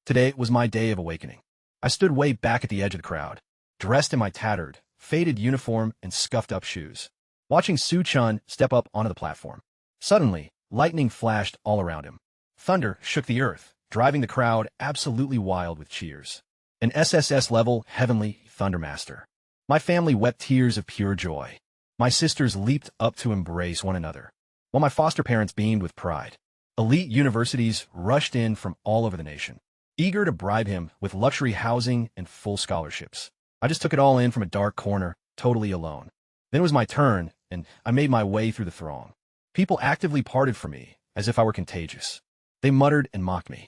Today was my day of awakening. I stood way back at the edge of the crowd, dressed in my tattered, faded uniform and scuffed-up shoes, watching Su-chun step up onto the platform. Suddenly, lightning flashed all around him. Thunder shook the earth, driving the crowd absolutely wild with cheers. An SSS-level heavenly Thundermaster. My family wept tears of pure joy. My sisters leaped up to embrace one another, while my foster parents beamed with pride. Elite universities rushed in from all over the nation, eager to bribe him with luxury housing and full scholarships. I just took it all in from a dark corner, totally alone. Then it was my turn, and I made my way through the throng. People actively parted from me, as if I were contagious. They muttered and mocked me.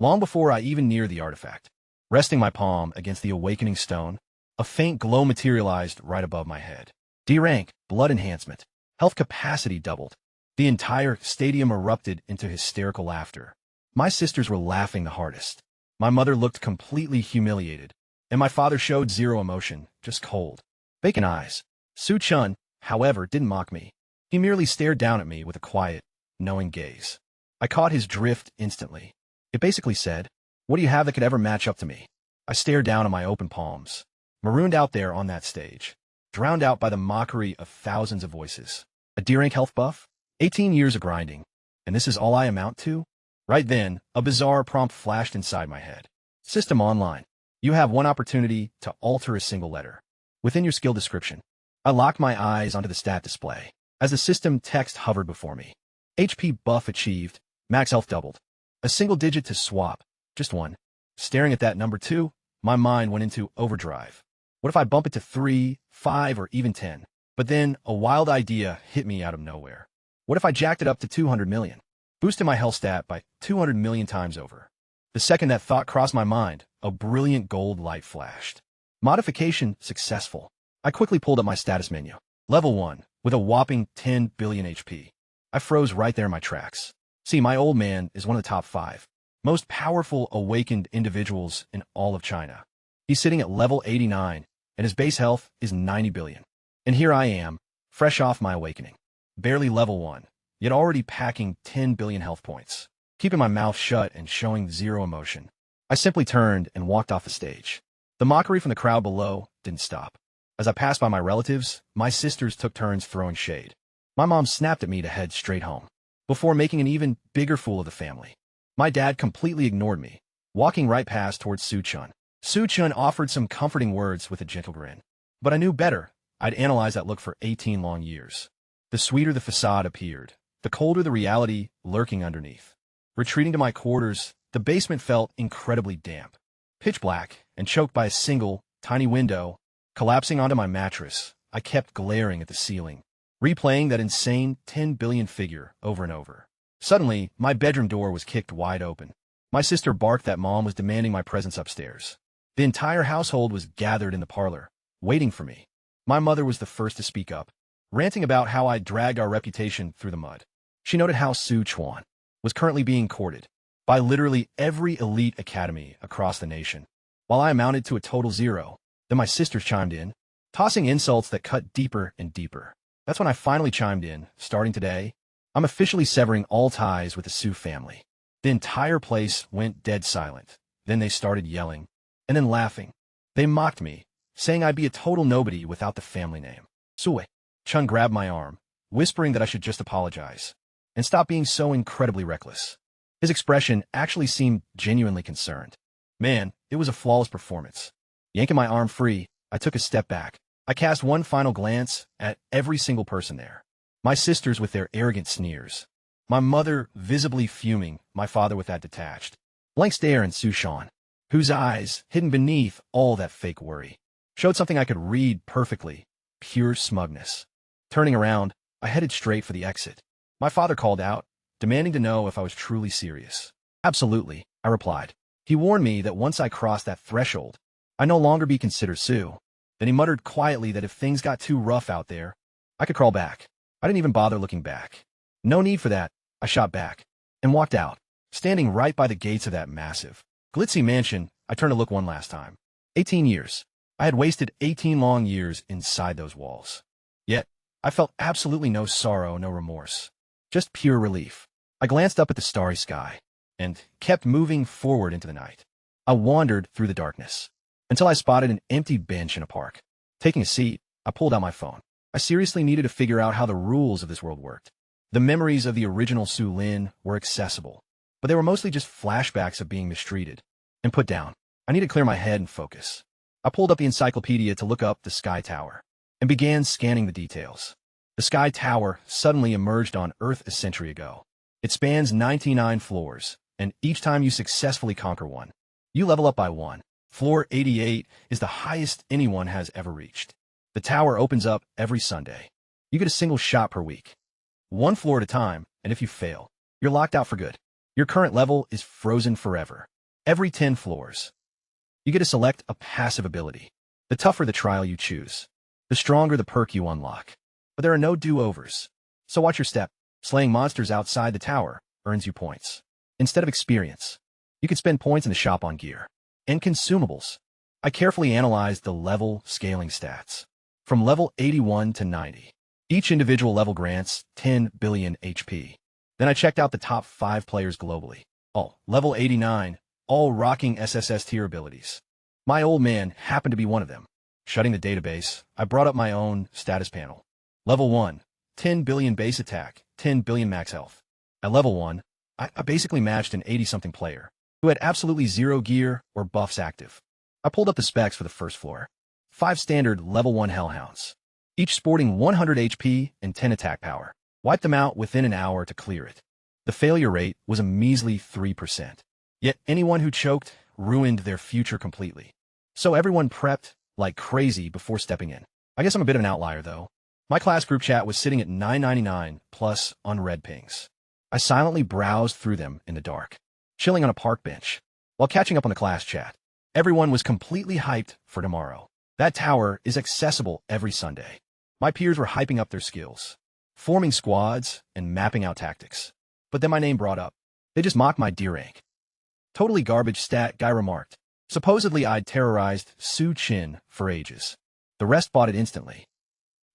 Long before I even neared the artifact, resting my palm against the awakening stone, a faint glow materialized right above my head. D rank, blood enhancement, health capacity doubled. The entire stadium erupted into hysterical laughter. My sisters were laughing the hardest. My mother looked completely humiliated, and my father showed zero emotion, just cold, vacant eyes. Su-chun, however, didn't mock me. He merely stared down at me with a quiet, knowing gaze. I caught his drift instantly. It basically said, "What do you have that could ever match up to me?" I stared down at my open palms, marooned out there on that stage, drowned out by the mockery of thousands of voices. A D-rank health buff? 18 years of grinding, and this is all I amount to? Right then, a bizarre prompt flashed inside my head. System online. You have one opportunity to alter a single letter within your skill description. I locked my eyes onto the stat display as the system text hovered before me. HP buff achieved, max health doubled. A single digit to swap, just one. Staring at that number 2, my mind went into overdrive. What if I bump it to 3, 5, or even 10? But then, a wild idea hit me out of nowhere. What if I jacked it up to 200 million? Boosted my health stat by 200 million times over. The second that thought crossed my mind, a brilliant gold light flashed. Modification successful. I quickly pulled up my status menu. Level 1, with a whopping 10 billion HP. I froze right there in my tracks. See, my old man is one of the top 5 most powerful awakened individuals in all of China. He's sitting at level 89, and his base health is 90 billion. And here I am, fresh off my awakening. Barely level 1, yet already packing 10 billion health points. Keeping my mouth shut and showing zero emotion. I simply turned and walked off the stage. The mockery from the crowd below didn't stop. As I passed by my relatives, my sisters took turns throwing shade. My mom snapped at me to head straight home, before making an even bigger fool of the family. My dad completely ignored me, walking right past towards Su-chun. Su-chun offered some comforting words with a gentle grin. But I knew better. I'd analyzed that look for 18 long years. The sweeter the facade appeared, the colder the reality lurking underneath. Retreating to my quarters, the basement felt incredibly damp, pitch black, and choked by a single, tiny window. Collapsing onto my mattress, I kept glaring at the ceiling, replaying that insane 10 billion figure over and over. Suddenly, my bedroom door was kicked wide open. My sister barked that mom was demanding my presence upstairs. The entire household was gathered in the parlor, waiting for me. My mother was the first to speak up, ranting about how I dragged our reputation through the mud. She noted how Su-chun was currently being courted by literally every elite academy across the nation, while I amounted to a total 0. Then my sisters chimed in, tossing insults that cut deeper and deeper. That's when I finally chimed in. Starting today, I'm officially severing all ties with the Su family. The entire place went dead silent. Then they started yelling, and then laughing. They mocked me, saying I'd be a total nobody without the family name. Sui. Chun grabbed my arm, whispering that I should just apologize and stop being so incredibly reckless. His expression actually seemed genuinely concerned. Man, it was a flawless performance. Yanking my arm free, I took a step back. I cast one final glance at every single person there. My sisters with their arrogant sneers. My mother visibly fuming, my father with that detached, blank stare, and Su-chun, whose eyes, hidden beneath all that fake worry, showed something I could read perfectly, pure smugness. Turning around, I headed straight for the exit. My father called out, demanding to know if I was truly serious. Absolutely, I replied. He warned me that once I crossed that threshold, I'd no longer be considered Su. Then he muttered quietly that if things got too rough out there, I could crawl back. I didn't even bother looking back. No need for that, I shot back, and walked out. Standing right by the gates of that massive, glitzy mansion, I turned to look one last time. 18 years. I had wasted 18 long years inside those walls. Yet, I felt absolutely no sorrow, no remorse. Just pure relief. I glanced up at the starry sky, and kept moving forward into the night. I wandered through the darkness until I spotted an empty bench in a park. Taking a seat, I pulled out my phone. I seriously needed to figure out how the rules of this world worked. The memories of the original Su Lin were accessible, but they were mostly just flashbacks of being mistreated and put down. I needed to clear my head and focus. I pulled up the encyclopedia to look up the Sky Tower and began scanning the details. The Sky Tower suddenly emerged on Earth a century ago. It spans 99 floors, and each time you successfully conquer one, you level up by 1. Floor 88 is the highest anyone has ever reached. The tower opens up every Sunday. You get a single shot per week, 1 floor at a time, and if you fail, you're locked out for good. Your current level is frozen forever. Every 10 floors, you get to select a passive ability. The tougher the trial you choose, the stronger the perk you unlock. But there are no do-overs, so watch your step. Slaying monsters outside the tower earns you points instead of experience. You can spend points in the shop on gear and consumables. I carefully analyzed the level scaling stats. From level 81 to 90, each individual level grants 10 billion HP. Then I checked out the top 5 players globally. All level 89, all rocking SSS tier abilities. My old man happened to be one of them. Shutting the database, I brought up my own status panel. Level 1, 10 billion base attack, 10 billion max health. At level 1, I basically matched an 80-something player who had absolutely 0 gear or buffs active. I pulled up the specs for the first floor. 5 standard level 1 hellhounds, each sporting 100 HP and 10 attack power. Wiped them out within an hour to clear it. The failure rate was a measly 3%. Yet anyone who choked ruined their future completely. So everyone prepped like crazy before stepping in. I guess I'm a bit of an outlier, though. My class group chat was sitting at 999 plus unread pings. I silently browsed through them in the dark, chilling on a park bench, while catching up on the class chat. Everyone was completely hyped for tomorrow. That tower is accessible every Sunday. My peers were hyping up their skills, forming squads, and mapping out tactics. But then my name brought up. They just mocked my D rank. Totally garbage stat, guy remarked. Supposedly I'd terrorized Su Chin for ages. The rest bought it instantly.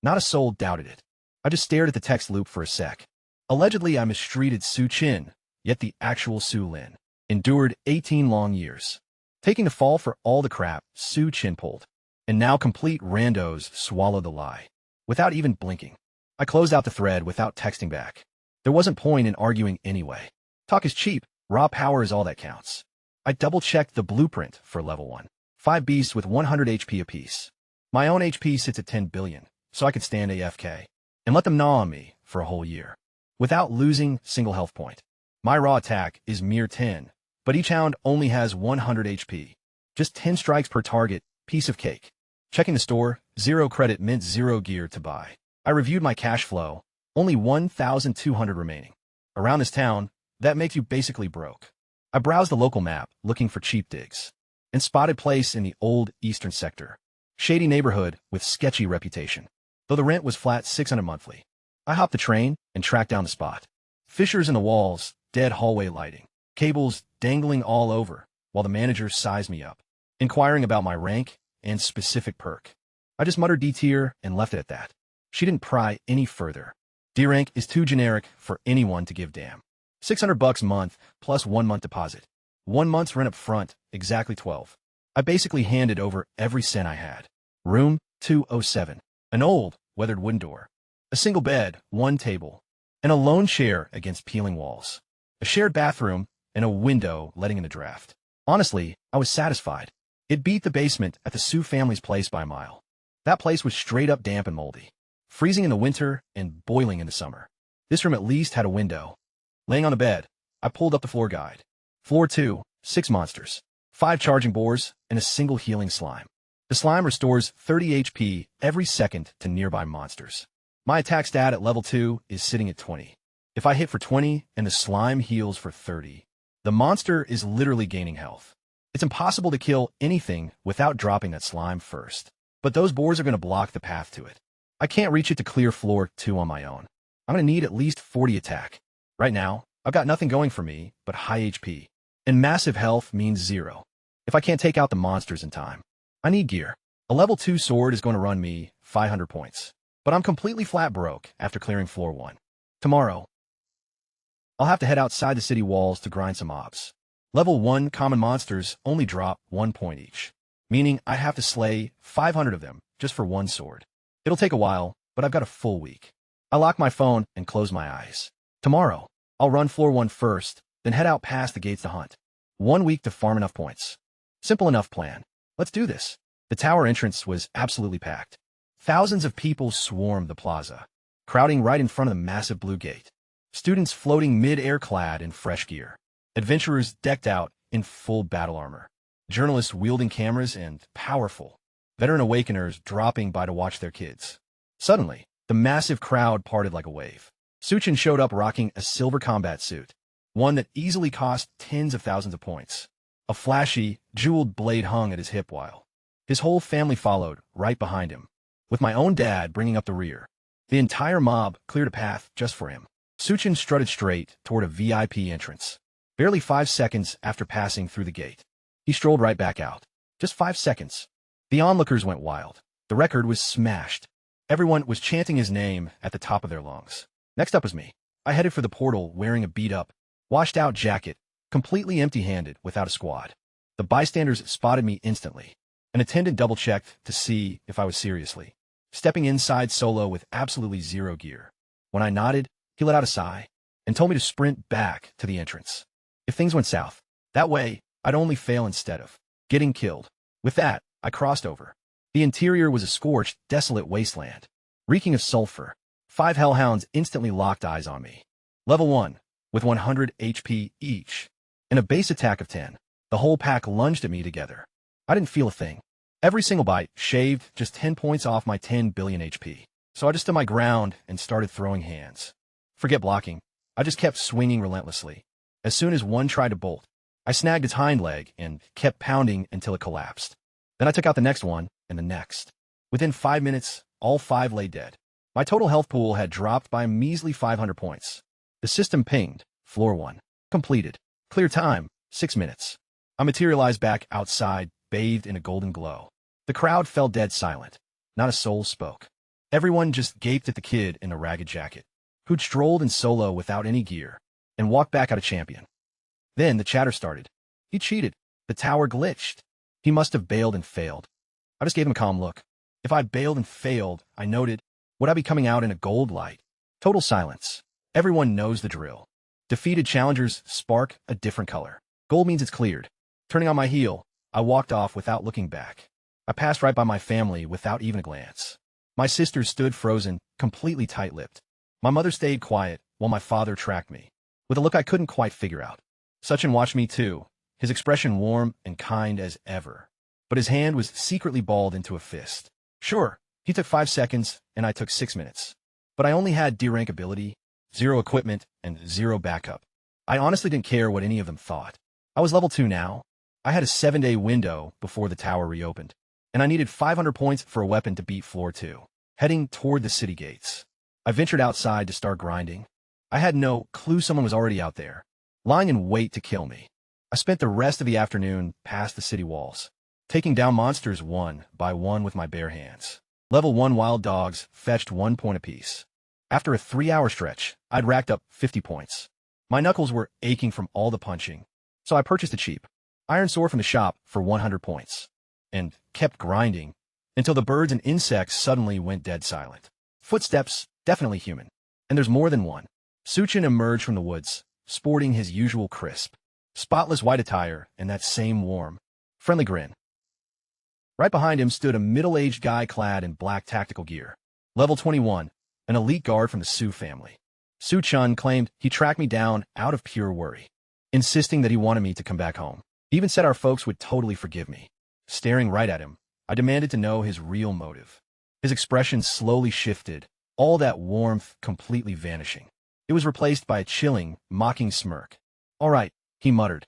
Not a soul doubted it. I just stared at the text loop for a sec. Allegedly I mistreated Su Chin, yet the actual Su Lin endured 18 long years, taking the fall for all the crap Su Chin pulled. And now complete randos swallowed the lie, without even blinking. I closed out the thread without texting back. There wasn't point in arguing anyway. Talk is cheap. Raw power is all that counts. I double-checked the blueprint for level 1. 5 beasts with 100 HP apiece. My own HP sits at 10 billion, so I could stand AFK and let them gnaw on me for a whole year without losing single health point. My raw attack is mere 10, but each hound only has 100 HP. Just 10 strikes per target, piece of cake. Checking the store, 0 credit meant 0 gear to buy. I reviewed my cash flow, only 1,200 remaining. Around this town, that makes you basically broke. I browsed the local map, looking for cheap digs, and spotted place in the old eastern sector. Shady neighborhood with sketchy reputation. Though the rent was flat 600 monthly. I hopped the train and tracked down the spot. Fissures in the walls, dead hallway lighting, cables dangling all over, while the manager sized me up, inquiring about my rank and specific perk. I just muttered D tier and left it at that. She didn't pry any further. D rank is too generic for anyone to give damn. $600 a month plus 1 month deposit. 1 month's rent up front, exactly 12. I basically handed over every cent I had. Room 207. An old, weathered wooden door. A single bed, 1 table, and a lone chair against peeling walls. A shared bathroom and a window letting in the draft. Honestly, I was satisfied. It beat the basement at the Su family's place by a mile. That place was straight up damp and moldy, freezing in the winter and boiling in the summer. This room at least had a window. Laying on the bed, I pulled up the floor guide. Floor 2, 6 monsters, 5 charging boars, and a single healing slime. The slime restores 30 HP every second to nearby monsters. My attack stat at level 2 is sitting at 20. If I hit for 20 and the slime heals for 30, the monster is literally gaining health. It's impossible to kill anything without dropping that slime first. But those boars are going to block the path to it. I can't reach it to clear floor 2 on my own. I'm going to need at least 40 attack. Right now, I've got nothing going for me but high HP. And massive health means 0. If I can't take out the monsters in time, I need gear. A level 2 sword is going to run me 500 points. But I'm completely flat broke after clearing floor 1. Tomorrow, I'll have to head outside the city walls to grind some mobs. Level 1 common monsters only drop 1 point each, meaning I have to slay 500 of them just for one sword. It'll take a while, but I've got a full week. I lock my phone and close my eyes. Tomorrow, I'll run floor 1 first, then head out past the gates to hunt. 1 week to farm enough points. Simple enough plan. Let's do this. The tower entrance was absolutely packed. Thousands of people swarmed the plaza, crowding right in front of the massive blue gate. Students floating mid-air clad in fresh gear. Adventurers decked out in full battle armor. Journalists wielding cameras and powerful veteran awakeners dropping by to watch their kids. Suddenly, the massive crowd parted like a wave. Suchin showed up rocking a silver combat suit, one that easily cost tens of thousands of points. A flashy, jeweled blade hung at his hip while his whole family followed right behind him, with my own dad bringing up the rear. The entire mob cleared a path just for him. Suchin strutted straight toward a VIP entrance. Barely 5 seconds after passing through the gate, he strolled right back out. Just 5 seconds. The onlookers went wild. The record was smashed. Everyone was chanting his name at the top of their lungs. Next up was me. I headed for the portal wearing a beat-up, washed-out jacket, completely empty-handed without a squad. The bystanders spotted me instantly. An attendant double-checked to see if I was seriously stepping inside solo with absolutely zero gear. When I nodded, he let out a sigh and told me to sprint back to the entrance. If things went south, that way, I'd only fail instead of getting killed. With that, I crossed over. The interior was a scorched, desolate wasteland, reeking of sulfur. 5 hellhounds instantly locked eyes on me. Level 1, with 100 HP each, and a base attack of 10. The whole pack lunged at me together. I didn't feel a thing. Every single bite shaved just 10 points off my 10 billion HP. So I just stood my ground and started throwing hands. Forget blocking. I just kept swinging relentlessly. As soon as one tried to bolt, I snagged its hind leg and kept pounding until it collapsed. Then I took out the next one and the next. Within 5 minutes, all 5 lay dead. My total health pool had dropped by a measly 500 points. The system pinged. Floor 1. Completed. Clear time. 6 minutes. I materialized back outside, bathed in a golden glow. The crowd fell dead silent. Not a soul spoke. Everyone just gaped at the kid in the ragged jacket, who'd strolled in solo without any gear, and walked back out a champion. Then the chatter started. He cheated. The tower glitched. He must have bailed and failed. I just gave him a calm look. If I bailed and failed, I noted, would I be coming out in a gold light? Total silence. Everyone knows the drill. Defeated challengers spark a different color. Gold means it's cleared. Turning on my heel, I walked off without looking back. I passed right by my family without even a glance. My sisters stood frozen, completely tight-lipped. My mother stayed quiet while my father tracked me, with a look I couldn't quite figure out. Suchin watched me too, his expression warm and kind as ever. But his hand was secretly balled into a fist. Sure, he took 5 seconds, and I took 6 minutes. But I only had D-rank ability, 0 equipment, and 0 backup. I honestly didn't care what any of them thought. I was level 2 now. I had a 7-day window before the tower reopened, and I needed 500 points for a weapon to beat floor 2. Heading toward the city gates, I ventured outside to start grinding. I had no clue someone was already out there, lying in wait to kill me. I spent the rest of the afternoon past the city walls, taking down monsters one by one with my bare hands. Level 1 wild dogs fetched 1 point apiece. After a 3-hour stretch, I'd racked up 50 points. My knuckles were aching from all the punching, so I purchased a cheap iron sword from the shop for 100 points, and kept grinding until the birds and insects suddenly went dead silent. Footsteps, definitely human. And there's more than one. Suchin emerged from the woods, sporting his usual crisp, spotless white attire and that same warm, friendly grin. Right behind him stood a middle-aged guy clad in black tactical gear. Level 21, an elite guard from the Su family. Su-chun claimed he tracked me down out of pure worry, insisting that he wanted me to come back home. He even said our folks would totally forgive me. Staring right at him, I demanded to know his real motive. His expression slowly shifted, all that warmth completely vanishing. It was replaced by a chilling, mocking smirk. All right, he muttered.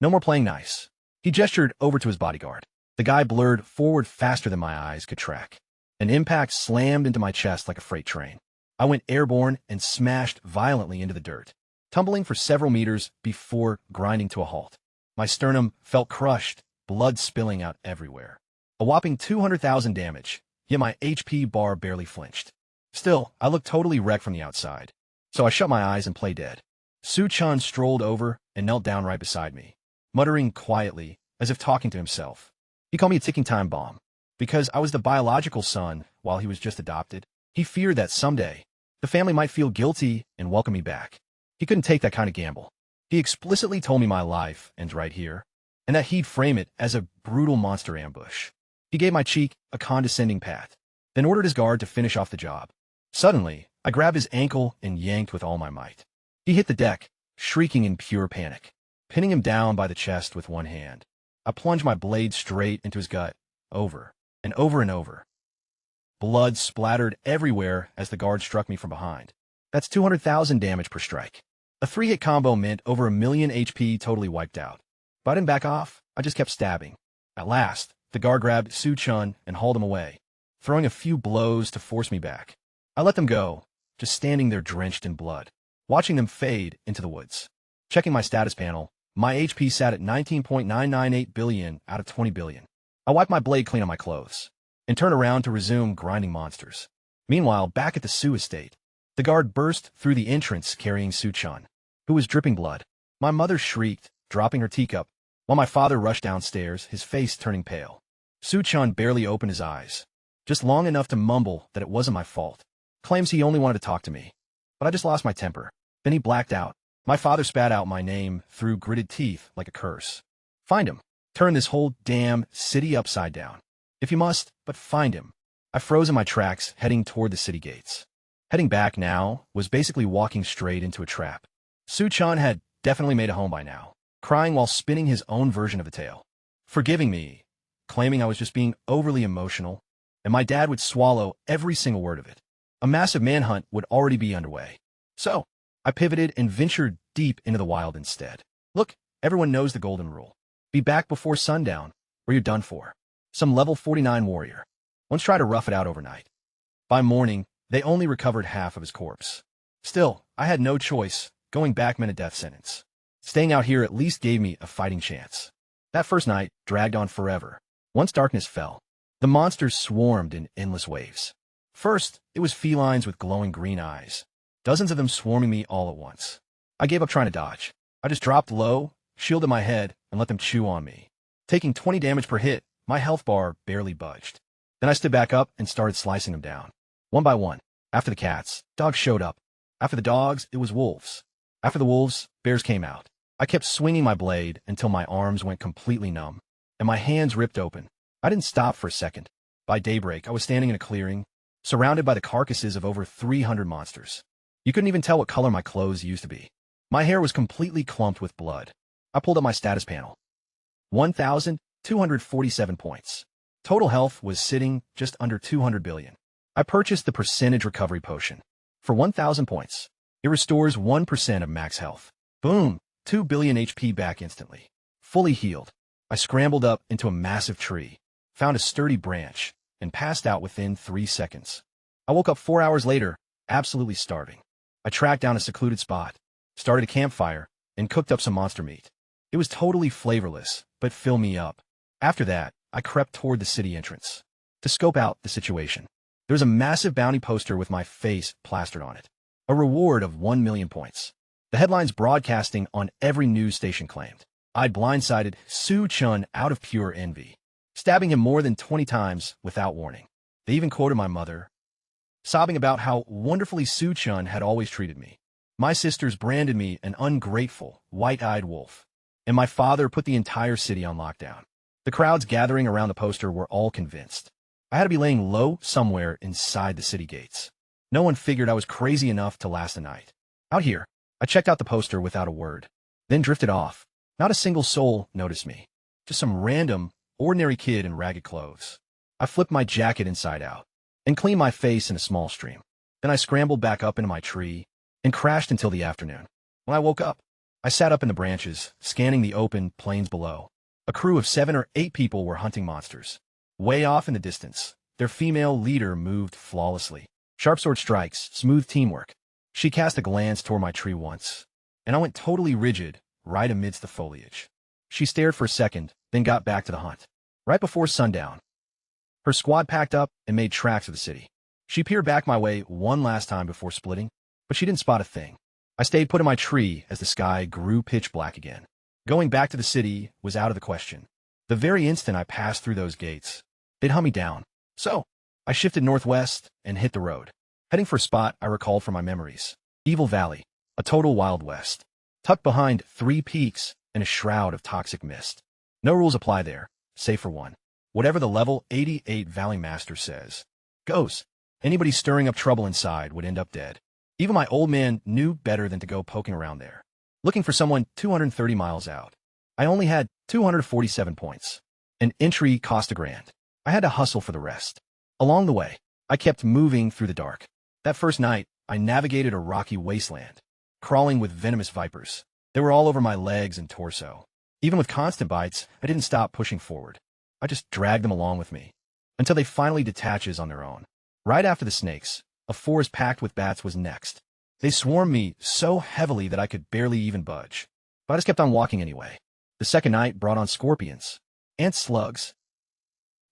No more playing nice. He gestured over to his bodyguard. The guy blurred forward faster than my eyes could track. An impact slammed into my chest like a freight train. I went airborne and smashed violently into the dirt, tumbling for several meters before grinding to a halt. My sternum felt crushed, blood spilling out everywhere. A whopping 200,000 damage, yet my HP bar barely flinched. Still, I looked totally wrecked from the outside, so I shut my eyes and played dead. Su-chan strolled over and knelt down right beside me, muttering quietly, as if talking to himself. He called me a ticking time bomb. Because I was the biological son while he was just adopted, he feared that someday the family might feel guilty and welcome me back. He couldn't take that kind of gamble. He explicitly told me my life ends right here, and that he'd frame it as a brutal monster ambush. He gave my cheek a condescending pat, then ordered his guard to finish off the job. Suddenly, I grabbed his ankle and yanked with all my might. He hit the deck, shrieking in pure panic, pinning him down by the chest with one hand. I plunged my blade straight into his gut, over and over and over. Blood splattered everywhere as the guard struck me from behind. That's 200,000 damage per strike. A 3-hit combo meant over 1,000,000 HP totally wiped out. But I didn't back off, I just kept stabbing. At last, the guard grabbed Su-chan and hauled him away, throwing a few blows to force me back. I let them go, just standing there drenched in blood, watching them fade into the woods. Checking my status panel, my HP sat at 19.998 billion out of 20 billion. I wiped my blade clean on my clothes, and turned around to resume grinding monsters. Meanwhile, back at the Su estate, the guard burst through the entrance carrying Su-chan, who was dripping blood. My mother shrieked, dropping her teacup, while my father rushed downstairs, his face turning pale. Su-chan barely opened his eyes, just long enough to mumble that it wasn't my fault. Claims he only wanted to talk to me. But I just lost my temper. Then he blacked out. My father spat out my name through gritted teeth like a curse. Find him. Turn this whole damn city upside down. If you must, but find him. I froze in my tracks, heading toward the city gates. Heading back now was basically walking straight into a trap. Su-chan had definitely made a home by now, crying while spinning his own version of the tale, forgiving me, claiming I was just being overly emotional, and my dad would swallow every single word of it. A massive manhunt would already be underway. So, I pivoted and ventured deep into the wild instead. Look, everyone knows the golden rule. Be back before sundown, or you're done for. Some level 49 warrior once tried to rough it out overnight. By morning, they only recovered half of his corpse. Still, I had no choice. Going back meant a death sentence. Staying out here at least gave me a fighting chance. That first night dragged on forever. Once darkness fell, the monsters swarmed in endless waves. First, it was felines with glowing green eyes, dozens of them swarming me all at once. I gave up trying to dodge. I just dropped low, shielded my head, and let them chew on me. Taking 20 damage per hit, my health bar barely budged. Then I stood back up and started slicing them down. One by one. After the cats, dogs showed up. After the dogs, it was wolves. After the wolves, bears came out. I kept swinging my blade until my arms went completely numb, and my hands ripped open. I didn't stop for a second. By daybreak, I was standing in a clearing, surrounded by the carcasses of over 300 monsters. You couldn't even tell what color my clothes used to be. My hair was completely clumped with blood. I pulled up my status panel. 1,247 points. Total health was sitting just under 200 billion. I purchased the percentage recovery potion. For 1,000 points, it restores 1% of max health. Boom! 2 billion HP back instantly. Fully healed. I scrambled up into a massive tree, found a sturdy branch, and passed out within 3 seconds. I woke up 4 hours later, absolutely starving. I tracked down a secluded spot, started a campfire, and cooked up some monster meat. It was totally flavorless, but filled me up. After that, I crept toward the city entrance to scope out the situation. There was a massive bounty poster with my face plastered on it. A reward of 1 million points. The headlines broadcasting on every news station claimed I'd blindsided Su-chan out of pure envy, stabbing him more than 20 times without warning. They even quoted my mother, sobbing about how wonderfully Su-chan had always treated me. My sisters branded me an ungrateful, white-eyed wolf, and my father put the entire city on lockdown. The crowds gathering around the poster were all convinced I had to be laying low somewhere inside the city gates. No one figured I was crazy enough to last a night. Out here, I checked out the poster without a word, then drifted off. Not a single soul noticed me. Just some random, ordinary kid in ragged clothes. I flipped my jacket inside out and cleaned my face in a small stream. Then I scrambled back up into my tree and crashed until the afternoon. When I woke up, I sat up in the branches, scanning the open plains below. A crew of 7 or 8 people were hunting monsters. Way off in the distance, their female leader moved flawlessly. Sharp sword strikes, smooth teamwork. She cast a glance toward my tree once, and I went totally rigid, right amidst the foliage. She stared for a second, then got back to the hunt. Right before sundown, her squad packed up and made tracks for the city. She peered back my way one last time before splitting, but she didn't spot a thing. I stayed put in my tree as the sky grew pitch black again. Going back to the city was out of the question. The very instant I passed through those gates, they'd hunt me down. So, I shifted northwest and hit the road, heading for a spot I recalled from my memories. Evil Valley, a total Wild West, tucked behind 3 peaks and a shroud of toxic mist. No rules apply there, save for one. Whatever the level 88 Valley Master says, goes. Anybody stirring up trouble inside would end up dead. Even my old man knew better than to go poking around there, looking for someone 230 miles out. I only had 247 points. An entry cost $1,000. I had to hustle for the rest. Along the way, I kept moving through the dark. That first night, I navigated a rocky wasteland, crawling with venomous vipers. They were all over my legs and torso. Even with constant bites, I didn't stop pushing forward. I just dragged them along with me, until they finally detaches on their own. Right after the snakes, a forest packed with bats was next. They swarmed me so heavily that I could barely even budge. But I just kept on walking anyway. The second night brought on scorpions, ant slugs,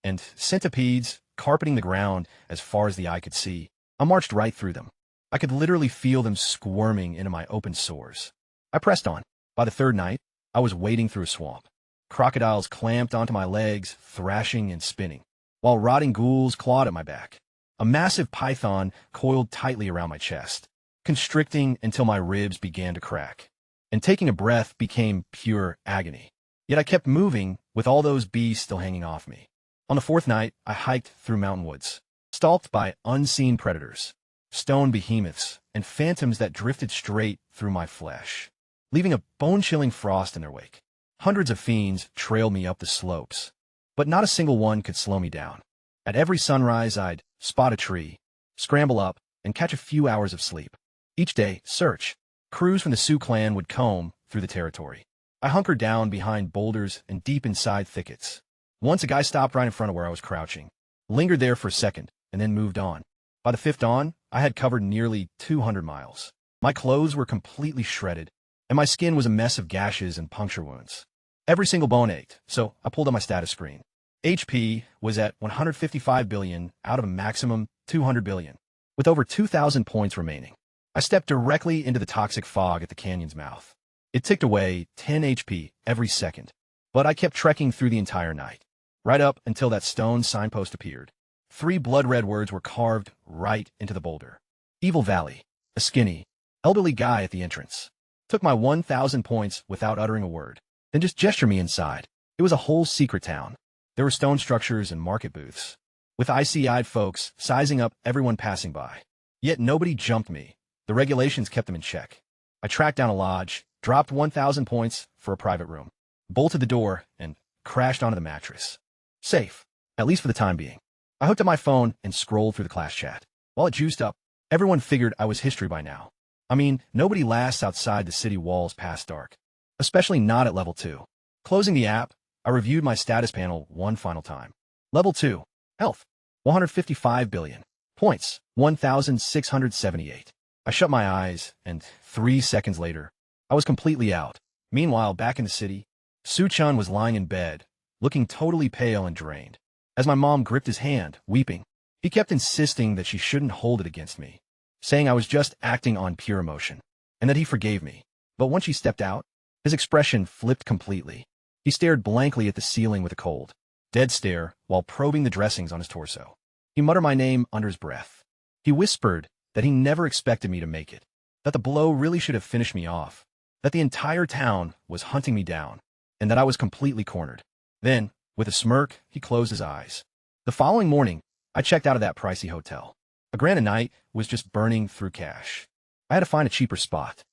and centipedes carpeting the ground as far as the eye could see. I marched right through them. I could literally feel them squirming into my open sores. I pressed on. By the third night, I was wading through a swamp. Crocodiles clamped onto my legs, thrashing and spinning, while rotting ghouls clawed at my back. A massive python coiled tightly around my chest, constricting until my ribs began to crack, and taking a breath became pure agony. Yet I kept moving, with all those beasts still hanging off me. On the fourth night, I hiked through mountain woods, stalked by unseen predators, stone behemoths, and phantoms that drifted straight through my flesh, leaving a bone-chilling frost in their wake. Hundreds of fiends trailed me up the slopes, but not a single one could slow me down. At every sunrise, I'd spot a tree, scramble up, and catch a few hours of sleep. Each day, search. Crews from the Sioux clan would comb through the territory. I hunkered down behind boulders and deep inside thickets. Once a guy stopped right in front of where I was crouching, lingered there for a second, and then moved on. By the fifth dawn, I had covered nearly 200 miles. My clothes were completely shredded, and my skin was a mess of gashes and puncture wounds. Every single bone ached, so I pulled up my status screen. HP was at 155 billion out of a maximum 200 billion, with over 2,000 points remaining. I stepped directly into the toxic fog at the canyon's mouth. It ticked away 10 HP every second, but I kept trekking through the entire night, right up until that stone signpost appeared. 3 blood-red words were carved right into the boulder. Evil Valley. A skinny, elderly guy at the entrance took my 1,000 points without uttering a word, then just gestured me inside. It was a whole secret town. There were stone structures and market booths, with icy-eyed folks sizing up everyone passing by. Yet nobody jumped me. The regulations kept them in check. I tracked down a lodge, dropped 1,000 points for a private room, bolted the door, and crashed onto the mattress. Safe, at least for the time being. I hooked up my phone and scrolled through the class chat. While it juiced up, everyone figured I was history by now. I mean, nobody lasts outside the city walls past dark, especially not at level 2. Closing the app, I reviewed my status panel one final time. Level 2. Health. 155 billion. Points. 1,678. I shut my eyes, and 3 seconds later, I was completely out. Meanwhile, back in the city, Su-chan was lying in bed, looking totally pale and drained. As my mom gripped his hand, weeping, he kept insisting that she shouldn't hold it against me, saying I was just acting on pure emotion, and that he forgave me. But once she stepped out, his expression flipped completely. He stared blankly at the ceiling with a cold, dead stare while probing the dressings on his torso. He muttered my name under his breath. He whispered that he never expected me to make it, that the blow really should have finished me off, that the entire town was hunting me down, and that I was completely cornered. Then, with a smirk, he closed his eyes. The following morning, I checked out of that pricey hotel. $1,000 a night was just burning through cash. I had to find a cheaper spot.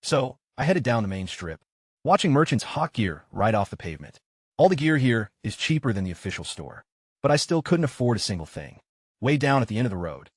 So, I headed down the main strip, watching merchants hawk gear right off the pavement. All the gear here is cheaper than the official store, but I still couldn't afford a single thing. Way down at the end of the road,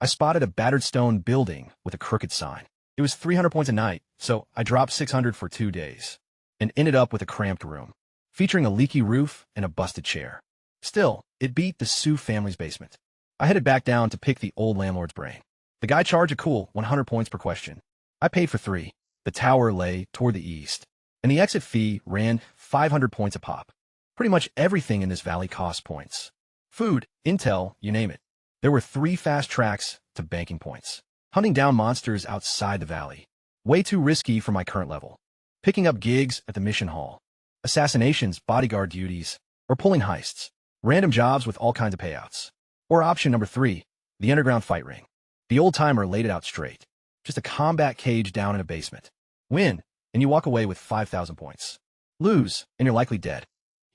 I spotted a battered stone building with a crooked sign. It was 300 points a night, so I dropped 600 for 2 days, and ended up with a cramped room, featuring a leaky roof and a busted chair. Still, it beat the Sioux family's basement. I headed back down to pick the old landlord's brain. The guy charged a cool 100 points per question. I paid for 3. The tower lay toward the east, and the exit fee ran 500 points a pop. Pretty much everything in this valley costs points. Food, intel, you name it. There were 3 fast tracks to banking points. Hunting down monsters outside the valley Way too risky for my current level. Picking up gigs at the mission hall. Assassinations, bodyguard duties, or pulling heists. Random jobs with all kinds of payouts. Or option number 3, the underground fight ring. The old-timer laid it out straight. Just a combat cage down in a basement. Win, and you walk away with 5,000 points. Lose, and you're likely dead.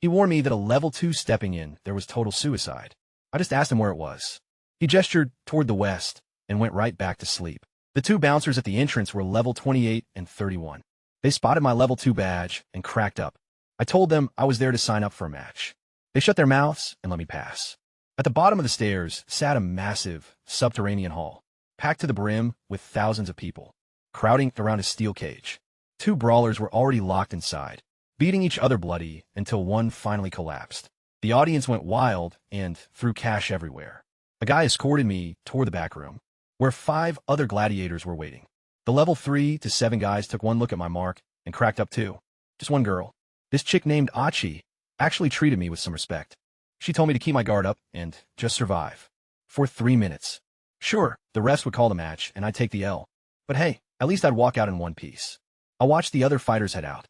He warned me that a level 2 stepping in, there was total suicide. I just asked him where it was. He gestured toward the west and went right back to sleep. The 2 bouncers at the entrance were level 28 and 31. They spotted my level 2 badge and cracked up. I told them I was there to sign up for a match. They shut their mouths and let me pass. At the bottom of the stairs sat a massive, subterranean hall, packed to the brim with thousands of people, crowding around a steel cage. 2 brawlers were already locked inside, beating each other bloody until one finally collapsed. The audience went wild and threw cash everywhere. A guy escorted me toward the back room, where 5 other gladiators were waiting. The level 3 to 7 guys took one look at my mark and cracked up too. Just one girl. This chick named Achi actually treated me with some respect. She told me to keep my guard up and just survive. For 3 minutes. Sure, the refs would call the match and I'd take the L. But hey, at least I'd walk out in one piece. I watched the other fighters head out.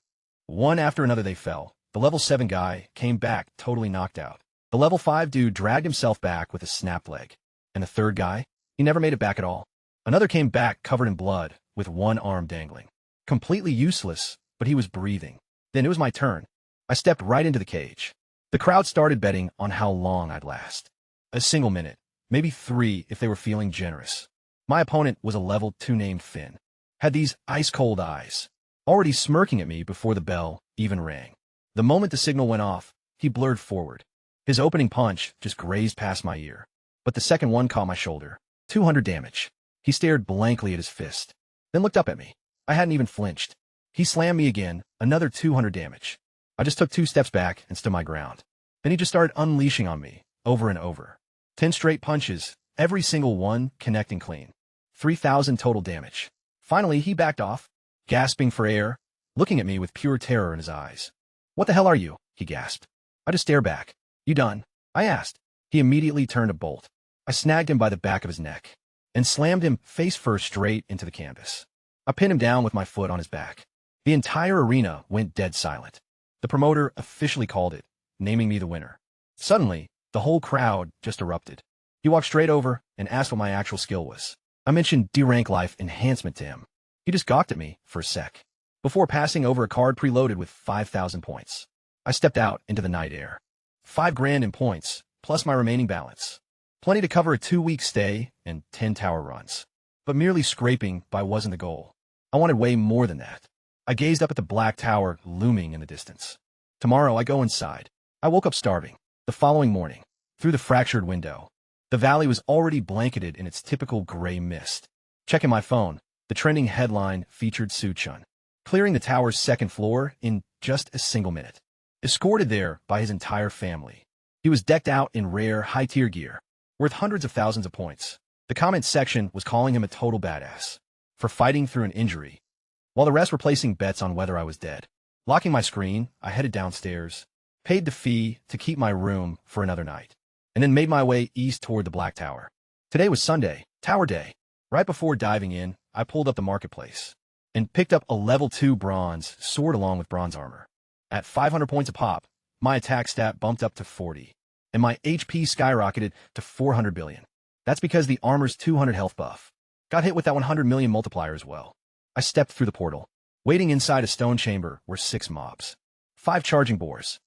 One after another they fell. The level 7 guy came back totally knocked out. The level 5 dude dragged himself back with a snapped leg. And the 3rd guy? He never made it back at all. Another came back covered in blood with one arm dangling. Completely useless, but he was breathing. Then it was my turn. I stepped right into the cage. The crowd started betting on how long I'd last. A single minute, maybe 3 if they were feeling generous. My opponent was a level 2 named Finn. Had these ice-cold eyes, already smirking at me before the bell even rang. The moment the signal went off, he blurred forward. His opening punch just grazed past my ear. But the second one caught my shoulder. 200 damage. He stared blankly at his fist, then looked up at me. I hadn't even flinched. He slammed me again, another 200 damage. I just took 2 steps back and stood my ground. Then he just started unleashing on me, over and over. 10 straight punches, every single one connecting clean. 3,000 total damage. Finally, he backed off, gasping for air, looking at me with pure terror in his eyes. "What the hell are you?" he gasped. I just stared back. "You done?" I asked. He immediately turned a bolt. I snagged him by the back of his neck and slammed him face first straight into the canvas. I pinned him down with my foot on his back. The entire arena went dead silent. The promoter officially called it, naming me the winner. Suddenly, the whole crowd just erupted. He walked straight over and asked what my actual skill was. I mentioned D-rank life enhancement to him. He just gawked at me for a sec, before passing over a card preloaded with 5,000 points. I stepped out into the night air. 5 grand in points, plus my remaining balance. Plenty to cover a 2-week stay and 10 tower runs. But merely scraping by wasn't the goal. I wanted way more than that. I gazed up at the black tower looming in the distance. Tomorrow I go inside. I woke up starving. The following morning, through the fractured window, the valley was already blanketed in its typical gray mist. Checking my phone, the trending headline featured Su-chun clearing the tower's 2nd floor in just a single minute. Escorted there by his entire family. He was decked out in rare, high-tier gear, worth hundreds of thousands of points. The comment section was calling him a total badass for fighting through an injury, while the rest were placing bets on whether I was dead. Locking my screen, I headed downstairs, paid the fee to keep my room for another night, and then made my way east toward the Black Tower. Today was Sunday, Tower Day. Right before diving in, I pulled up the marketplace and picked up a level 2 bronze sword along with bronze armor. At 500 points a pop, my attack stat bumped up to 40, and my HP skyrocketed to 400 billion. That's because the armor's 200 health buff got hit with that 100 million multiplier as well. I stepped through the portal. Waiting inside a stone chamber were 6 mobs, 5 charging boars,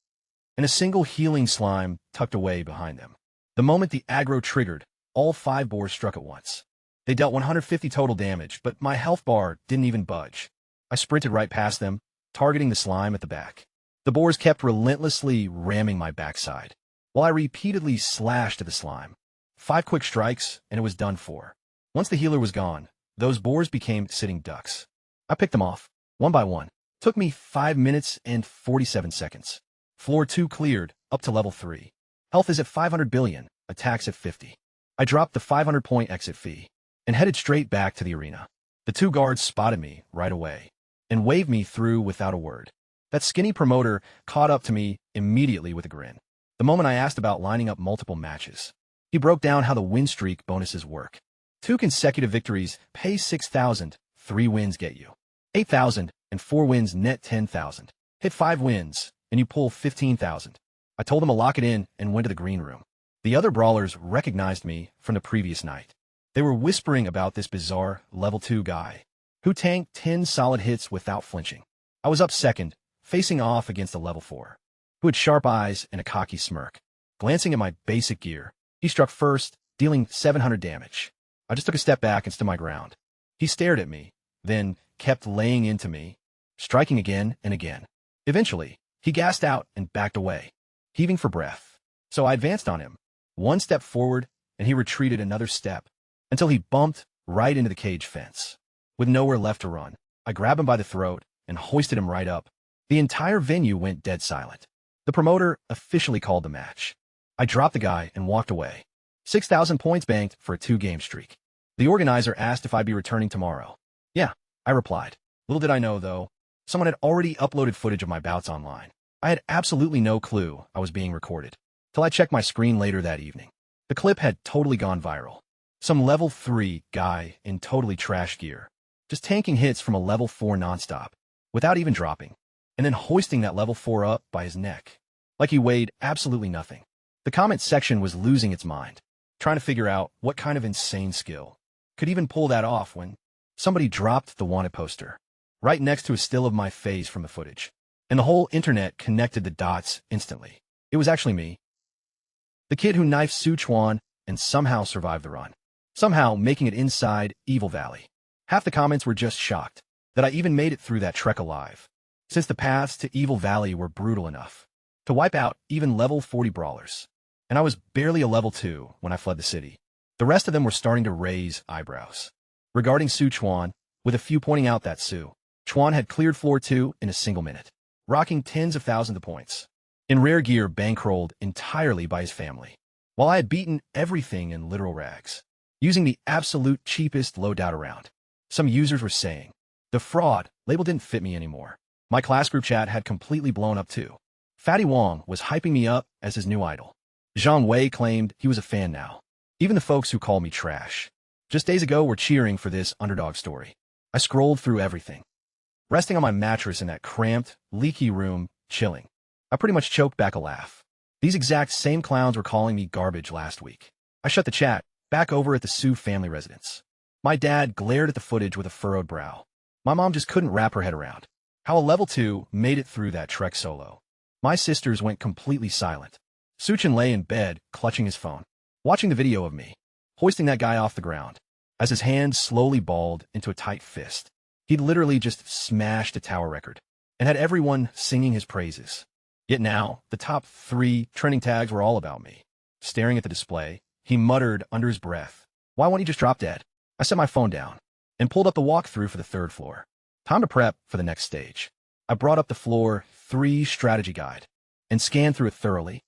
and a single healing slime tucked away behind them. The moment the aggro triggered, all 5 boars struck at once. They dealt 150 total damage, but my health bar didn't even budge. I sprinted right past them, targeting the slime at the back. The boars kept relentlessly ramming my backside, while I repeatedly slashed at the slime. 5 quick strikes, and it was done for. Once the healer was gone, those boars became sitting ducks. I picked them off, one by one. Took me 5 minutes and 47 seconds. Floor 2 cleared, up to level 3. Health is at 500 billion, attacks at 50. I dropped the 500-point exit fee and headed straight back to the arena. The 2 guards spotted me right away and waved me through without a word. That skinny promoter caught up to me immediately with a grin. The moment I asked about lining up multiple matches, he broke down how the win streak bonuses work. 2 consecutive victories pay 6,000, 3 wins get you 8,000, and 4 wins net 10,000. Hit 5 wins, and you pull 15,000. I told them to lock it in and went to the green room. The other brawlers recognized me from the previous night. They were whispering about this bizarre level 2 guy who tanked 10 solid hits without flinching. I was up second, facing off against a level 4, who had sharp eyes and a cocky smirk. Glancing at my basic gear, he struck first, dealing 700 damage. I just took a step back and stood my ground. He stared at me, then kept laying into me, striking again and again. Eventually, he gasped out and backed away, heaving for breath. So I advanced on him, one step forward, and he retreated another step, until he bumped right into the cage fence. With nowhere left to run, I grabbed him by the throat and hoisted him right up. The entire venue went dead silent. The promoter officially called the match. I dropped the guy and walked away. 6,000 points banked for a 2-game streak. The organizer asked if I'd be returning tomorrow. Yeah, I replied. Little did I know, though, someone had already uploaded footage of my bouts online. I had absolutely no clue I was being recorded, till I checked my screen later that evening. The clip had totally gone viral. Some level 3 guy in totally trash gear, just tanking hits from a level 4 nonstop, without even dropping, and then hoisting that level 4 up by his neck, like he weighed absolutely nothing. The comment section was losing its mind, trying to figure out what kind of insane skill could even pull that off when somebody dropped the wanted poster right next to a still of my face from the footage, and the whole internet connected the dots instantly. It was actually me, the kid who knifed Sichuan and somehow survived the run, somehow making it inside Evil Valley. Half the comments were just shocked that I even made it through that trek alive, since the paths to Evil Valley were brutal enough to wipe out even level 40 brawlers, and I was barely a level 2 when I fled the city. The rest of them were starting to raise eyebrows regarding Sichuan, with a few pointing out that Chuan had cleared floor 2 in a single minute, rocking tens of thousands of points, in rare gear bankrolled entirely by his family, while I had beaten everything in literal rags, using the absolute cheapest loadout around. Some users were saying, the fraud label didn't fit me anymore. My class group chat had completely blown up too. Fatty Wong was hyping me up as his new idol. Zhang Wei claimed he was a fan now. Even the folks who called me trash just days ago were cheering for this underdog story. I scrolled through everything, resting on my mattress in that cramped, leaky room, chilling. I pretty much choked back a laugh. These exact same clowns were calling me garbage last week. I shut the chat, back over at the Su family residence. My dad glared at the footage with a furrowed brow. My mom just couldn't wrap her head around how a level 2 made it through that trek solo. My sisters went completely silent. Suchin lay in bed, clutching his phone, watching the video of me hoisting that guy off the ground, as his hand slowly balled into a tight fist. He'd literally just smashed a tower record, and had everyone singing his praises. Yet now, the top 3 trending tags were all about me. Staring at the display, he muttered under his breath, "Why won't he just drop dead?" I set my phone down, and pulled up the walkthrough for the 3rd floor. Time to prep for the next stage. I brought up the floor 3 strategy guide, and scanned through it thoroughly.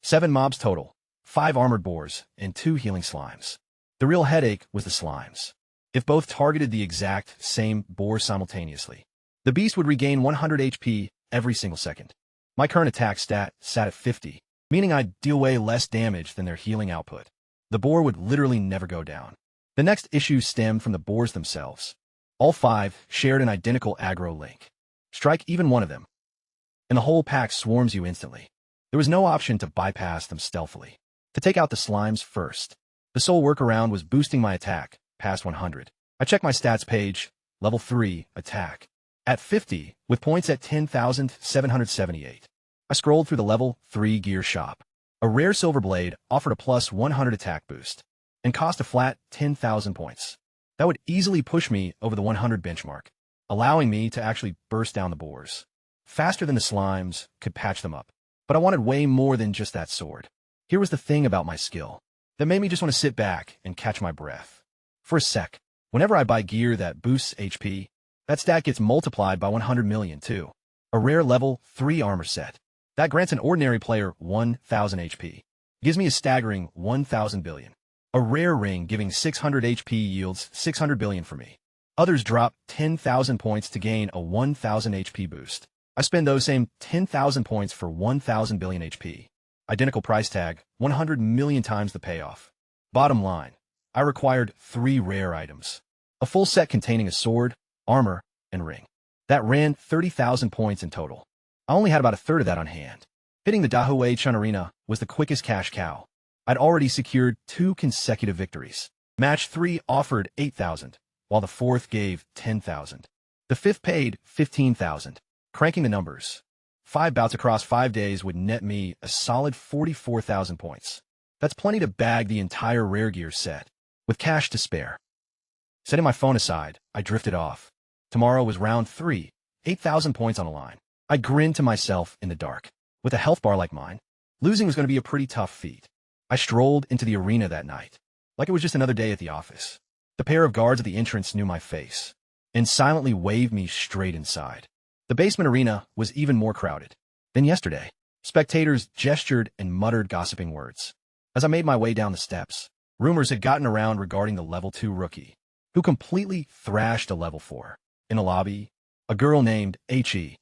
7 mobs total, 5 armored boars, and 2 healing slimes. The real headache was the slimes. If both targeted the exact same boar simultaneously, the beast would regain 100 HP every single second. My current attack stat sat at 50, meaning I'd deal way less damage than their healing output. The boar would literally never go down. The next issue stemmed from the boars themselves. All 5 shared an identical aggro link. Strike even one of them, and the whole pack swarms you instantly. There was no option to bypass them stealthily. To take out the slimes first, the sole workaround was boosting my attack past 100. I checked my stats page, level 3, attack, at 50, with points at 10,778. I scrolled through the level 3 gear shop. A rare silver blade offered a plus 100 attack boost, and cost a flat 10,000 points. That would easily push me over the 100 benchmark, allowing me to actually burst down the boars faster than the slimes could patch them up. But I wanted way more than just that sword. Here was the thing about my skill that made me just want to sit back and catch my breath. For a sec, whenever I buy gear that boosts HP, that stat gets multiplied by 100 million too. A rare level 3 armor set that grants an ordinary player 1,000 HP gives me a staggering 1,000 billion. A rare ring giving 600 HP yields 600 billion for me. Others drop 10,000 points to gain a 1,000 HP boost. I spend those same 10,000 points for 1,000 billion HP. Identical price tag, 100 million times the payoff. Bottom line, I required 3 rare items. A full set containing a sword, armor, and ring. That ran 30,000 points in total. I only had about a third of that on hand. Hitting the Dahui Chun Arena was the quickest cash cow. I'd already secured 2 consecutive victories. Match 3 offered 8,000, while the 4th gave 10,000. The 5th paid 15,000. Cranking the numbers, 5 bouts across 5 days would net me a solid 44,000 points. That's plenty to bag the entire rare gear set, with cash to spare. Setting my phone aside, I drifted off. Tomorrow was round 3, 8,000 points on the line. I grinned to myself in the dark. With a health bar like mine, losing was going to be a pretty tough feat. I strolled into the arena that night, like it was just another day at the office. The pair of guards at the entrance knew my face, and silently waved me straight inside. The basement arena was even more crowded than yesterday. Spectators gestured and muttered gossiping words. As I made my way down the steps, rumors had gotten around regarding the level 2 rookie, who completely thrashed a level 4. In the lobby, a girl named He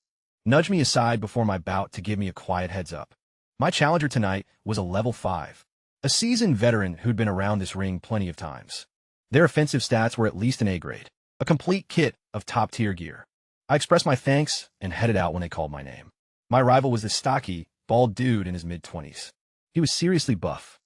nudged me aside before my bout to give me a quiet heads up. My challenger tonight was a level 5, a seasoned veteran who'd been around this ring plenty of times. Their offensive stats were at least an A grade, a complete kit of top-tier gear. I expressed my thanks and headed out when they called my name. My rival was this stocky, bald dude in his mid-20s. He was seriously buff,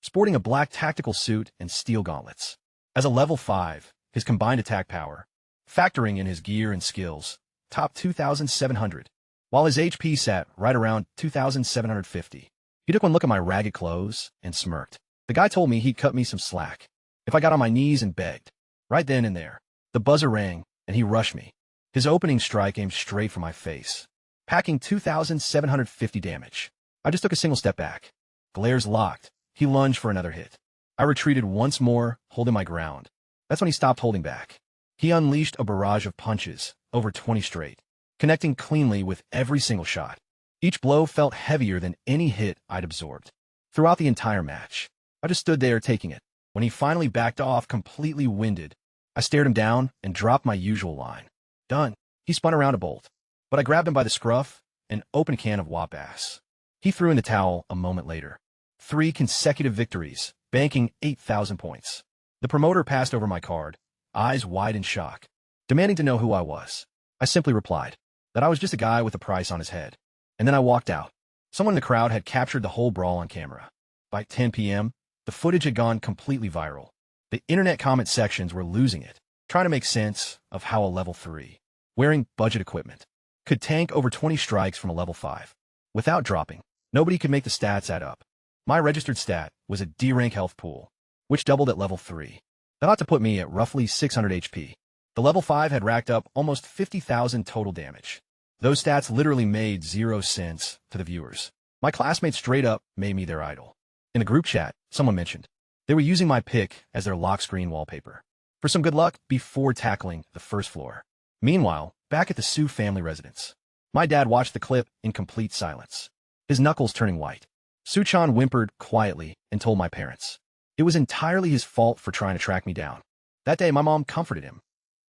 sporting a black tactical suit and steel gauntlets. As a level 5, his combined attack power, factoring in his gear and skills, topped 2,700, while his HP sat right around 2,750. He took one look at my ragged clothes and smirked. The guy told me he'd cut me some slack if I got on my knees and begged. Right then and there, the buzzer rang, and he rushed me. His opening strike aimed straight for my face, packing 2,750 damage. I just took a single step back. Glares locked. He lunged for another hit. I retreated once more, holding my ground. That's when he stopped holding back. He unleashed a barrage of punches, over 20 straight, connecting cleanly with every single shot. Each blow felt heavier than any hit I'd absorbed. Throughout the entire match, I just stood there taking it. When he finally backed off, completely winded, I stared him down and dropped my usual line. Done. He spun around to bolt, but I grabbed him by the scruff and opened a can of wop ass. He threw in the towel a moment later. 3 consecutive victories, banking 8,000 points. The promoter passed over my card, eyes wide in shock, demanding to know who I was. I simply replied that I was just a guy with a price on his head. And then I walked out. Someone in the crowd had captured the whole brawl on camera. By 10 p.m., the footage had gone completely viral. The internet comment sections were losing it, trying to make sense of how a level 3, wearing budget equipment, could tank over 20 strikes from a level 5. Without dropping, nobody could make the stats add up. My registered stat was a D-rank health pool, which doubled at level 3. That ought to put me at roughly 600 HP. The level 5 had racked up almost 50,000 total damage. Those stats literally made 0 sense to the viewers. My classmates straight up made me their idol. In the group chat, someone mentioned they were using my pic as their lock screen wallpaper for some good luck before tackling the first floor. Meanwhile, back at the Su family residence, my dad watched the clip in complete silence, his knuckles turning white. Su-chan whimpered quietly and told my parents it was entirely his fault for trying to track me down. That day, my mom comforted him,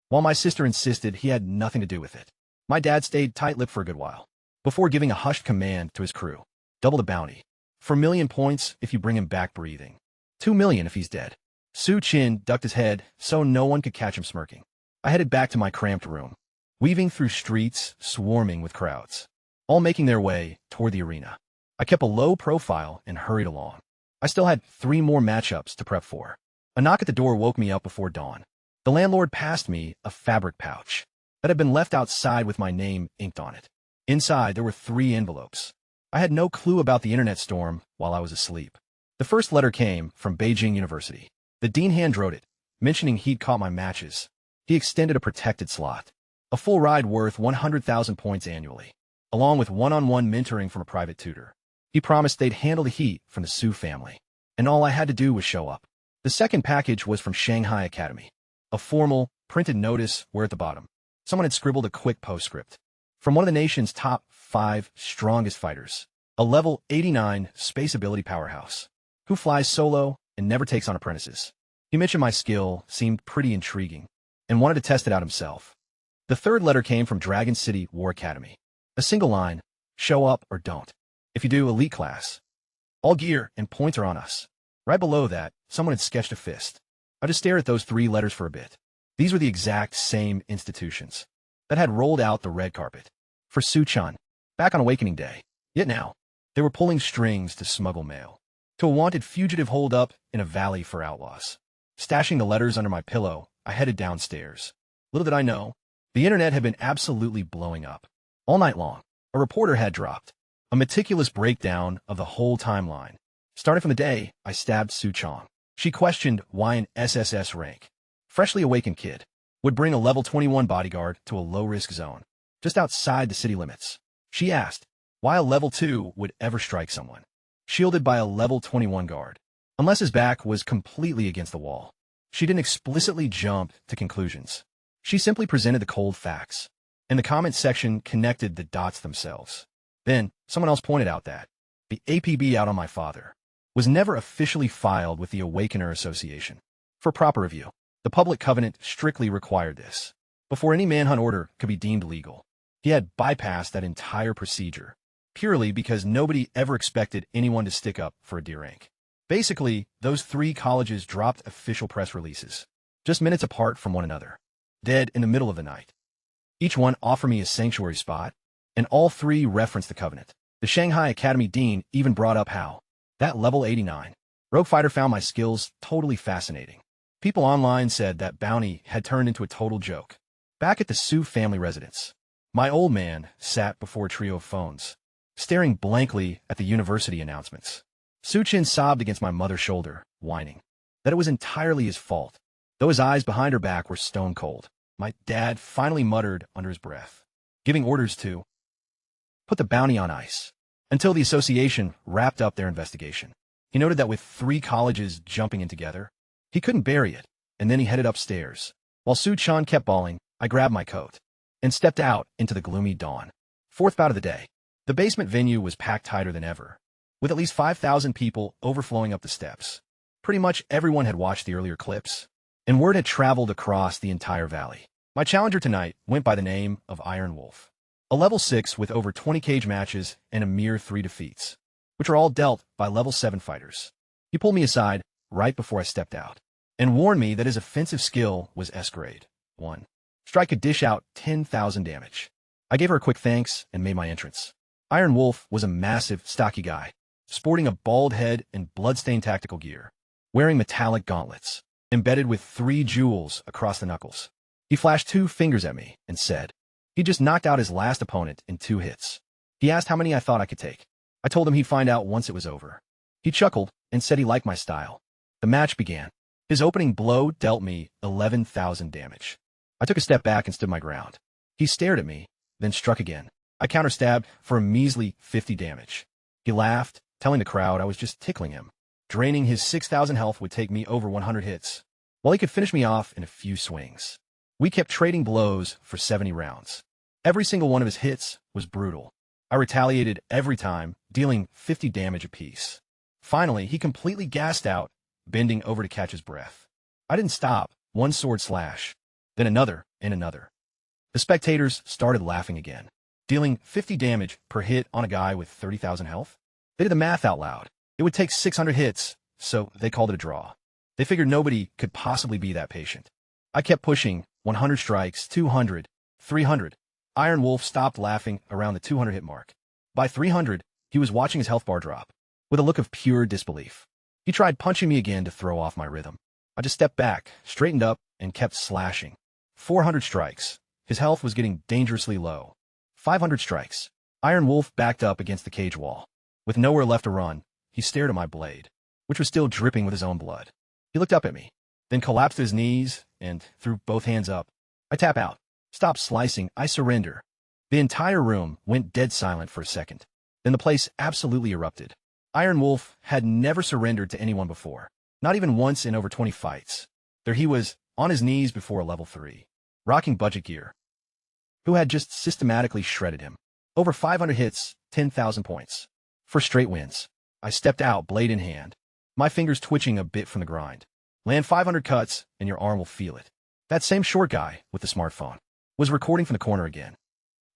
while my sister insisted he had nothing to do with it. My dad stayed tight-lipped for a good while, before giving a hushed command to his crew. Double the bounty. For 1,000,000 points if you bring him back breathing. 2,000,000 if he's dead. Su-chin ducked his head so no one could catch him smirking. I headed back to my cramped room, weaving through streets swarming with crowds, all making their way toward the arena. I kept a low profile and hurried along. I still had 3 more matchups to prep for. A knock at the door woke me up before dawn. The landlord passed me a fabric pouch that had been left outside with my name inked on it. Inside, there were 3 envelopes. I had no clue about the internet storm while I was asleep. The first letter came from Beijing University. The dean hand-wrote it, mentioning he'd caught my matches. He extended a protected slot, a full ride worth 100,000 points annually, along with one-on-one mentoring from a private tutor. He promised they'd handle the heat from the Su family, and all I had to do was show up. The second package was from Shanghai Academy, a formal, printed notice where at the bottom, someone had scribbled a quick postscript. From one of the nation's top 5 strongest fighters, a level 89 space ability powerhouse, who flies solo and never takes on apprentices. He mentioned my skill seemed pretty intriguing, and wanted to test it out himself. The third letter came from Dragon City War Academy. A single line, show up or don't. If you do, elite class. All gear and points are on us. Right below that, someone had sketched a fist. I just stared at those 3 letters for a bit. These were the exact same institutions. that had rolled out the red carpet for Suchan, back on Awakening Day. Yet now, they were pulling strings to smuggle mail to a wanted fugitive holed up in a valley for outlaws. Stashing the letters under my pillow, I headed downstairs. Little did I know, the internet had been absolutely blowing up. All night long, a reporter had dropped a meticulous breakdown of the whole timeline. Starting from the day I stabbed Suchong, she questioned why an SSS rank, freshly awakened kid, would bring a level 21 bodyguard to a low-risk zone, just outside the city limits. She asked why a level 2 would ever strike someone, shielded by a level 21 guard, unless his back was completely against the wall. She didn't explicitly jump to conclusions. She simply presented the cold facts, and the comment section connected the dots themselves. Then, someone else pointed out that the APB out on my father was never officially filed with the Awakener Association. For proper review, the public covenant strictly required this. Before any manhunt order could be deemed legal, he had bypassed that entire procedure, purely because nobody ever expected anyone to stick up for a D rank. Basically, those 3 colleges dropped official press releases, just minutes apart from one another, dead in the middle of the night. Each one offered me a sanctuary spot, and all 3 referenced the covenant. The Shanghai Academy Dean even brought up how that level 89 rogue fighter found my skills totally fascinating. People online said that bounty had turned into a total joke. Back at the Su family residence, my old man sat before a trio of phones, staring blankly at the university announcements. Suchin sobbed against my mother's shoulder, whining that it was entirely his fault, though his eyes behind her back were stone cold. My dad finally muttered under his breath, giving orders to put the bounty on ice until the association wrapped up their investigation. He noted that with 3 colleges jumping in together, he couldn't bury it, and then he headed upstairs. While Suchan kept bawling, I grabbed my coat and stepped out into the gloomy dawn. 4th bout of the day. The basement venue was packed tighter than ever, with at least 5,000 people overflowing up the steps. Pretty much everyone had watched the earlier clips, and word had traveled across the entire valley. My challenger tonight went by the name of Iron Wolf, a level 6 with over 20 cage matches and a mere 3 defeats, which were all dealt by level 7 fighters. He pulled me aside right before I stepped out, and warned me that his offensive skill was S grade. 1. Strike could dish out 10,000 damage. I gave her a quick thanks and made my entrance. Iron Wolf was a massive, stocky guy, sporting a bald head and bloodstained tactical gear, wearing metallic gauntlets, embedded with 3 jewels across the knuckles. He flashed 2 fingers at me and said he just knocked out his last opponent in 2 hits. He asked how many I thought I could take. I told him he'd find out once it was over. He chuckled and said he liked my style. The match began. His opening blow dealt me 11,000 damage. I took a step back and stood my ground. He stared at me, then struck again. I counterstabbed for a measly 50 damage. He laughed, telling the crowd I was just tickling him. Draining his 6,000 health would take me over 100 hits, while he could finish me off in a few swings. We kept trading blows for 70 rounds. Every single one of his hits was brutal. I retaliated every time, dealing 50 damage apiece. Finally, he completely gassed out, bending over to catch his breath. I didn't stop. 1 sword slash, then another and another. The spectators started laughing again, dealing 50 damage per hit on a guy with 30,000 health. They did the math out loud. It would take 600 hits, so they called it a draw. They figured nobody could possibly be that patient. I kept pushing. 100 strikes, 200, 300. Iron Wolf stopped laughing around the 200 hit mark. By 300, he was watching his health bar drop, with a look of pure disbelief. He tried punching me again to throw off my rhythm. I just stepped back, straightened up, and kept slashing. 400 strikes. His health was getting dangerously low. 500 strikes. Iron Wolf backed up against the cage wall. With nowhere left to run, he stared at my blade, which was still dripping with his own blood. He looked up at me, then collapsed to his knees and threw both hands up. I tap out. Stop slicing. I surrender. The entire room went dead silent for a second. Then the place absolutely erupted. Iron Wolf had never surrendered to anyone before, not even once in over 20 fights. There he was, on his knees before a level 3, rocking budget gear, who had just systematically shredded him. Over 500 hits, 10,000 points. For straight wins. I stepped out, blade in hand, my fingers twitching a bit from the grind. Land 500 cuts, and your arm will feel it. That same short guy, with the smartphone, was recording from the corner again.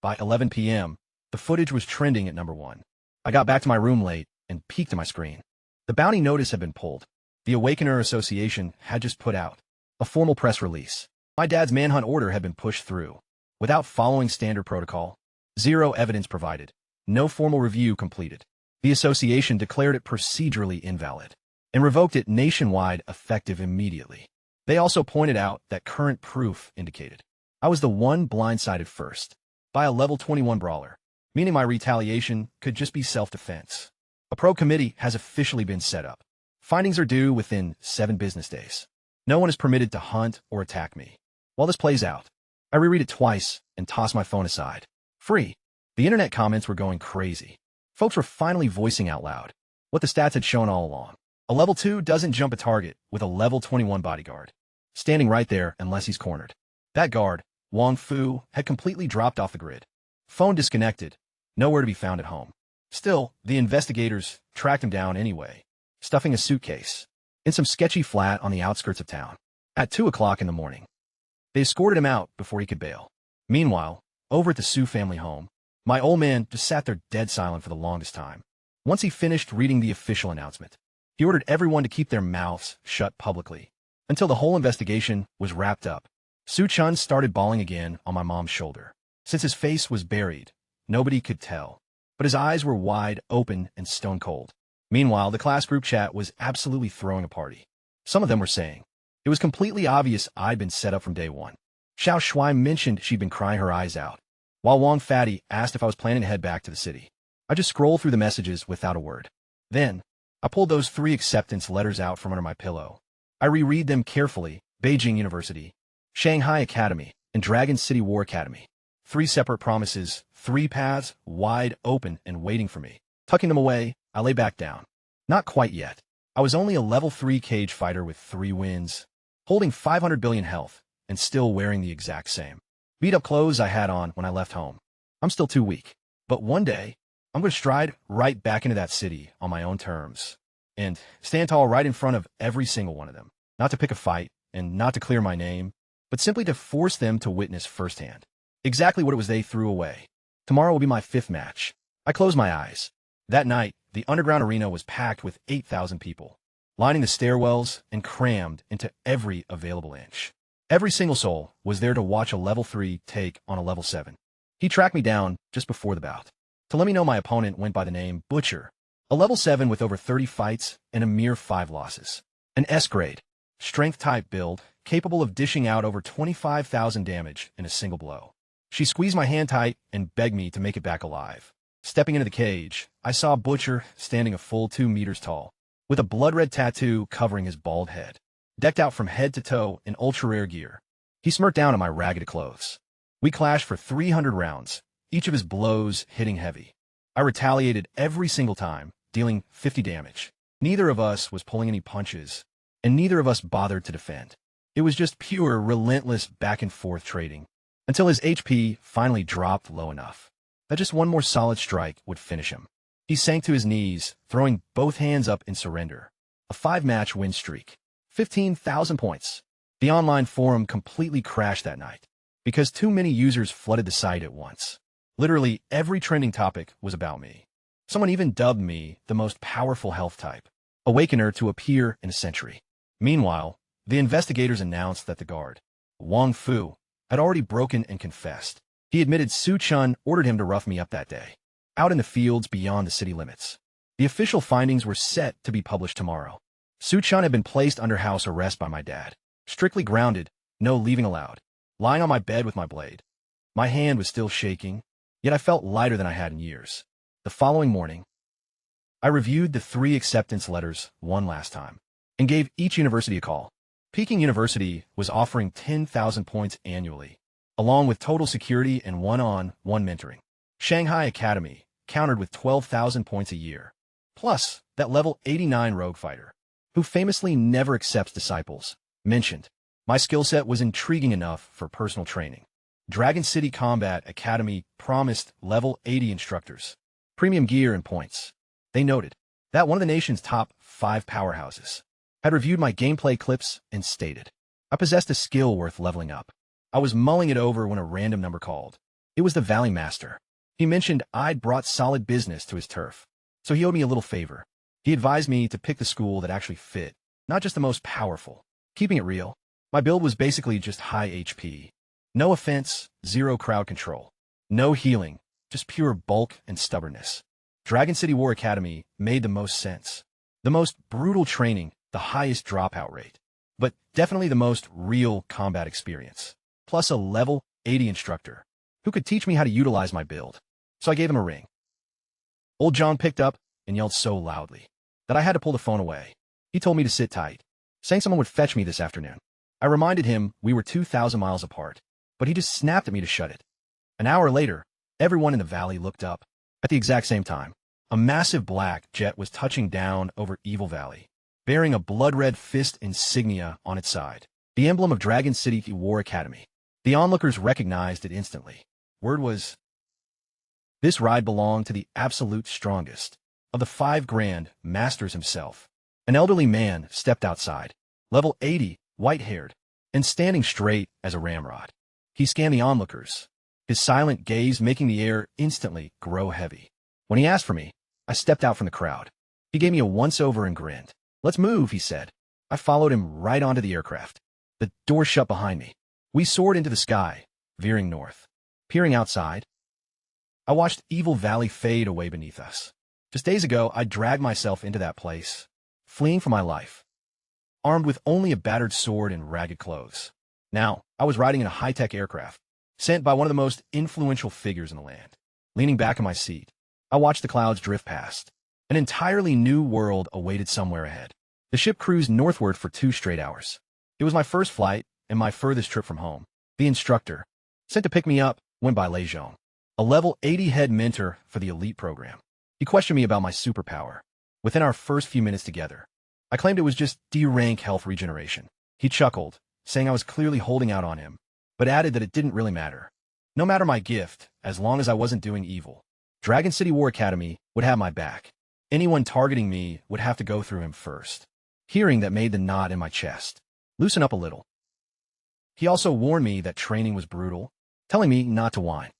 By 11 p.m., the footage was trending at number 1. I got back to my room late and peeked at my screen. The bounty notice had been pulled. The Awakener Association had just put out a formal press release. My dad's manhunt order had been pushed through. without following standard protocol. Zero evidence provided. No formal review completed. The association declared it procedurally invalid and revoked it nationwide effective immediately. They also pointed out that current proof indicated I was the one blindsided first by a level 21 brawler, meaning my retaliation could just be self-defense. A pro committee has officially been set up. Findings are due within 7 business days. No one is permitted to hunt or attack me. While this plays out, I reread it twice and toss my phone aside. Free. The internet comments were going crazy. Folks were finally voicing out loud what the stats had shown all along. A level 2 doesn't jump a target with a level 21 bodyguard, standing right there unless he's cornered. That guard, Wong Fu, had completely dropped off the grid. Phone disconnected, nowhere to be found at home. Still, the investigators tracked him down anyway, stuffing a suitcase in some sketchy flat on the outskirts of town. At 2 o'clock in the morning, they escorted him out before he could bail. Meanwhile, over at the Su family home, my old man just sat there dead silent for the longest time. Once he finished reading the official announcement, he ordered everyone to keep their mouths shut publicly until the whole investigation was wrapped up. Su-chun started bawling again on my mom's shoulder. Since his face was buried, nobody could tell, but his eyes were wide open and stone cold. Meanwhile, the class group chat was absolutely throwing a party. Some of them were saying it was completely obvious I'd been set up from day one. Xiao Shui mentioned she'd been crying her eyes out, while Wang Fatty asked if I was planning to head back to the city. I just scrolled through the messages without a word. Then, I pulled those 3 acceptance letters out from under my pillow. I reread them carefully. Beijing University, Shanghai Academy, and Dragon City War Academy. 3 separate promises, 3 paths, wide open and waiting for me. Tucking them away, I lay back down. Not quite yet. I was only a level 3 cage fighter with 3 wins, holding 500 billion health, and still wearing the exact same beat-up clothes I had on when I left home. I'm still too weak. But one day, I'm going to stride right back into that city on my own terms and stand tall right in front of every single one of them. Not to pick a fight and not to clear my name, but simply to force them to witness firsthand exactly what it was they threw away. Tomorrow will be my 5th match. I closed my eyes. That night, the underground arena was packed with 8,000 people, lining the stairwells and crammed into every available inch. Every single soul was there to watch a level 3 take on a level 7. He tracked me down just before the bout to let me know my opponent went by the name Butcher, a level 7 with over 30 fights and a mere 5 losses. An S-grade, strength-type build capable of dishing out over 25,000 damage in a single blow. She squeezed my hand tight and begged me to make it back alive. Stepping into the cage, I saw Butcher standing a full 2 meters tall, with a blood-red tattoo covering his bald head, decked out from head to toe in ultra-rare gear. He smirked down at my ragged clothes. We clashed for 300 rounds, each of his blows hitting heavy. I retaliated every single time, dealing 50 damage. Neither of us was pulling any punches, and neither of us bothered to defend. It was just pure, relentless back-and-forth trading, until his HP finally dropped low enough that just one more solid strike would finish him. He sank to his knees, throwing both hands up in surrender. A 5-match win streak. 15,000 points. The online forum completely crashed that night because too many users flooded the site at once. Literally every trending topic was about me. Someone even dubbed me the most powerful health type, awakener to appear in a century. Meanwhile, the investigators announced that the guard, Wang Fu, had already broken and confessed. He admitted Su-chun ordered him to rough me up that day, out in the fields beyond the city limits. The official findings were set to be published tomorrow. Su-chun had been placed under house arrest by my dad. Strictly grounded, no leaving allowed. Lying on my bed with my blade. My hand was still shaking, yet I felt lighter than I had in years. The following morning, I reviewed the 3 acceptance letters one last time and gave each university a call. Peking University was offering 10,000 points annually, along with total security and one-on-one mentoring. Shanghai Academy countered with 12,000 points a year, plus that level 89 rogue fighter, who famously never accepts disciples, mentioned. My skill set was intriguing enough for personal training. Dragon City Combat Academy promised level 80 instructors, premium gear and points. They noted that one of the nation's top 5 powerhouses had reviewed my gameplay clips and stated I possessed a skill worth leveling up. I was mulling it over when a random number called. It was the Valley Master. He mentioned I'd brought solid business to his turf, so he owed me a little favor. He advised me to pick the school that actually fit, not just the most powerful. Keeping it real, my build was basically just high HP. No offense, zero crowd control. No healing, just pure bulk and stubbornness. Dragon City War Academy made the most sense. The most brutal training, the highest dropout rate. But definitely the most real combat experience. Plus a level 80 instructor who could teach me how to utilize my build. So I gave him a ring. Old John picked up and yelled so loudly that I had to pull the phone away. He told me to sit tight, saying someone would fetch me this afternoon. I reminded him we were 2,000 miles apart, but he just snapped at me to shut it. An hour later, everyone in the valley looked up. At the exact same time, a massive black jet was touching down over Evil Valley, bearing a blood-red fist insignia on its side, the emblem of Dragon City War Academy. The onlookers recognized it instantly. Word was, this ride belonged to the absolute strongest of the 5 Grand Masters himself. An elderly man stepped outside, level 80, white-haired, and standing straight as a ramrod. He scanned the onlookers, his silent gaze making the air instantly grow heavy. When he asked for me, I stepped out from the crowd. He gave me a once-over and grinned. Let's move, he said. I followed him right onto the aircraft. The door shut behind me. We soared into the sky, veering north. Peering outside, I watched Evil Valley fade away beneath us. Just days ago, I dragged myself into that place, fleeing for my life, armed with only a battered sword and ragged clothes. Now, I was riding in a high-tech aircraft, sent by one of the most influential figures in the land. Leaning back in my seat, I watched the clouds drift past. An entirely new world awaited somewhere ahead. The ship cruised northward for 2 straight hours. It was my first flight and my furthest trip from home. The instructor, sent to pick me up, went by Lejeune, a level 80 head mentor for the elite program. He questioned me about my superpower. Within our first few minutes together, I claimed it was just D-rank health regeneration. He chuckled, saying I was clearly holding out on him, but added that it didn't really matter. No matter my gift, as long as I wasn't doing evil, Dragon City War Academy would have my back. Anyone targeting me would have to go through him first. Hearing that made the knot in my chest loosen up a little. He also warned me that training was brutal, telling me not to whine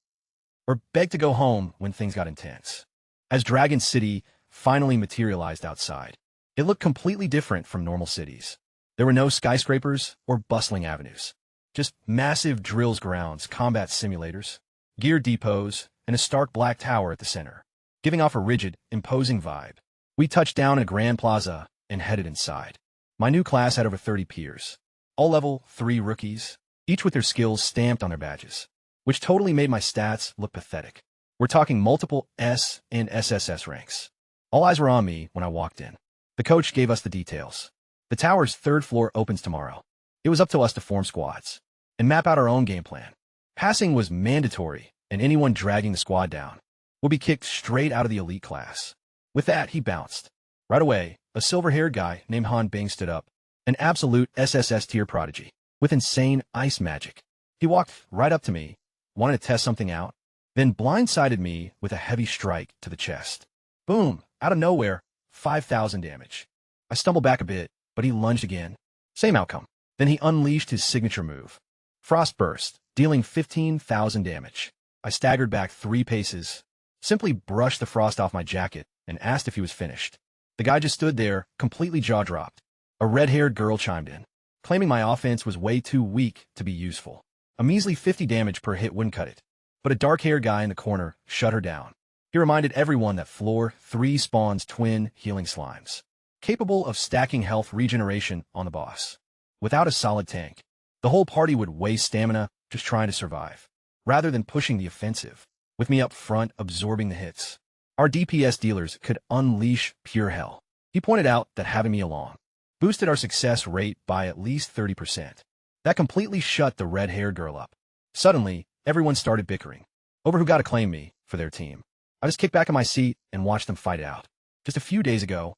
or beg to go home when things got intense. As Dragon City finally materialized outside, it looked completely different from normal cities. There were no skyscrapers or bustling avenues, just massive drills grounds, combat simulators, gear depots, and a stark black tower at the center, giving off a rigid, imposing vibe. We touched down in a grand plaza and headed inside. My new class had over 30 peers, all level 3 rookies, each with their skills stamped on their badges, which totally made my stats look pathetic. We're talking multiple S and SSS ranks. All eyes were on me when I walked in. The coach gave us the details. The tower's 3rd floor opens tomorrow. It was up to us to form squads and map out our own game plan. Passing was mandatory, and anyone dragging the squad down would be kicked straight out of the elite class. With that, he bounced. Right away, a silver-haired guy named Han Bing stood up, an absolute SSS tier prodigy with insane ice magic. He walked right up to me, wanted to test something out, then blindsided me with a heavy strike to the chest. Boom! Out of nowhere, 5,000 damage. I stumbled back a bit, but he lunged again. Same outcome. Then he unleashed his signature move, Frost Burst, dealing 15,000 damage. I staggered back 3 paces, simply brushed the frost off my jacket, and asked if he was finished. The guy just stood there, completely jaw-dropped. A red-haired girl chimed in, claiming my offense was way too weak to be useful. A measly 50 damage per hit wouldn't cut it, but a dark-haired guy in the corner shut her down. He reminded everyone that floor 3 spawns twin healing slimes, capable of stacking health regeneration on the boss. Without a solid tank, the whole party would waste stamina just trying to survive, rather than pushing the offensive, with me up front absorbing the hits. Our DPS dealers could unleash pure hell. He pointed out that having me along boosted our success rate by at least 30%. That completely shut the red-haired girl up. Suddenly, everyone started bickering over who got to claim me for their team. I just kicked back in my seat and watched them fight it out. Just a few days ago,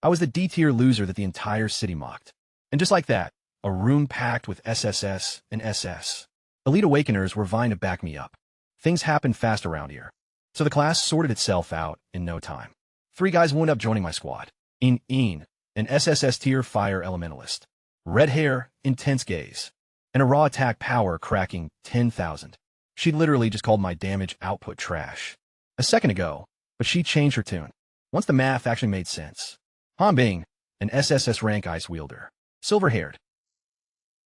I was the D-tier loser that the entire city mocked. And just like that, a room packed with SSS and SS. Elite Awakeners were vying to back me up. Things happened fast around here, so the class sorted itself out in no time. 3 guys wound up joining my squad. Een, an SSS tier fire elementalist. Red hair, intense gaze, and a raw attack power cracking 10,000. She literally just called my damage output trash a second ago, but she changed her tune once the math actually made sense. Han Bing, an SSS rank ice wielder, silver-haired,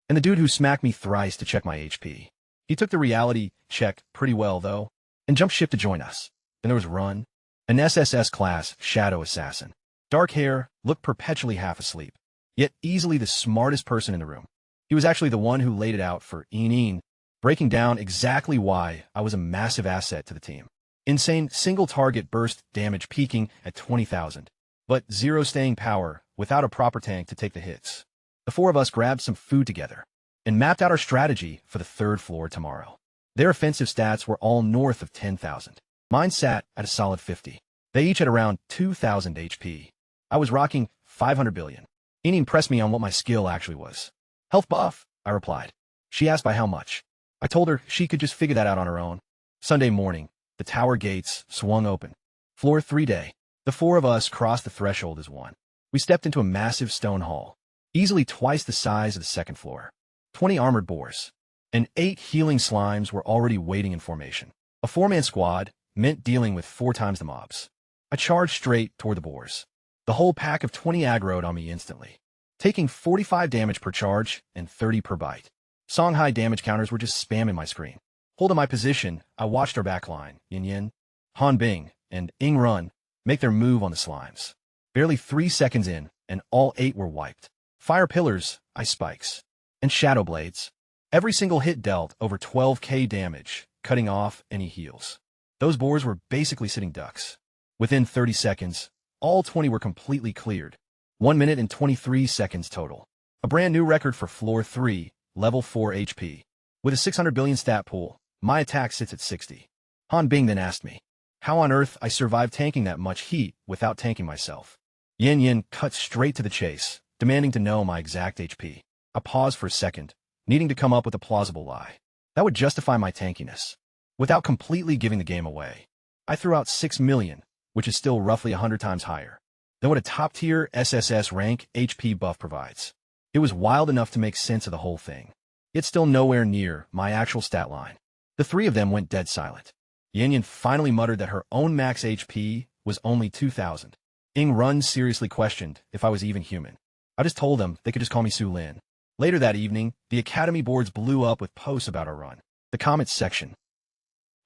and the dude who smacked me thrice to check my HP. He took the reality check pretty well, though, and jumped ship to join us. Then there was Run, an SSS class shadow assassin. Dark hair, looked perpetually half asleep, yet easily the smartest person in the room. He was actually the one who laid it out for Een, breaking down exactly why I was a massive asset to the team. Insane single target burst damage peaking at 20,000, but zero staying power without a proper tank to take the hits. The four of us grabbed some food together and mapped out our strategy for the third floor tomorrow. Their offensive stats were all north of 10,000. Mine sat at a solid 50. They each had around 2,000 HP. I was rocking 500 billion. Een pressed me on what my skill actually was. Health buff, I replied. She asked by how much. I told her she could just figure that out on her own. Sunday morning, the tower gates swung open. Floor 3 day. The four of us crossed the threshold as one. We stepped into a massive stone hall, easily twice the size of the second floor. 20 armored boars and 8 healing slimes were already waiting in formation. A 4-man squad meant dealing with 4 times the mobs. I charged straight toward the boars. The whole pack of 20 aggroed on me instantly, taking 45 damage per charge and 30 per bite. Songhai damage counters were just spamming my screen. Holding my position, I watched our backline, Yin Yin, Han Bing, and Ing Run, make their move on the slimes. Barely 3 seconds in, and all 8 were wiped. Fire pillars, ice spikes, and shadow blades. Every single hit dealt over 12k damage, cutting off any heals. Those boars were basically sitting ducks. Within 30 seconds, all 20 were completely cleared. 1 minute and 23 seconds total. A brand new record for floor 3, level 4 HP. With a 600 billion stat pool, my attack sits at 60. Han Bing then asked me how on earth I survived tanking that much heat without tanking myself. Yin Yin cut straight to the chase, demanding to know my exact HP. I paused for a second, needing to come up with a plausible lie that would justify my tankiness, without completely giving the game away. I threw out 6 million, which is still roughly 100 times higher than what a top-tier SSS rank HP buff provides. It was wild enough to make sense of the whole thing, yet still nowhere near my actual stat line. The 3 of them went dead silent. Yin Yin finally muttered that her own max HP was only 2,000. Ing Run seriously questioned if I was even human. I just told them they could just call me Su Lin. Later that evening, the academy boards blew up with posts about our run. The comments section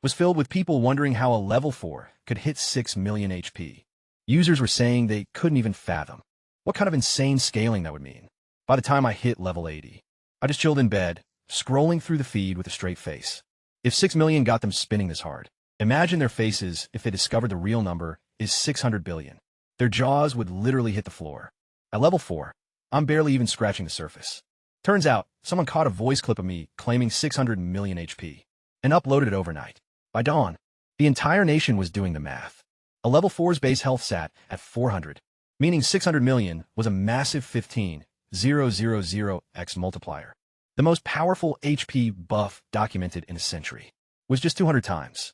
was filled with people wondering how a level 4 could hit 6 million HP. Users were saying they couldn't even fathom what kind of insane scaling that would mean. By the time I hit level 80, I just chilled in bed, scrolling through the feed with a straight face. If 6 million got them spinning this hard, imagine their faces if they discovered the real number is 600 billion. Their jaws would literally hit the floor. At level 4, I'm barely even scratching the surface. Turns out, someone caught a voice clip of me claiming 600 million HP and uploaded it overnight. By dawn, the entire nation was doing the math. A level 4's base health sat at 400, meaning 600 million was a massive 15,000x multiplier. The most powerful HP buff documented in a century was just 200 times.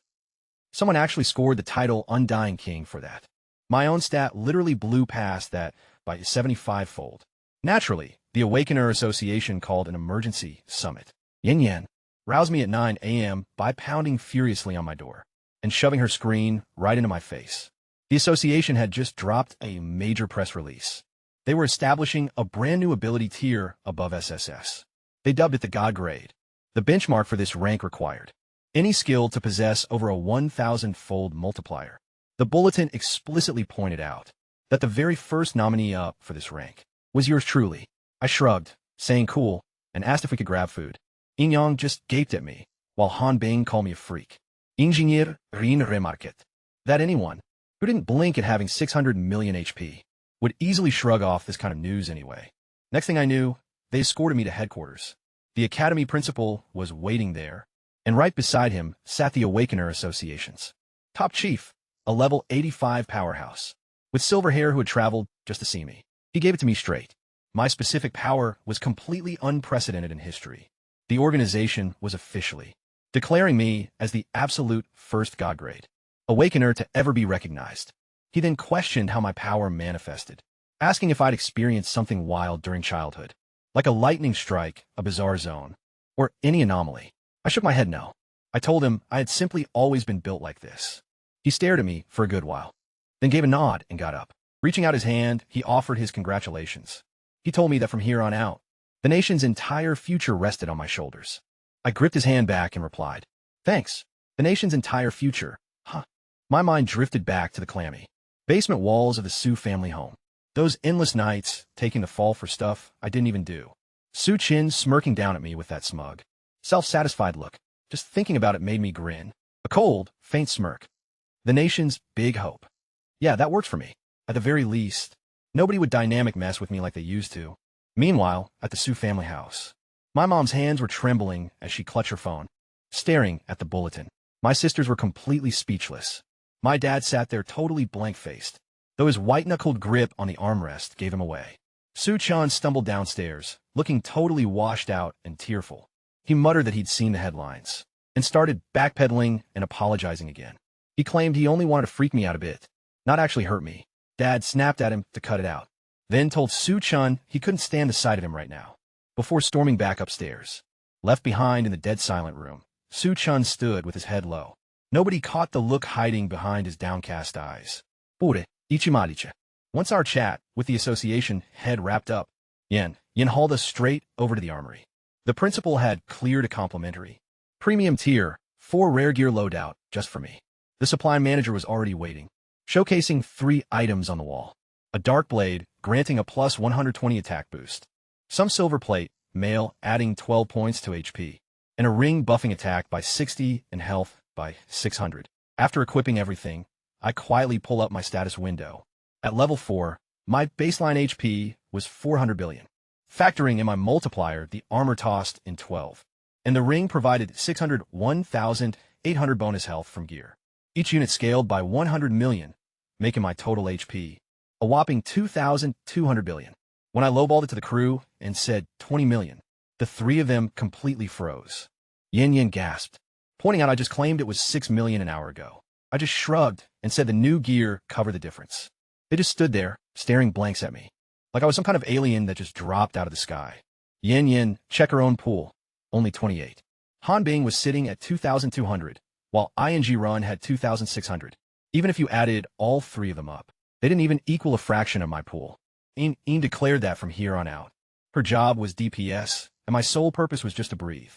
Someone actually scored the title Undying King for that. My own stat literally blew past that by 75-fold. Naturally, the Awakener Association called an emergency summit. Yin Yan roused me at 9 a.m. by pounding furiously on my door and shoving her screen right into my face. The association had just dropped a major press release. They were establishing a brand new ability tier above SSS. They dubbed it the God Grade. The benchmark for this rank required any skill to possess over a 1,000-fold multiplier. The bulletin explicitly pointed out that the very first nominee up for this rank was yours truly. I shrugged, saying cool, and asked if we could grab food. Yin Yang just gaped at me, while Han Bing called me a freak. Ingenier rien remarquet. That anyone who didn't blink at having 600 million HP would easily shrug off this kind of news anyway. Next thing I knew, they escorted me to headquarters. The academy principal was waiting there, and right beside him sat the Awakener Association's top chief, a level 85 powerhouse, with silver hair who had traveled just to see me. He gave it to me straight. My specific power was completely unprecedented in history. The organization was officially declaring me as the absolute first God Grade Awakener to ever be recognized. He then questioned how my power manifested, asking if I'd experienced something wild during childhood, like a lightning strike, a bizarre zone, or any anomaly. I shook my head no. I told him I had simply always been built like this. He stared at me for a good while, then gave a nod and got up. Reaching out his hand, he offered his congratulations. He told me that from here on out, The nation's entire future rested on my shoulders. I gripped his hand back and replied, "Thanks. The nation's entire future, huh?" My mind drifted back to the clammy basement walls of the Su family home. Those endless nights, taking the fall for stuff I didn't even do. Su Chin smirking down at me with that smug, self-satisfied look. Just thinking about it made me grin. A cold, faint smirk. The nation's big hope. Yeah, that worked for me. At the very least, nobody would dynamic mess with me like they used to. Meanwhile, at the Su family house, my mom's hands were trembling as she clutched her phone, staring at the bulletin. My sisters were completely speechless. My dad sat there totally blank-faced, though his white-knuckled grip on the armrest gave him away. Su-chan stumbled downstairs, looking totally washed out and tearful. He muttered that he'd seen the headlines, and started backpedaling and apologizing again. He claimed he only wanted to freak me out a bit, not actually hurt me. Dad snapped at him to cut it out, then told Su-chan he couldn't stand the sight of him right now, before storming back upstairs. Left behind in the dead-silent room, Su-chan stood with his head low. Nobody caught the look hiding behind his downcast eyes. Ure, ichimaricha. Once our chat with the association had wrapped up, Yen hauled us straight over to the armory. The principal had cleared a complimentary premium tier, 4 rare gear loadout just for me. The supply manager was already waiting, showcasing 3 items on the wall. A dark blade, granting a plus 120 attack boost. Some silver plate, male, adding 12 points to HP. And a ring buffing attack by 60 and health by 600. After equipping everything, I quietly pull up my status window. At level 4, my baseline HP was 400 billion. Factoring in my multiplier, the armor tossed in 12. And the ring provided 601,800 bonus health from gear. Each unit scaled by 100 million, making my total HP a whopping 2,200 billion. When I lowballed it to the crew and said 20 million, the 3 of them completely froze. Yen gasped, pointing out I just claimed it was 6 million an hour ago. I just shrugged and said the new gear covered the difference. They just stood there, staring blanks at me, like I was some kind of alien that just dropped out of the sky. Yen, check her own pool. Only 28. Han Bing was sitting at 2,200, while ING Run had 2,600. Even if you added all 3 of them up, they didn't even equal a fraction of my pool. Een declared that from here on out, her job was DPS, and my sole purpose was just to breathe.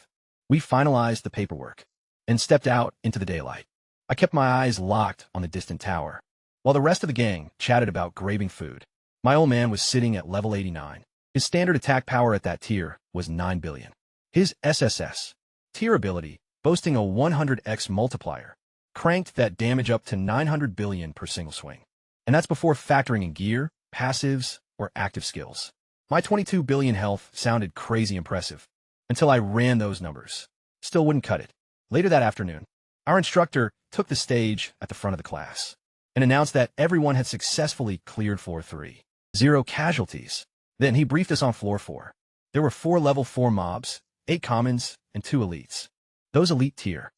We finalized the paperwork and stepped out into the daylight. I kept my eyes locked on the distant tower, while the rest of the gang chatted about grabbing food. My old man was sitting at level 89. His standard attack power at that tier was 9 billion. His SSS tier ability, boasting a 100x multiplier, cranked that damage up to 900 billion per single swing. And that's before factoring in gear, passives, or active skills. My 22 billion health sounded crazy impressive, until I ran those numbers. Still wouldn't cut it. Later that afternoon, our instructor took the stage at the front of the class and announced that everyone had successfully cleared floor 3. 0 casualties. Then he briefed us on floor 4. There were 4 level 4 mobs, 8 commons, and 2 elites. Those elite tier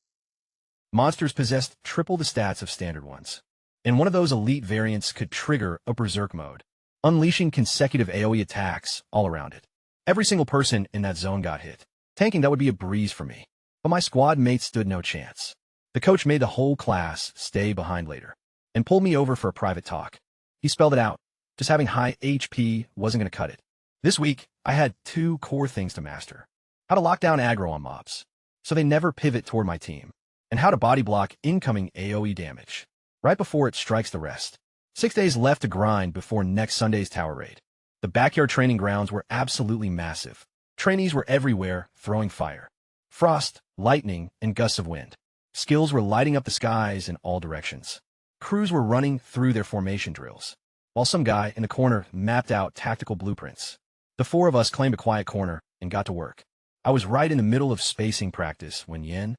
monsters possessed triple the stats of standard ones, and one of those elite variants could trigger a berserk mode, unleashing consecutive AoE attacks all around it. Every single person in that zone got hit. Tanking that would be a breeze for me, but my squad mates stood no chance. The coach made the whole class stay behind later and pulled me over for a private talk. He spelled it out. Just having high HP wasn't going to cut it. This week, I had 2 core things to master. How to lock down aggro on mobs, so they never pivot toward my team, and how to body block incoming AoE damage right before it strikes the rest. 6 days left to grind before next Sunday's tower raid. The backyard training grounds were absolutely massive. Trainees were everywhere, throwing fire, frost, lightning, and gusts of wind. Skills were lighting up the skies in all directions. Crews were running through their formation drills, while some guy in the corner mapped out tactical blueprints. The 4 of us claimed a quiet corner and got to work. I was right in the middle of spacing practice when Yen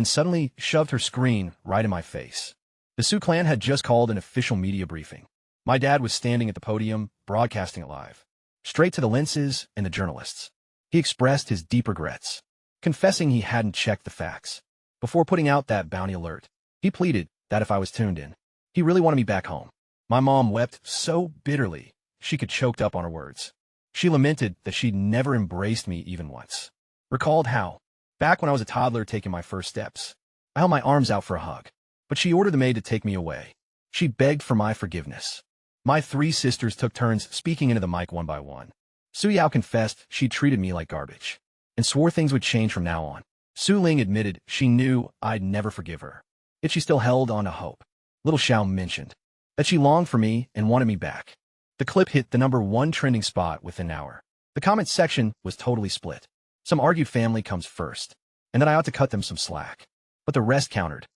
suddenly shoved her screen right in my face. The Su clan had just called an official media briefing. My dad was standing at the podium, broadcasting it live, straight to the lenses and the journalists. He expressed his deep regrets, confessing he hadn't checked the facts before putting out that bounty alert. He pleaded that if I was tuned in, he really wanted me back home. My mom wept so bitterly she could choked up on her words. She lamented that she'd never embraced me even once. Recalled how, back when I was a toddler taking my first steps, I held my arms out for a hug, but she ordered the maid to take me away. She begged for my forgiveness. My 3 sisters took turns speaking into the mic one by one. Su Yao confessed she'd treated me like garbage and swore things would change from now on. Su Ling admitted she knew I'd never forgive her, yet she still held on to hope. Little Xiao mentioned that she longed for me and wanted me back. The clip hit the #1 trending spot within an hour. The comment section was totally split. Some argued family comes first, and that I ought to cut them some slack. But the rest countered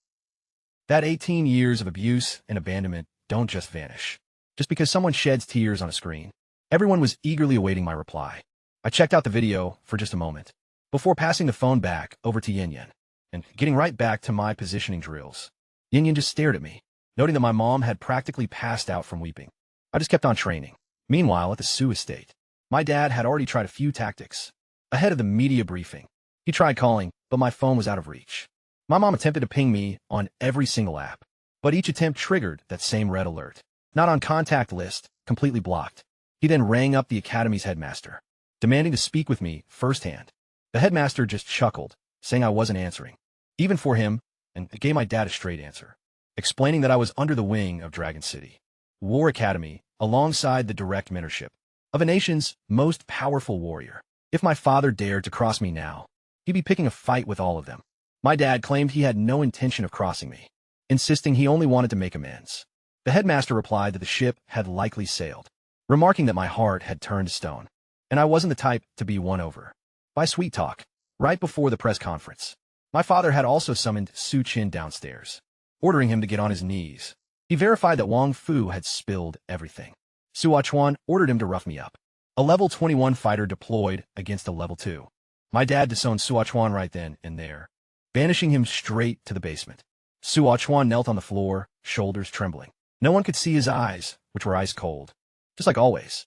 that 18 years of abuse and abandonment don't just vanish just because someone sheds tears on a screen. Everyone was eagerly awaiting my reply. I checked out the video for just a moment before passing the phone back over to Yin Yin and getting right back to my positioning drills. Yin Yin just stared at me, noting that my mom had practically passed out from weeping. I just kept on training. Meanwhile, at the Su estate, my dad had already tried a few tactics. Ahead of the media briefing, he tried calling, but my phone was out of reach. My mom attempted to ping me on every single app, but each attempt triggered that same red alert. Not on contact list, completely blocked. He then rang up the academy's headmaster, demanding to speak with me firsthand. The headmaster just chuckled, saying I wasn't answering, even for him, and gave my dad a straight answer, explaining that I was under the wing of Dragon City War Academy, alongside the direct mentorship of a nation's most powerful warrior. If my father dared to cross me now, he'd be picking a fight with all of them. My dad claimed he had no intention of crossing me, insisting he only wanted to make amends. The headmaster replied that the ship had likely sailed, remarking that my heart had turned to stone, and I wasn't the type to be won over by sweet talk. Right before the press conference, my father had also summoned Su Qin downstairs, ordering him to get on his knees. He verified that Wang Fu had spilled everything. Su Chuan ordered him to rough me up. A level 21 fighter deployed against a level 2. My dad disowned Su Chuan right then and there, banishing him straight to the basement. Su Chuan knelt on the floor, shoulders trembling. No one could see his eyes, which were ice cold, just like always.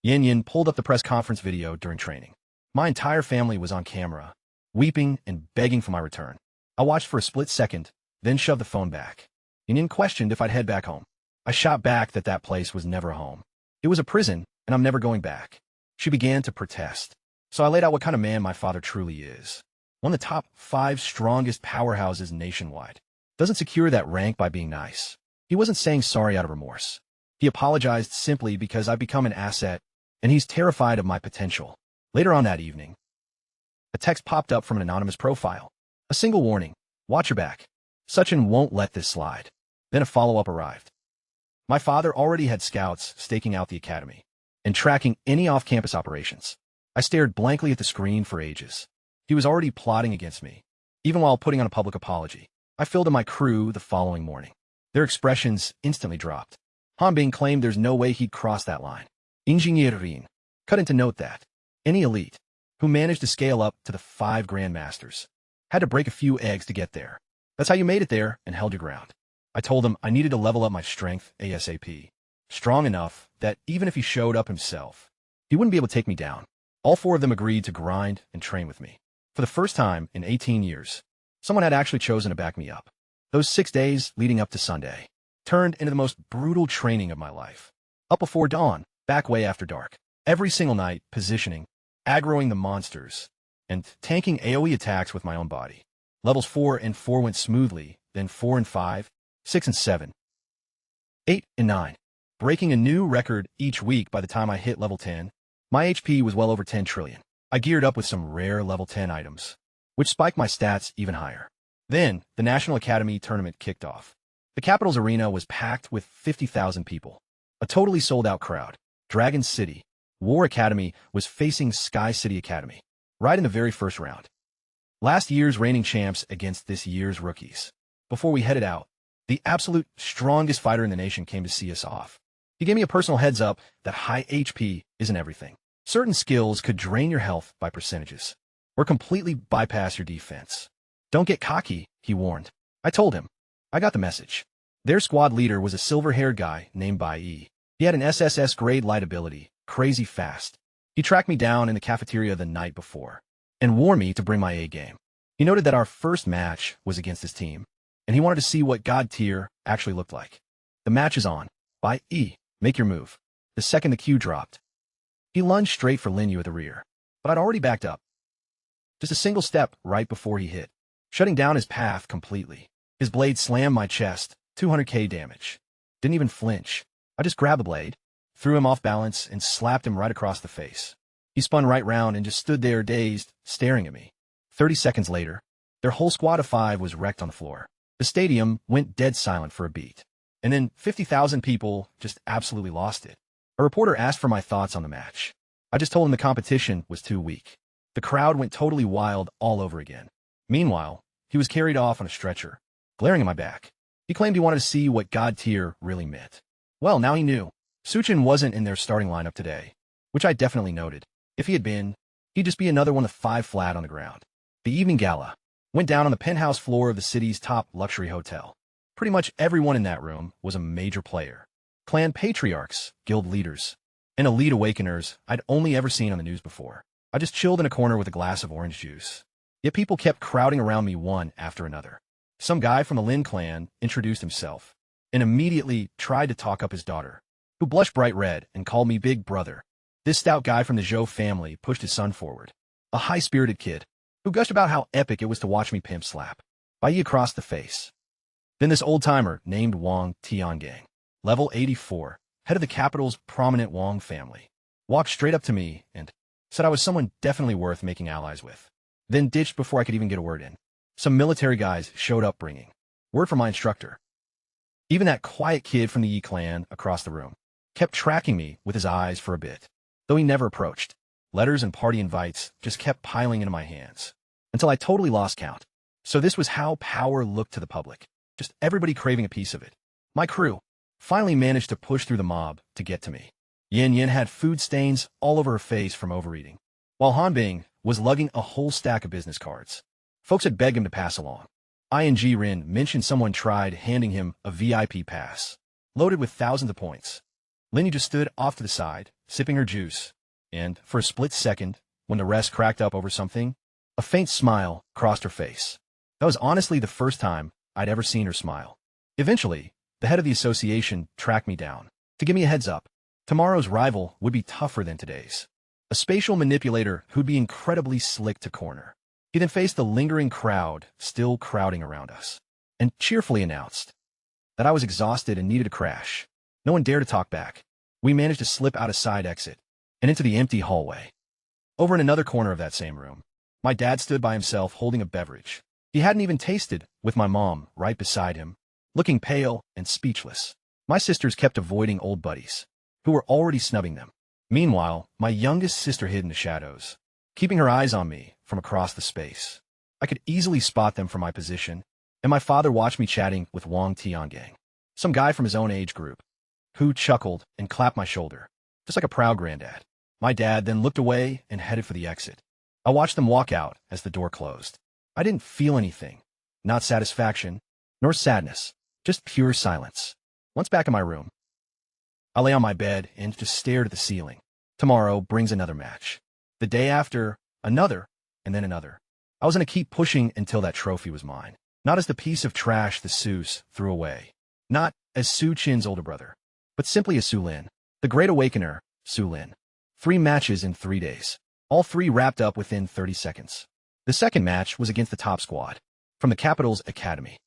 Yin Yin pulled up the press conference video during training. My entire family was on camera, weeping and begging for my return. I watched for a split second, then shoved the phone back. Yin Yin questioned if I'd head back home. I shot back that that place was never a home. It was a prison, and I'm never going back. She began to protest, so I laid out what kind of man my father truly is. One of the top 5 strongest powerhouses nationwide. Doesn't secure that rank by being nice. He wasn't saying sorry out of remorse. He apologized simply because I've become an asset, and he's terrified of my potential. Later on that evening, a text popped up from an anonymous profile. A single warning: watch your back. Sachin won't let this slide. Then a follow-up arrived. My father already had scouts staking out the academy and tracking any off-campus operations. I stared blankly at the screen for ages. He was already plotting against me, even while putting on a public apology. I filled in my crew the following morning. Their expressions instantly dropped. Hanbing claimed there's no way he'd cross that line. Engineering cut in to note that any elite who managed to scale up to the 5 grandmasters had to break a few eggs to get there. That's how you made it there and held your ground. I told him I needed to level up my strength ASAP, strong enough that even if he showed up himself, he wouldn't be able to take me down. All 4 of them agreed to grind and train with me. For the first time in 18 years, someone had actually chosen to back me up. Those 6 days leading up to Sunday turned into the most brutal training of my life. Up before dawn, back way after dark. Every single night, positioning, aggroing the monsters, and tanking AoE attacks with my own body. Levels 4 and 4 went smoothly, then 4 and 5, 6 and 7, 8 and 9. Breaking a new record each week. By the time I hit level 10, my HP was well over 10 trillion. I geared up with some rare level 10 items, which spiked my stats even higher. Then, the National Academy tournament kicked off. The capital's arena was packed with 50,000 people. A totally sold-out crowd. Dragon City War Academy was facing Sky City Academy, right in the very first round. Last year's reigning champs against this year's rookies. Before we headed out, the absolute strongest fighter in the nation came to see us off. He gave me a personal heads up that high HP isn't everything. Certain skills could drain your health by percentages, or completely bypass your defense. Don't get cocky, he warned. I told him. I got the message. Their squad leader was a silver-haired guy named Bai Yi. He had an SSS grade light ability, crazy fast. He tracked me down in the cafeteria the night before and warned me to bring my A game. He noted that our first match was against his team, and he wanted to see what God tier actually looked like. The match is on. Bai Yi, make your move. The second the cue dropped, he lunged straight for Lin Yu at the rear, but I'd already backed up. Just a single step right before he hit, shutting down his path completely. His blade slammed my chest, 200k damage. Didn't even flinch. I just grabbed the blade, threw him off balance, and slapped him right across the face. He spun right round and just stood there dazed, staring at me. 30 seconds later, their whole squad of 5 was wrecked on the floor. The stadium went dead silent for a beat. And then 50,000 people just absolutely lost it. A reporter asked for my thoughts on the match. I just told him the competition was too weak. The crowd went totally wild all over again. Meanwhile, he was carried off on a stretcher, glaring at my back. He claimed he wanted to see what God tier really meant. Well, now he knew. Suchin wasn't in their starting lineup today, which I definitely noted. If he had been, he'd just be another one of 5 flat on the ground. The evening gala went down on the penthouse floor of the city's top luxury hotel. Pretty much everyone in that room was a major player. Clan patriarchs, guild leaders, and elite awakeners I'd only ever seen on the news before. I just chilled in a corner with a glass of orange juice. Yet people kept crowding around me one after another. Some guy from the Lin clan introduced himself and immediately tried to talk up his daughter, who blushed bright red and called me big brother. This stout guy from the Zhou family pushed his son forward, a high-spirited kid, who gushed about how epic it was to watch me pimp slap Bai Yi across the face. Then this old-timer named Wang Tiangang, level 84, head of the capital's prominent Wang family, walked straight up to me and said I was someone definitely worth making allies with, then ditched before I could even get a word in. Some military guys showed up bringing word from my instructor. Even that quiet kid from the Yi clan across the room kept tracking me with his eyes for a bit, though he never approached. Letters and party invites just kept piling into my hands until I totally lost count. So this was how power looked to the public, just everybody craving a piece of it. My crew finally managed to push through the mob to get to me. Yin Yin had food stains all over her face from overeating, while Hanbing was lugging a whole stack of business cards. Folks had begged him to pass along. ING Rin mentioned someone tried handing him a VIP pass, loaded with thousands of points. Linny just stood off to the side, sipping her juice, and, for a split second, when the rest cracked up over something, a faint smile crossed her face. That was honestly the first time I'd ever seen her smile. Eventually, the head of the association tracked me down to give me a heads up. Tomorrow's rival would be tougher than today's. A spatial manipulator who'd be incredibly slick to corner. He then faced the lingering crowd still crowding around us, and cheerfully announced that I was exhausted and needed a crash. No one dared to talk back. We managed to slip out a side exit and into the empty hallway. Over in another corner of that same room, my dad stood by himself holding a beverage he hadn't even tasted, with my mom right beside him, looking pale and speechless. My sisters kept avoiding old buddies, who were already snubbing them. Meanwhile, my youngest sister hid in the shadows, keeping her eyes on me from across the space. I could easily spot them from my position, and my father watched me chatting with Wang Tiangang, some guy from his own age group, who chuckled and clapped my shoulder, just like a proud granddad. My dad then looked away and headed for the exit. I watched them walk out as the door closed. I didn't feel anything, not satisfaction, nor sadness, just pure silence. Once back in my room, I lay on my bed and just stared at the ceiling. Tomorrow brings another match. The day after, another, and then another. I was going to keep pushing until that trophy was mine. Not as the piece of trash the Sus threw away. Not as Su Qin's older brother, but simply as Su Lin, the Great Awakener, Su Lin. 3 matches in 3 days. All 3 wrapped up within 30 seconds. The second match was against the top squad, from the capital's academy.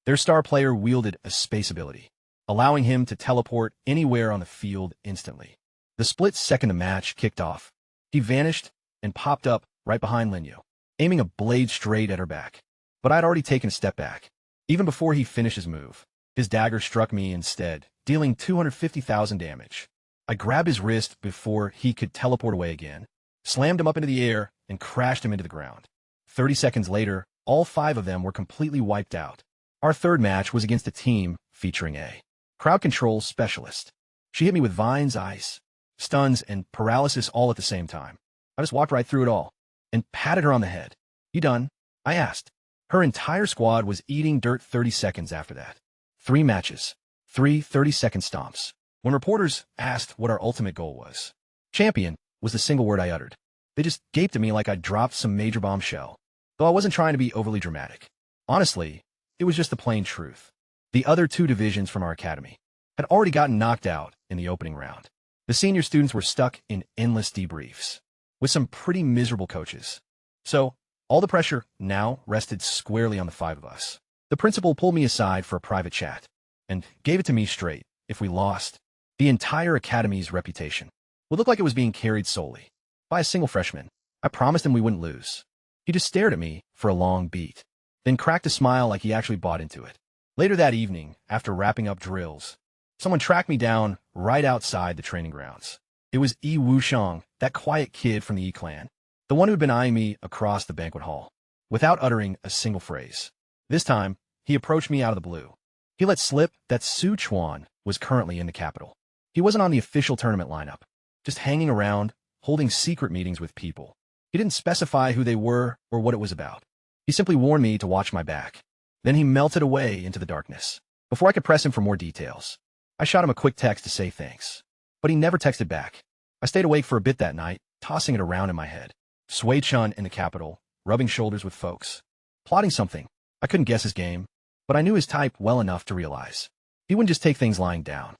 Their star player wielded a space ability, allowing him to teleport anywhere on the field instantly. The split second the match kicked off, he vanished and popped up right behind Linyu, aiming a blade straight at her back. But I'd already taken a step back. Even before he finished his move, his dagger struck me instead, dealing 250,000 damage. I grabbed his wrist before he could teleport away again, slammed him up into the air, and crashed him into the ground. 30 seconds later, all 5 of them were completely wiped out. Our third match was against a team featuring a crowd control specialist. She hit me with vines, ice, stuns, and paralysis all at the same time. I just walked right through it all and patted her on the head. "You done?" I asked. Her entire squad was eating dirt 30 seconds after that. 3 matches, 3 30-second stomps. When reporters asked what our ultimate goal was, champion was the single word I uttered. They just gaped at me like I'd dropped some major bombshell, though I wasn't trying to be overly dramatic. Honestly, it was just the plain truth. The other 2 divisions from our academy had already gotten knocked out in the opening round. The senior students were stuck in endless debriefs, with some pretty miserable coaches. So, all the pressure now rested squarely on the 5 of us. The principal pulled me aside for a private chat, and gave it to me straight. If we lost, The entire academy's reputation would look like it was being carried solely by a single freshman. I promised him we wouldn't lose. He just stared at me for a long beat, then cracked a smile like he actually bought into it. Later that evening, after wrapping up drills, someone tracked me down right outside the training grounds. It was Yi Wushang, that quiet kid from the Yi clan, the one who'd been eyeing me across the banquet hall, without uttering a single phrase. This time, he approached me out of the blue. He let slip that Su Chuan was currently in the capital. He wasn't on the official tournament lineup, just hanging around, holding secret meetings with people. He didn't specify who they were or what it was about. He simply warned me to watch my back. Then he melted away into the darkness. Before I could press him for more details, I shot him a quick text to say thanks. But he never texted back. I stayed awake for a bit that night, tossing it around in my head. Sui Chun in the capital, rubbing shoulders with folks, plotting something. I couldn't guess his game, but I knew his type well enough to realize he wouldn't just take things lying down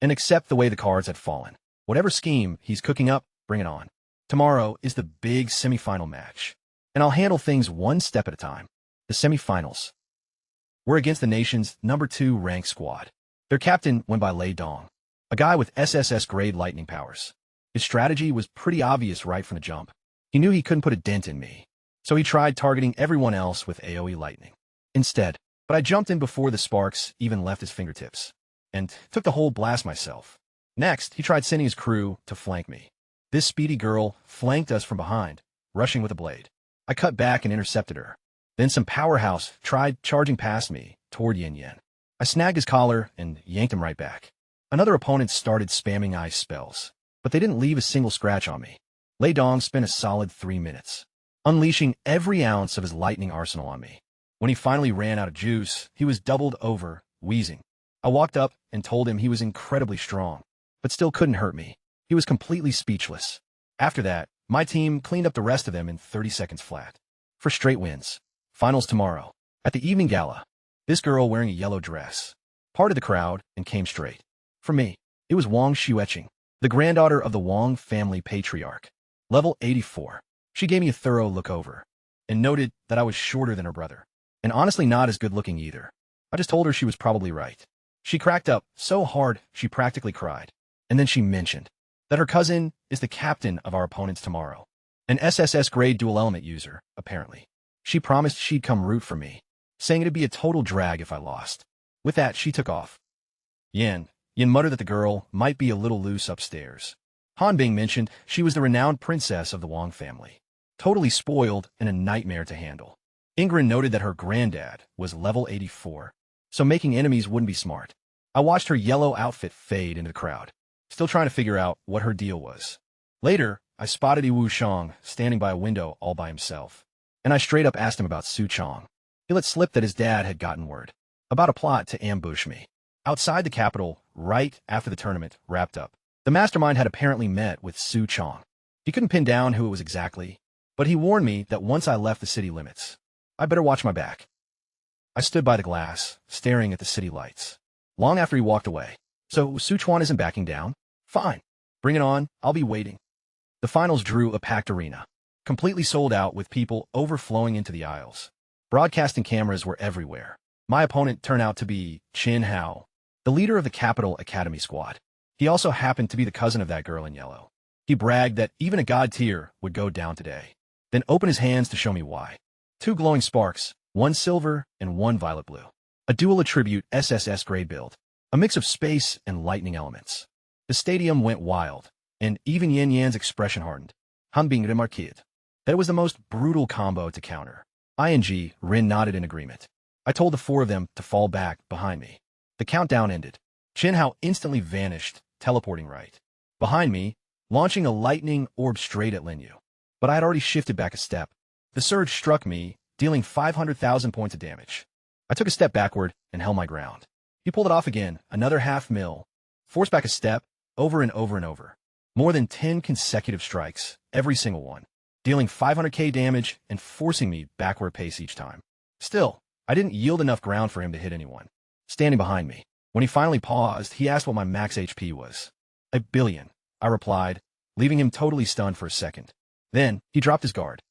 and accept the way the cards had fallen. Whatever scheme he's cooking up, bring it on. Tomorrow is the big semifinal match, and I'll handle things one step at a time. The semifinals were against the nation's #2 ranked squad. Their captain went by Lei Dong, a guy with SSS-grade lightning powers. His strategy was pretty obvious right from the jump. He knew he couldn't put a dent in me, so he tried targeting everyone else with AoE lightning instead. But I jumped in before the sparks even left his fingertips, and took the whole blast myself. Next, he tried sending his crew to flank me. This speedy girl flanked us from behind, rushing with a blade. I cut back and intercepted her. Then some powerhouse tried charging past me toward Yin Yen. I snagged his collar and yanked him right back. Another opponent started spamming ice spells, but they didn't leave a single scratch on me. Lei Dong spent a solid 3 minutes, unleashing every ounce of his lightning arsenal on me. When he finally ran out of juice, he was doubled over, wheezing. I walked up and told him he was incredibly strong, but still couldn't hurt me. He was completely speechless. After that, my team cleaned up the rest of them in 30 seconds flat. For straight wins. Finals tomorrow. At the evening gala, this girl wearing a yellow dress parted the crowd and came straight for me. It was Wang Xueqing, the granddaughter of the Wang family patriarch. Level 84. She gave me a thorough look over and noted that I was shorter than her brother, and honestly not as good looking either. I just told her she was probably right. She cracked up so hard she practically cried, and then she mentioned that her cousin is the captain of our opponents tomorrow, an SSS-grade dual-element user, apparently. She promised she'd come root for me, saying it'd be a total drag if I lost. With that, she took off. Yin muttered that the girl might be a little loose upstairs. Han Bing mentioned she was the renowned princess of the Wang family, totally spoiled and a nightmare to handle. Ingrid noted that her granddad was level 84, so making enemies wouldn't be smart. I watched her yellow outfit fade into the crowd, still trying to figure out what her deal was. Later, I spotted Yi Wushang standing by a window all by himself, and I straight up asked him about Su Chong. He let slip that his dad had gotten word about a plot to ambush me. Outside the capital, right after the tournament wrapped up, the mastermind had apparently met with Su Chong. He couldn't pin down who it was exactly, but he warned me that once I left the city limits, I better watch my back. I stood by the glass, staring at the city lights, long after he walked away. So Su Chuan isn't backing down? Fine. Bring it on, I'll be waiting. The finals drew a packed arena, completely sold out with people overflowing into the aisles. Broadcasting cameras were everywhere. My opponent turned out to be Qin Hao, the leader of the Capital Academy squad. He also happened to be the cousin of that girl in yellow. He bragged that even a god tier would go down today, then opened his hands to show me why. 2 glowing sparks, 1 silver and 1 violet blue. A dual attribute SSS grade build, a mix of space and lightning elements. The stadium went wild, and even Yin Yan's expression hardened. Han Bing remarqued that it was the most brutal combo to counter. Rin nodded in agreement. I told the 4 of them to fall back behind me. The countdown ended. Qin Hao instantly vanished, teleporting right behind me, launching a lightning orb straight at Lin Yu. But I had already shifted back a step. The surge struck me, dealing 500,000 points of damage. I took a step backward and held my ground. He pulled it off again, another half mil, forced back a step, over and over and over. More than 10 consecutive strikes, every single one, dealing 500k damage and forcing me backward pace each time. Still, I didn't yield enough ground for him to hit anyone. Standing behind me, when he finally paused, he asked what my max HP was. 1 billion, I replied, leaving him totally stunned for a second. Then, he dropped his guard.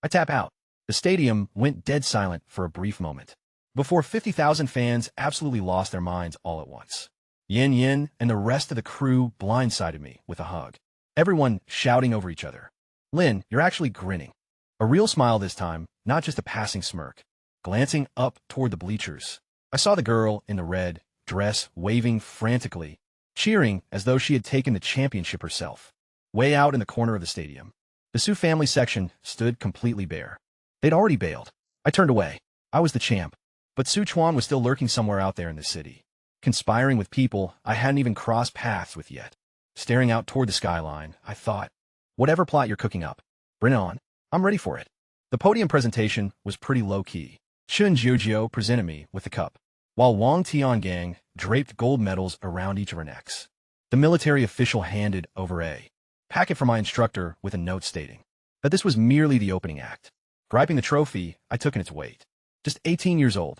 I tap out. The stadium went dead silent for a brief moment, before 50,000 fans absolutely lost their minds all at once. Yin Yin and the rest of the crew blindsided me with a hug. Everyone shouting over each other. Lin, you're actually grinning. A real smile this time, not just a passing smirk. Glancing up toward the bleachers, I saw the girl in the red dress waving frantically, cheering as though she had taken the championship herself. Way out in the corner of the stadium, the Su family section stood completely bare. They'd already bailed. I turned away. I was the champ. But Su Chuan was still lurking somewhere out there in the city, conspiring with people I hadn't even crossed paths with yet. Staring out toward the skyline, I thought, whatever plot you're cooking up, bring it on. I'm ready for it. The podium presentation was pretty low-key. Chun Jiujio presented me with the cup, while Wang Tiangang draped gold medals around each of her necks. The military official handed over a packet for my instructor with a note stating that this was merely the opening act. Griping the trophy, I took in its weight. Just 18 years old.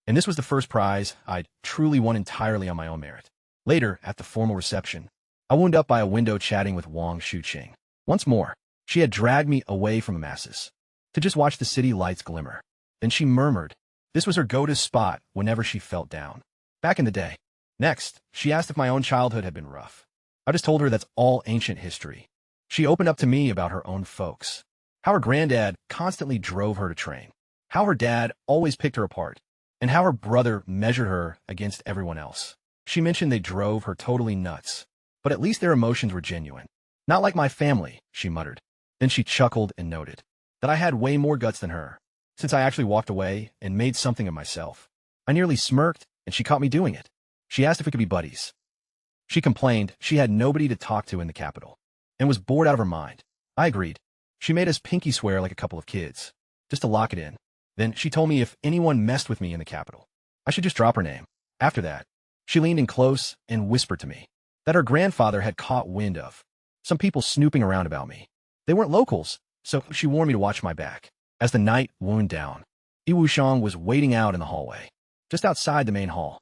And this was the first prize I'd truly won entirely on my own merit. Later, at the formal reception, I wound up by a window chatting with Wang Shuqing. Once more, she had dragged me away from the masses to just watch the city lights glimmer. Then she murmured this was her go-to spot whenever she felt down. Back in the day. Next, she asked if my own childhood had been rough. I just told her that's all ancient history. She opened up to me about her own folks. How her granddad constantly drove her to train. How her dad always picked her apart. And how her brother measured her against everyone else. She mentioned they drove her totally nuts. But at least their emotions were genuine. Not like my family, she muttered. Then she chuckled and noted that I had way more guts than her, since I actually walked away and made something of myself. I nearly smirked, and she caught me doing it. She asked if we could be buddies. She complained she had nobody to talk to in the capital, and was bored out of her mind. I agreed. She made us pinky swear like a couple of kids, just to lock it in. Then she told me if anyone messed with me in the capital, I should just drop her name. After that, she leaned in close and whispered to me that her grandfather had caught wind of some people snooping around about me. They weren't locals, so she warned me to watch my back. As the night wound down, Yi Wuxiang was waiting out in the hallway, just outside the main hall.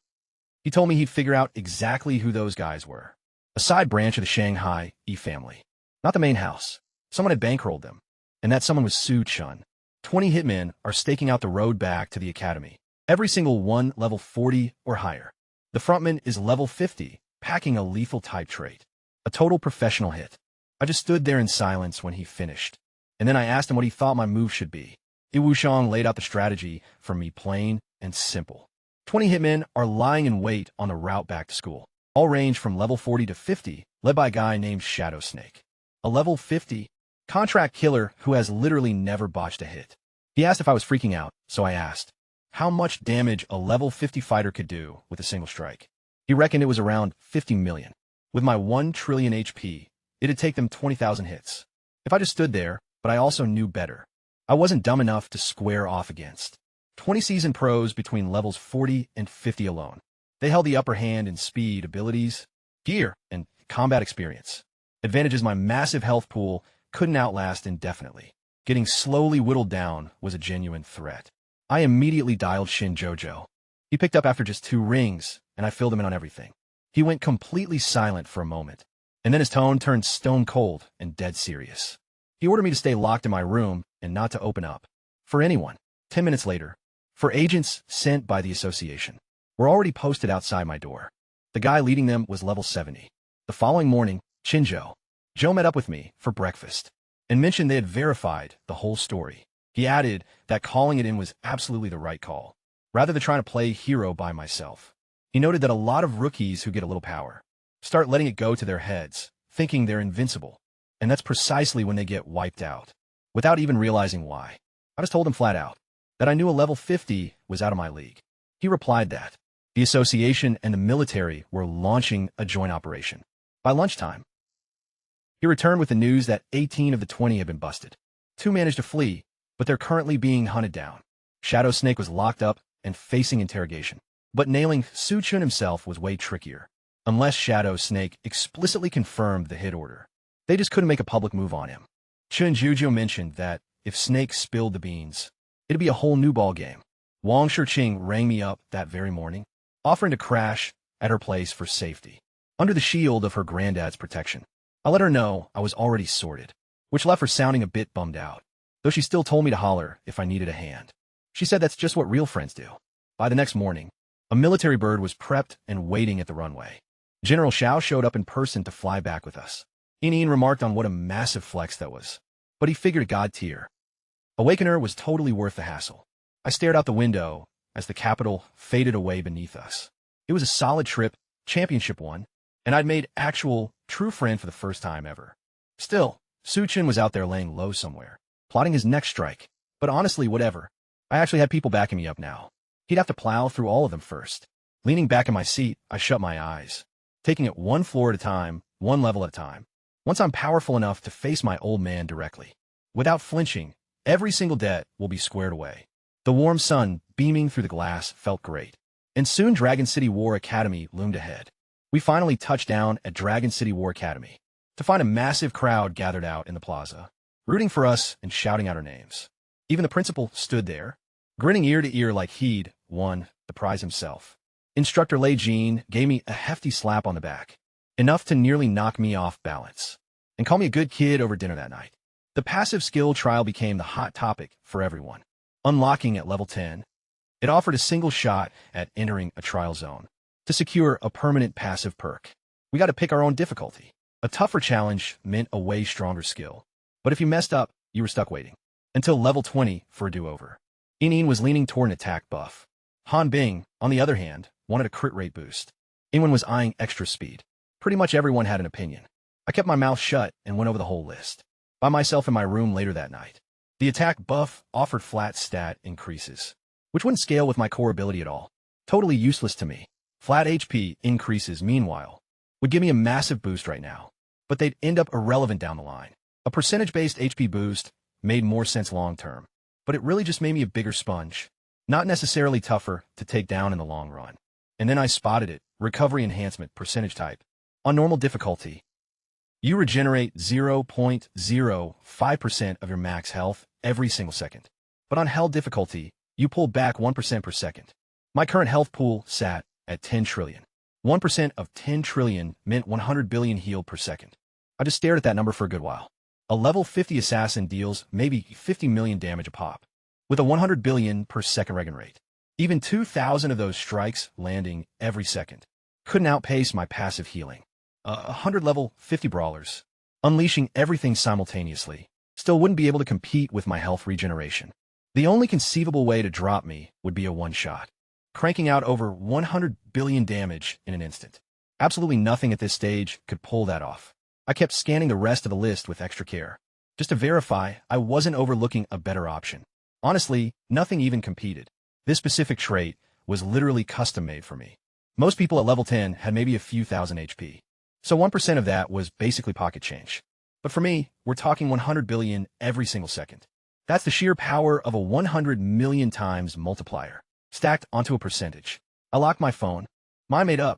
He told me he'd figure out exactly who those guys were. A side branch of the Shanghai Yi family. Not the main house. Someone had bankrolled them, and that someone was Su Chun. 20 hitmen are staking out the road back to the academy. Every single one level 40 or higher. The frontman is level 50, packing a lethal type trait. A total professional hit. I just stood there in silence when he finished. And then I asked him what he thought my move should be. Yi Wuxiang laid out the strategy for me plain and simple. 20 hitmen are lying in wait on the route back to school. All range from level 40 to 50, led by a guy named Shadow Snake. A level 50 contract killer who has literally never botched a hit. He asked if I was freaking out, so I asked how much damage a level 50 fighter could do with a single strike. He reckoned it was around 50 million. With my 1 trillion HP, it'd take them 20,000 hits. If I just stood there, but I also knew better. I wasn't dumb enough to square off against 20 seasoned pros between levels 40 and 50 alone. They held the upper hand in speed, abilities, gear, and combat experience. Advantages my massive health pool couldn't outlast indefinitely. Getting slowly whittled down was a genuine threat. I immediately dialed Shin Jojo. He picked up after just 2 rings, and I filled him in on everything. He went completely silent for a moment, and then his tone turned stone cold and dead serious. He ordered me to stay locked in my room and not to open up for anyone. 10 minutes later, 4 agents sent by the association were already posted outside my door. The guy leading them was level 70. The following morning, Joe met up with me for breakfast and mentioned they had verified the whole story. He added that calling it in was absolutely the right call, rather than trying to play hero by myself. He noted that a lot of rookies who get a little power start letting it go to their heads, thinking they're invincible, and that's precisely when they get wiped out, without even realizing why. I just told him flat out that I knew a level 50 was out of my league. He replied that the association and the military were launching a joint operation. By lunchtime, he returned with the news that 18 of the 20 had been busted. 2 managed to flee, but they're currently being hunted down. Shadow Snake was locked up and facing interrogation. But nailing Su Chun himself was way trickier, unless Shadow Snake explicitly confirmed the hit order. They just couldn't make a public move on him. Chun Juju mentioned that if Snake spilled the beans, it'd be a whole new ball game. Wang Shiqing rang me up that very morning, offering to crash at her place for safety, under the shield of her granddad's protection. I let her know I was already sorted, which left her sounding a bit bummed out, though she still told me to holler if I needed a hand. She said that's just what real friends do. By the next morning, A military bird was prepped and waiting at the runway. General Xiao showed up in person to fly back with us. Ian remarked on what a massive flex that was, but he figured a god tier. Awakener was totally worth the hassle. I stared out the window as the capital faded away beneath us. It was a solid trip, championship one, and I'd made actual, true friend for the first time ever. Still, Suchin was out there laying low somewhere, plotting his next strike. But honestly, whatever. I actually had people backing me up now. He'd have to plow through all of them first. Leaning back in my seat, I shut my eyes, taking it one floor at a time, one level at a time. Once I'm powerful enough to face my old man directly, without flinching, every single debt will be squared away. The warm sun beaming through the glass felt great. And soon Dragon City War Academy loomed ahead. We finally touched down at Dragon City War Academy to find a massive crowd gathered out in the plaza, rooting for us and shouting out our names. Even the principal stood there, grinning ear to ear like he'd won the prize himself. Instructor Lei Jean gave me a hefty slap on the back, enough to nearly knock me off balance, and call me a good kid over dinner that night. The passive skill trial became the hot topic for everyone. Unlocking at level 10, it offered a single shot at entering a trial zone to secure a permanent passive perk. We got to pick our own difficulty. A tougher challenge meant a way stronger skill, but if you messed up, you were stuck waiting until level 20 for a do-over. Ian was leaning toward an attack buff. Han Bing, on the other hand, wanted a crit rate boost. Inwen was eyeing extra speed. Pretty much everyone had an opinion. I kept my mouth shut and went over the whole list. By myself in my room later that night. The attack buff offered flat stat increases, which wouldn't scale with my core ability at all. Totally useless to me. Flat HP increases, meanwhile, would give me a massive boost right now, but they'd end up irrelevant down the line. A percentage-based HP boost made more sense long-term, but it really just made me a bigger sponge, not necessarily tougher to take down in the long run. And then I spotted it, recovery enhancement percentage type. On normal difficulty, you regenerate 0.05% of your max health every single second. But on hell difficulty, you pull back 1% per second. My current health pool sat at 10 trillion. 1% of 10 trillion meant 100 billion healed per second. I just stared at that number for a good while. A level 50 assassin deals maybe 50 million damage a pop, with a 100 billion per second regen rate. Even 2,000 of those strikes landing every second couldn't outpace my passive healing. 100 level 50 brawlers, unleashing everything simultaneously, still wouldn't be able to compete with my health regeneration. The only conceivable way to drop me would be a one-shot, cranking out over 100 billion damage in an instant. Absolutely nothing at this stage could pull that off. I kept scanning the rest of the list with extra care, just to verify I wasn't overlooking a better option. Honestly, nothing even competed. This specific trait was literally custom-made for me. Most people at level 10 had maybe a few thousand HP. So 1% of that was basically pocket change. But for me, we're talking 100 billion every single second. That's the sheer power of a 100 million times multiplier, stacked onto a percentage. I locked my phone. Mine made up.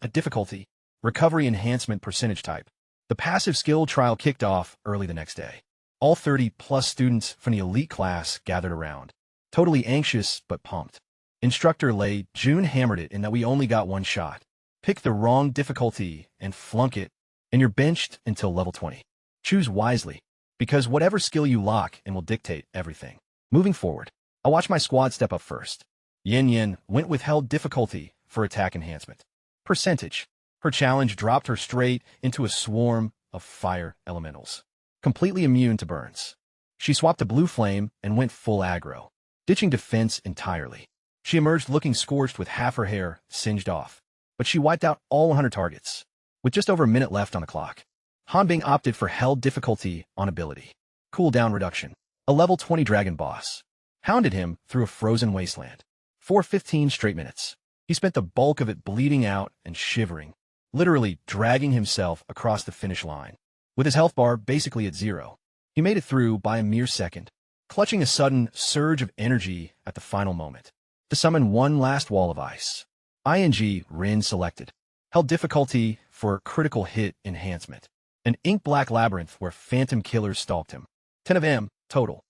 A difficulty. Recovery enhancement percentage type. The passive skill trial kicked off early the next day. All 30-plus students from the elite class gathered around, totally anxious but pumped. Instructor Lei Jun hammered it in that we only got one shot. Pick the wrong difficulty and flunk it, and you're benched until level 20. Choose wisely, because whatever skill you lock in will dictate everything. Moving forward, I watched my squad step up first. Yin Yin went with held difficulty for attack enhancement. Percentage. Her challenge dropped her straight into a swarm of fire elementals, completely immune to burns. She swapped to blue flame and went full aggro, ditching defense entirely. She emerged looking scorched with half her hair singed off, but she wiped out all 100 targets, with just over a minute left on the clock. Han Bing opted for held difficulty on ability. Cooldown reduction. A level 20 dragon boss hounded him through a frozen wasteland for 15 straight minutes. He spent the bulk of it bleeding out and shivering, literally dragging himself across the finish line, with his health bar basically at zero. He made it through by a mere second, clutching a sudden surge of energy at the final moment to summon one last wall of ice. ING Rin selected. Held difficulty for critical hit enhancement. An ink-black labyrinth where phantom killers stalked him. 10 of M, total.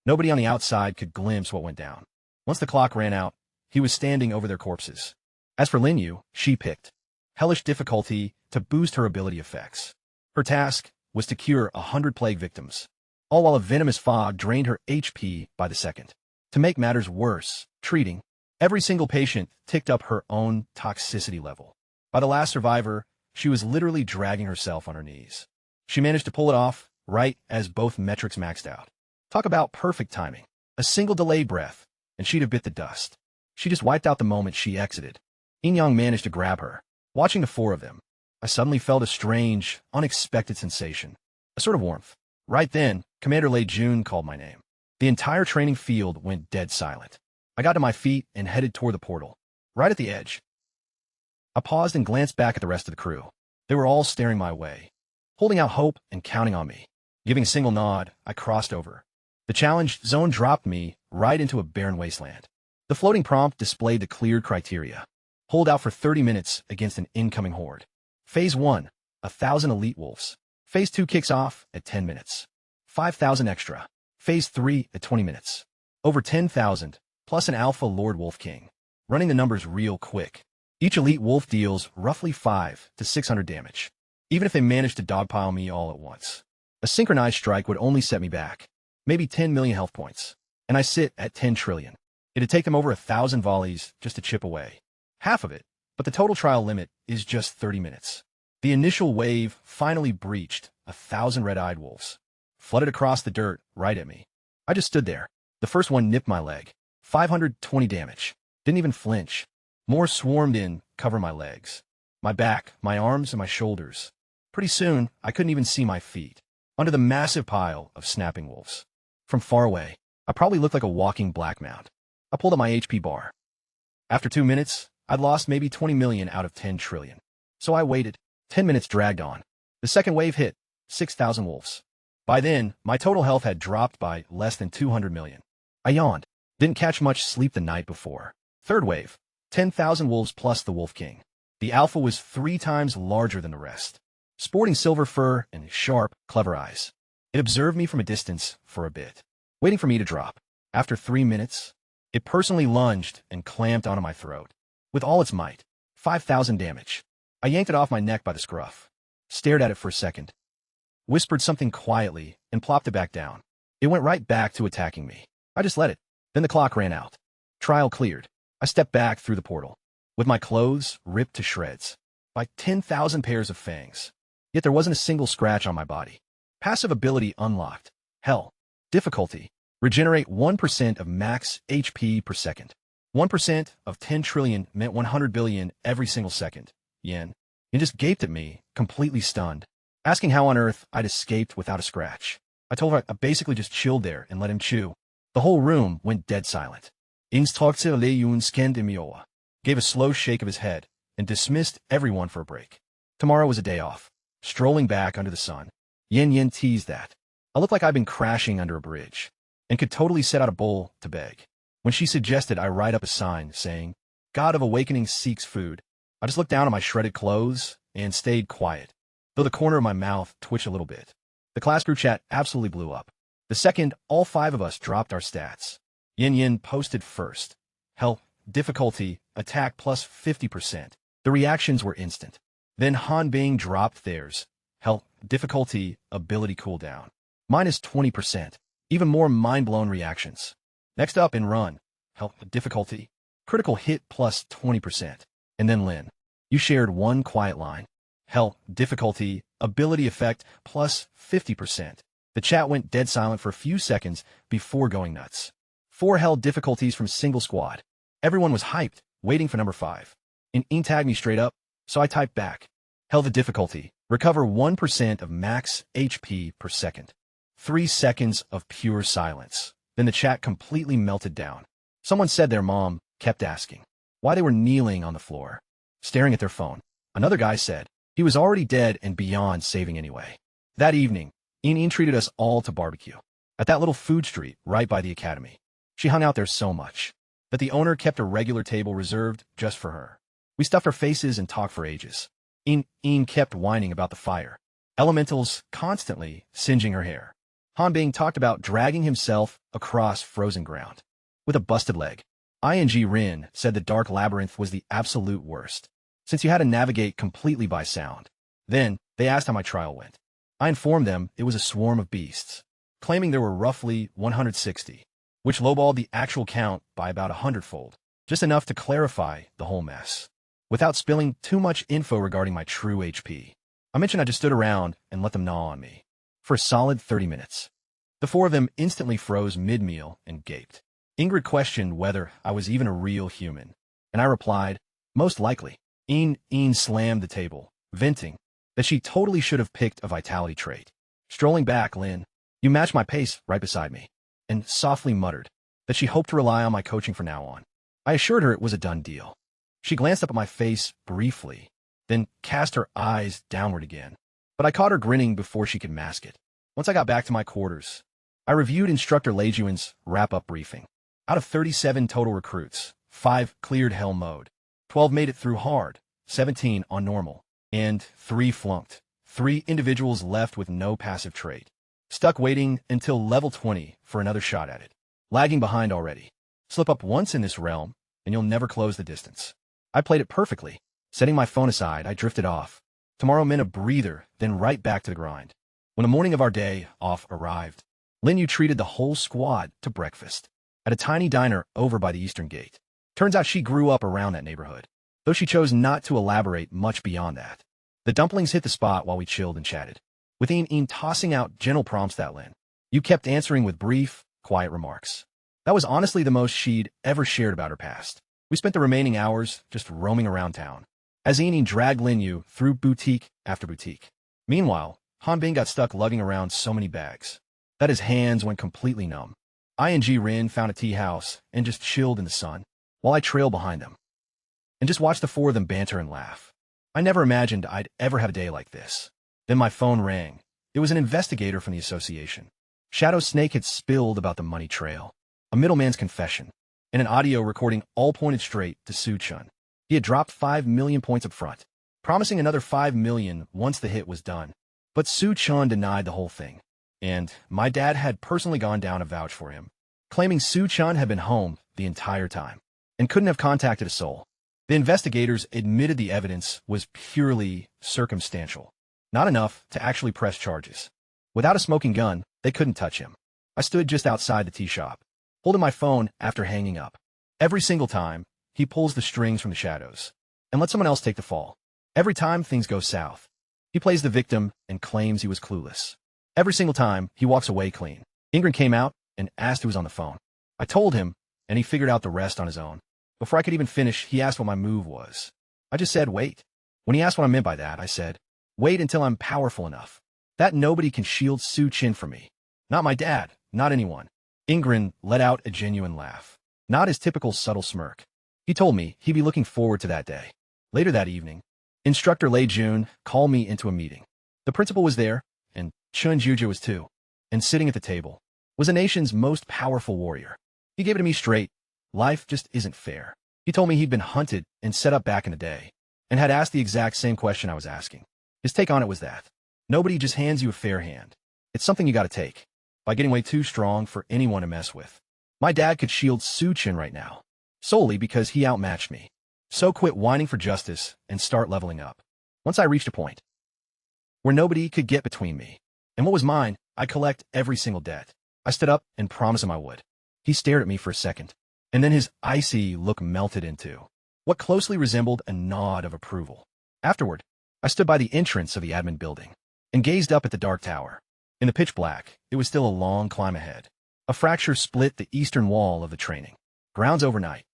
Nobody on the outside could glimpse what went down. Once the clock ran out, he was standing over their corpses. As for Lin Yu, she picked hellish difficulty to boost her ability effects. Her task was to cure 100 plague victims, all while a venomous fog drained her HP by the second. To make matters worse, treating Every single patient ticked up her own toxicity level. By the last survivor, she was literally dragging herself on her knees. She managed to pull it off, right as both metrics maxed out. Talk about perfect timing. A single delayed breath, and she'd have bit the dust. She just wiped out the moment she exited. In-yang managed to grab her. Watching the four of them, I suddenly felt a strange, unexpected sensation. A sort of warmth. Right then, Commander Lei Jun called my name. The entire training field went dead silent. I got to my feet and headed toward the portal. Right at the edge. I paused and glanced back at the rest of the crew. They were all staring my way, holding out hope and counting on me. Giving a single nod, I crossed over. The challenge zone dropped me right into a barren wasteland. The floating prompt displayed the cleared criteria. Hold out for 30 minutes against an incoming horde. Phase 1, 1,000 elite wolves. Phase 2 kicks off at 10 minutes. 5,000 extra. Phase 3 at 20 minutes. Over 10,000, plus an alpha Lord Wolf King. Running the numbers real quick. Each elite wolf deals roughly 5 to 600 damage, even if they manage to dogpile me all at once. A synchronized strike would only set me back, maybe 10 million health points, and I sit at 10 trillion. It'd take them over 1,000 volleys just to chip away. Half of it, but the total trial limit is just 30 minutes. The initial wave finally breached 1,000 red-eyed wolves, flooded across the dirt right at me. I just stood there. The first one nipped my leg. 520 damage. Didn't even flinch. More swarmed in, covering my legs, my back, my arms, and my shoulders. Pretty soon, I couldn't even see my feet, under the massive pile of snapping wolves. From far away, I probably looked like a walking black mount. I pulled up my HP bar. After 2 minutes, I'd lost maybe 20 million out of 10 trillion. So I waited. 10 minutes dragged on. The second wave hit, 6,000 wolves. By then, my total health had dropped by less than 200 million. I yawned. Didn't catch much sleep the night before. Third wave, 10,000 wolves plus the Wolf King. The alpha was 3 times larger than the rest, sporting silver fur and sharp, clever eyes. It observed me from a distance for a bit, waiting for me to drop. After 3 minutes, it personally lunged and clamped onto my throat. With all its might, 5,000 damage. I yanked it off my neck by the scruff, stared at it for a second, whispered something quietly, and plopped it back down. It went right back to attacking me. I just let it. Then the clock ran out. Trial cleared. I stepped back through the portal, with my clothes ripped to shreds by 10,000 pairs of fangs. Yet there wasn't a single scratch on my body. Passive ability unlocked. Hell. Difficulty. Regenerate 1% of max HP per second. 1% of 10 trillion meant 100 billion every single second. Yen. He just gaped at me, completely stunned, asking how on earth I'd escaped without a scratch. I told her I basically just chilled there and let him chew. The whole room went dead silent. Instructor Leyun scanned Imioa, gave a slow shake of his head, and dismissed everyone for a break. Tomorrow was a day off. Strolling back under the sun, Yen teased that. I looked like I'd been crashing under a bridge, and could totally set out a bowl to beg. When she suggested I write up a sign saying, God of Awakening seeks food, I just looked down at my shredded clothes and stayed quiet, though the corner of my mouth twitched a little bit. The class group chat absolutely blew up. The second all 5 of us dropped our stats. Yin posted first. Health, difficulty, attack plus 50%. The reactions were instant. Then Han Bing dropped theirs. Health, difficulty, ability cooldown. Minus 20%. Even more mind-blown reactions. Next up in run. Health, difficulty, critical hit plus 20%. And then Lin. You shared one quiet line. Health, difficulty, ability effect plus 50%. The chat went dead silent for a few seconds before going nuts. 4 hell difficulties from single squad. Everyone was hyped, waiting for number 5. In tagged me straight up, so I typed back. Hell the difficulty. Recover 1% of max HP per second. 3 seconds of pure silence. Then the chat completely melted down. Someone said their mom kept asking why they were kneeling on the floor, staring at their phone. Another guy said he was already dead and beyond saving anyway. That evening, In treated us all to barbecue at that little food street right by the academy. She hung out there so much that the owner kept a regular table reserved just for her. We stuffed our faces and talked for ages. In kept whining about the fire, elementals constantly singeing her hair. Han Bing talked about dragging himself across frozen ground with a busted leg. Ing Rin said the dark labyrinth was the absolute worst, since you had to navigate completely by sound. Then, they asked how my trial went. I informed them it was a swarm of beasts, claiming there were roughly 160, which lowballed the actual count by about 100-fold. just enough to clarify the whole mess, without spilling too much info regarding my true HP. I mentioned I just stood around and let them gnaw on me for a solid 30 minutes. The four of them instantly froze mid-meal and gaped. Ingrid questioned whether I was even a real human, and I replied, most likely. Een slammed the table, venting that she totally should have picked a vitality trait. Strolling back, Lynn, you matched my pace right beside me, and softly muttered that she hoped to rely on my coaching from now on. I assured her it was a done deal. She glanced up at my face briefly, then cast her eyes downward again, but I caught her grinning before she could mask it. Once I got back to my quarters, I reviewed Instructor Lejuan's wrap-up briefing. Out of 37 total recruits, 5 cleared Hell mode, 12 made it through hard, 17 on normal, and 3 flunked. 3 individuals left with no passive trait, stuck waiting until level 20 for another shot at it. Lagging behind already. Slip up once in this realm, and you'll never close the distance. I played it perfectly. Setting my phone aside, I drifted off. Tomorrow meant a breather, then right back to the grind. When the morning of our day off arrived, Lin Yu treated the whole squad to breakfast at a tiny diner over by the Eastern Gate. Turns out she grew up around that neighborhood, though she chose not to elaborate much beyond that. The dumplings hit the spot while we chilled and chatted, with Een tossing out gentle prompts that Lin Yu kept answering with brief, quiet remarks. That was honestly the most she'd ever shared about her past. We spent the remaining hours just roaming around town, as Een dragged Lin Yu through boutique after boutique. Meanwhile, Hanbin got stuck lugging around so many bags that his hands went completely numb. ING Rin found a tea house and just chilled in the sun, while I trailed behind them and just watched the four of them banter and laugh. I never imagined I'd ever have a day like this. Then my phone rang. It was an investigator from the association. Shadow Snake had spilled about the money trail, a middleman's confession, and an audio recording all pointed straight to Su-chun. He had dropped 5 million points up front, promising another 5 million once the hit was done. But Su-chun denied the whole thing, and my dad had personally gone down to vouch for him, claiming Su-chun had been home the entire time and couldn't have contacted a soul. The investigators admitted the evidence was purely circumstantial, not enough to actually press charges. Without a smoking gun, they couldn't touch him. I stood just outside the tea shop, holding my phone after hanging up. Every single time, he pulls the strings from the shadows and lets someone else take the fall. Every time things go south, he plays the victim and claims he was clueless. Every single time, he walks away clean. Ingrid came out and asked who was on the phone. I told him, and he figured out the rest on his own. Before I could even finish, he asked what my move was. I just said, wait. When he asked what I meant by that, I said, wait until I'm powerful enough that nobody can shield Su-chin from me. Not my dad, not anyone. Ingrid let out a genuine laugh, not his typical subtle smirk. He told me he'd be looking forward to that day. Later that evening, Instructor Lei Jun called me into a meeting. The principal was there, and Chun Juju was too, and sitting at the table was the nation's most powerful warrior. He gave it to me straight. Life just isn't fair. He told me he'd been hunted and set up back in the day, and had asked the exact same question I was asking. His take on it was that nobody just hands you a fair hand. It's something you gotta take, by getting way too strong for anyone to mess with. My dad could shield Su-chin right now, solely because he outmatched me. So quit whining for justice and start leveling up. Once I reached a point where nobody could get between me and what was mine, I'd collect every single debt. I stood up and promised him I would. He stared at me for a second, and then his icy look melted into what closely resembled a nod of approval. Afterward, I stood by the entrance of the admin building and gazed up at the dark tower. In the pitch black, it was still a long climb ahead. A fracture split the eastern wall of the training grounds overnight,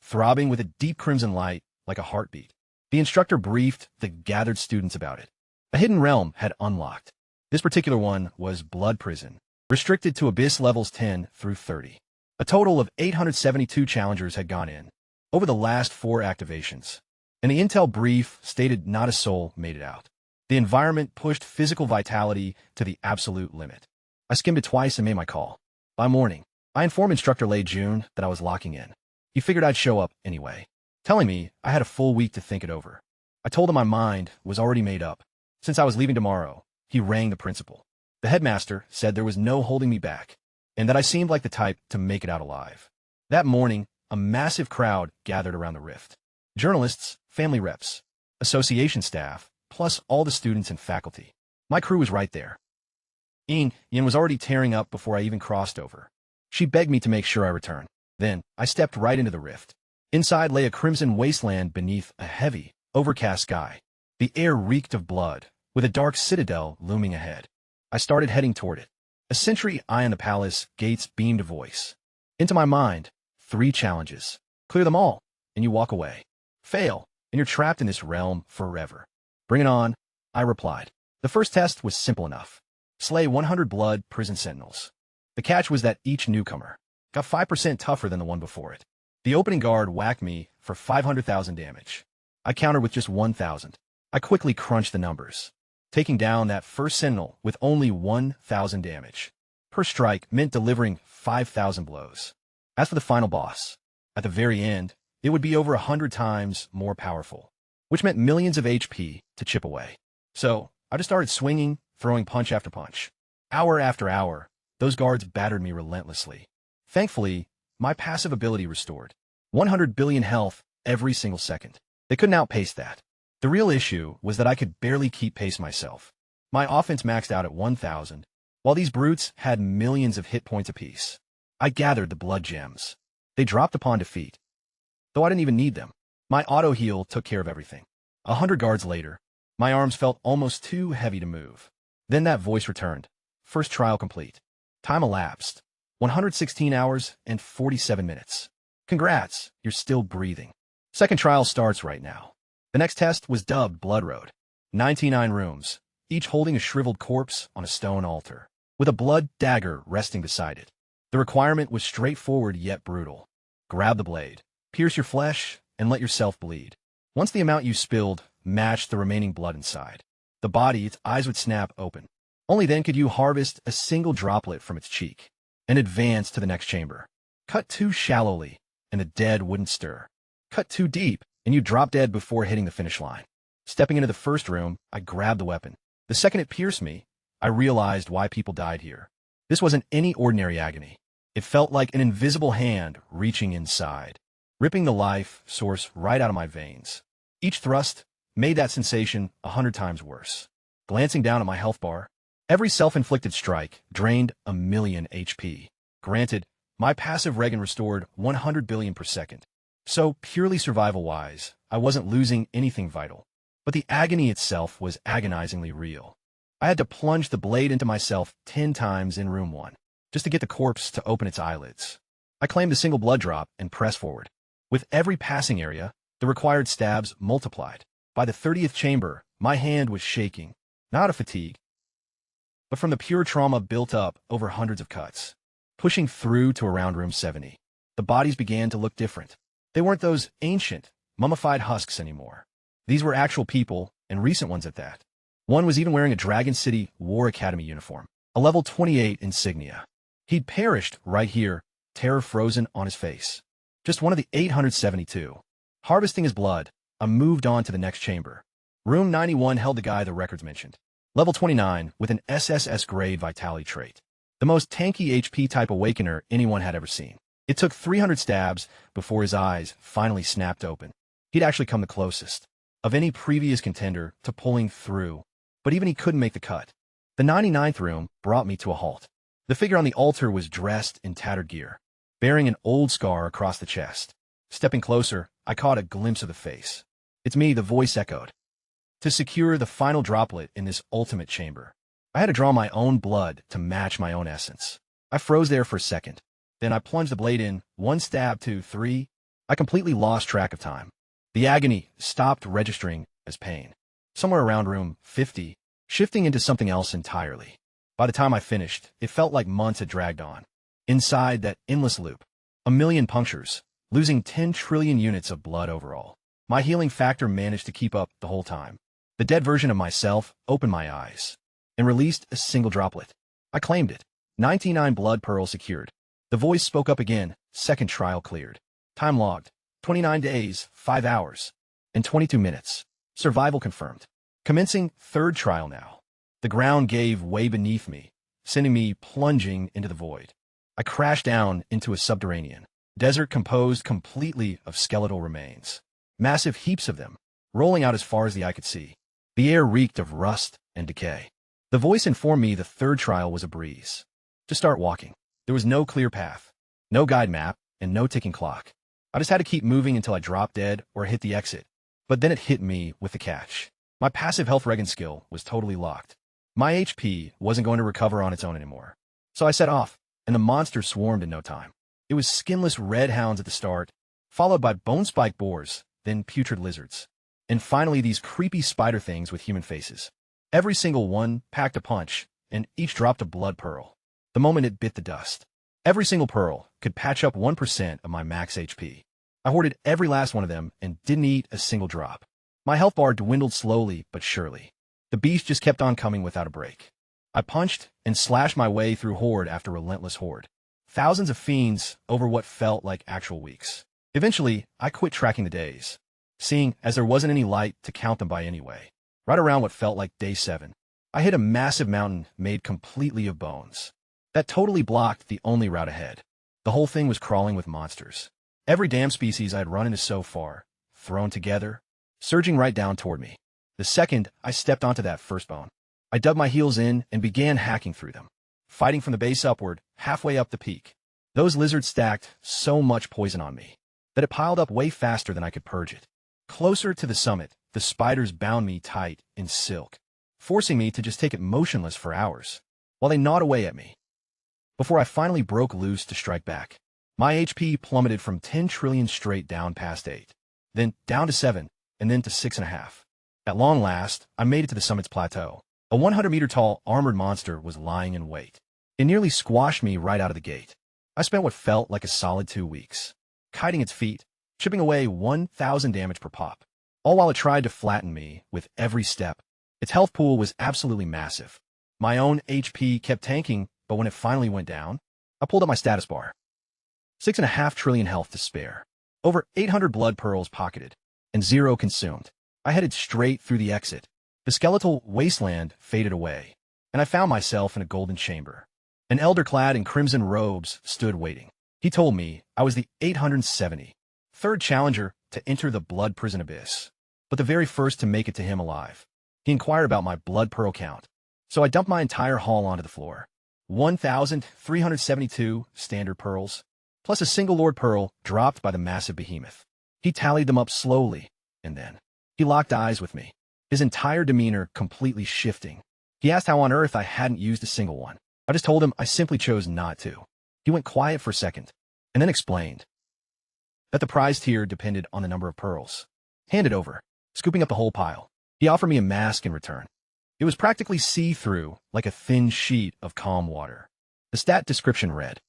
throbbing with a deep crimson light like a heartbeat. The instructor briefed the gathered students about it. A hidden realm had unlocked. This particular one was Blood Prison, restricted to Abyss levels 10 through 30. A total of 872 challengers had gone in over the last 4 activations, and the intel brief stated not a soul made it out. The environment pushed physical vitality to the absolute limit. I skimmed it twice and made my call. By morning, I informed Instructor Lei Jun that I was locking in. He figured I'd show up anyway, telling me I had a full week to think it over. I told him my mind was already made up. Since I was leaving tomorrow, he rang the principal. The headmaster said there was no holding me back, and that I seemed like the type to make it out alive. That morning, a massive crowd gathered around the rift. Journalists, family reps, association staff, plus all the students and faculty. My crew was right there. Yin was already tearing up before I even crossed over. She begged me to make sure I return. Then, I stepped right into the rift. Inside lay a crimson wasteland beneath a heavy, overcast sky. The air reeked of blood, with a dark citadel looming ahead. I started heading toward it. A sentry eye on the palace gates beamed a voice. Into my mind, 3 challenges. Clear them all, and you walk away. Fail, and you're trapped in this realm forever. Bring it on, I replied. The first test was simple enough. Slay 100 blood prison sentinels. The catch was that each newcomer got 5% tougher than the one before it. The opening guard whacked me for 500,000 damage. I countered with just 1,000. I quickly crunched the numbers, taking down that first sentinel with only 1,000 damage. Per strike meant delivering 5,000 blows. As for the final boss, at the very end, it would be over 100 times more powerful, which meant millions of HP to chip away. So, I just started swinging, throwing punch after punch. Hour after hour, those guards battered me relentlessly. Thankfully, my passive ability restored 100 billion health every single second. They couldn't outpace that. The real issue was that I could barely keep pace myself. My offense maxed out at 1,000, while these brutes had millions of hit points apiece. I gathered the blood gems. They dropped upon defeat, though I didn't even need them. My auto-heal took care of everything. 100 guards later, my arms felt almost too heavy to move. Then that voice returned. First trial complete. Time elapsed. 116 hours and 47 minutes. Congrats, you're still breathing. Second trial starts right now. The next test was dubbed Blood Road. 99 rooms, each holding a shriveled corpse on a stone altar, with a blood dagger resting beside it. The requirement was straightforward yet brutal. Grab the blade, pierce your flesh, and let yourself bleed. Once the amount you spilled matched the remaining blood inside, the body, its eyes would snap open. Only then could you harvest a single droplet from its cheek and advance to the next chamber. Cut too shallowly, and the dead wouldn't stir. Cut too deep, and you drop dead before hitting the finish line. Stepping into the first room, I grabbed the weapon. The second it pierced me, I realized why people died here. This wasn't any ordinary agony. It felt like an invisible hand reaching inside, ripping the life source right out of my veins. Each thrust made that sensation 100 times worse. Glancing down at my health bar, every self-inflicted strike drained 1,000,000 HP. Granted, my passive regen restored 100 billion per second. So, purely survival-wise, I wasn't losing anything vital. But the agony itself was agonizingly real. I had to plunge the blade into myself 10 times in room 1, just to get the corpse to open its eyelids. I claimed a single blood drop and pressed forward. With every passing area, the required stabs multiplied. By the 30th chamber, my hand was shaking, not out of fatigue, but from the pure trauma built up over hundreds of cuts. Pushing through to around room 70, the bodies began to look different. They weren't those ancient, mummified husks anymore. These were actual people, and recent ones at that. One was even wearing a Dragon City War Academy uniform, a level 28 insignia. He'd perished right here, terror frozen on his face. Just one of the 872. Harvesting his blood, I moved on to the next chamber. Room 91 held the guy the records mentioned. Level 29 with an SSS grade vitality trait. The most tanky HP type awakener anyone had ever seen. It took 300 stabs before his eyes finally snapped open. He'd actually come the closest of any previous contender to pulling through, but even he couldn't make the cut. The 99th room brought me to a halt. The figure on the altar was dressed in tattered gear, bearing an old scar across the chest. Stepping closer, I caught a glimpse of the face. It's me, the voice echoed. To secure the final droplet in this ultimate chamber, I had to draw my own blood to match my own essence. I froze there for a second. Then I plunged the blade in, 1 stab, 2, 3. I completely lost track of time. The agony stopped registering as pain. Somewhere around room 50, shifting into something else entirely. By the time I finished, it felt like months had dragged on. Inside that endless loop, 1,000,000 punctures, losing 10 trillion units of blood overall. My healing factor managed to keep up the whole time. The dead version of myself opened my eyes and released a single droplet. I claimed it. 99 blood pearls secured. The voice spoke up again. Second trial cleared. Time logged. 29 days, 5 hours, and 22 minutes. Survival confirmed. Commencing third trial now. The ground gave way beneath me, sending me plunging into the void. I crashed down into a subterranean desert composed completely of skeletal remains. Massive heaps of them, rolling out as far as the eye could see. The air reeked of rust and decay. The voice informed me the third trial was a breeze. To start walking. There was no clear path, no guide map, and no ticking clock. I just had to keep moving until I dropped dead or hit the exit. But then it hit me with the catch. My passive health regen skill was totally locked. My HP wasn't going to recover on its own anymore. So I set off, and the monster swarmed in no time. It was skinless red hounds at the start, followed by bone-spike boars, then putrid lizards. And finally these creepy spider things with human faces. Every single one packed a punch, and each dropped a blood pearl. The moment it bit the dust. Every single pearl could patch up 1% of my max HP. I hoarded every last one of them and didn't eat a single drop. My health bar dwindled slowly but surely. The beast just kept on coming without a break. I punched and slashed my way through horde after relentless horde. Thousands of fiends over what felt like actual weeks. Eventually, I quit tracking the days, seeing as there wasn't any light to count them by anyway. Right around what felt like day 7, I hit a massive mountain made completely of bones. That totally blocked the only route ahead. The whole thing was crawling with monsters. Every damn species I had run into so far, thrown together, surging right down toward me. The second I stepped onto that first bone, I dug my heels in and began hacking through them, fighting from the base upward, halfway up the peak. Those lizards stacked so much poison on me that it piled up way faster than I could purge it. Closer to the summit, the spiders bound me tight in silk, forcing me to just take it motionless for hours, while they gnawed away at me. Before I finally broke loose to strike back, my HP plummeted from 10 trillion straight down past 8, then down to 7, and then to 6.5. At long last, I made it to the summit's plateau. A 100-meter-tall armored monster was lying in wait. It nearly squashed me right out of the gate. I spent what felt like a solid 2 weeks, kiting its feet, chipping away 1,000 damage per pop, all while it tried to flatten me with every step. Its health pool was absolutely massive. My own HP kept tanking, but when it finally went down, I pulled up my status bar. 6.5 trillion health to spare, over 800 blood pearls pocketed, and 0 consumed. I headed straight through the exit. The skeletal wasteland faded away, and I found myself in a golden chamber. An elder clad in crimson robes stood waiting. He told me I was the 873rd challenger to enter the blood prison abyss, but the very first to make it to him alive. He inquired about my blood pearl count, so I dumped my entire haul onto the floor. 1,372 standard pearls, plus a single lord pearl dropped by the massive behemoth. He tallied them up slowly, and then he locked eyes with me, his entire demeanor completely shifting. He asked how on earth I hadn't used a single one. I just told him I simply chose not to. He went quiet for a second, and then explained that the prize tier depended on the number of pearls. Handed over, scooping up the whole pile. He offered me a mask in return. It was practically see-through, like a thin sheet of calm water. The stat description read,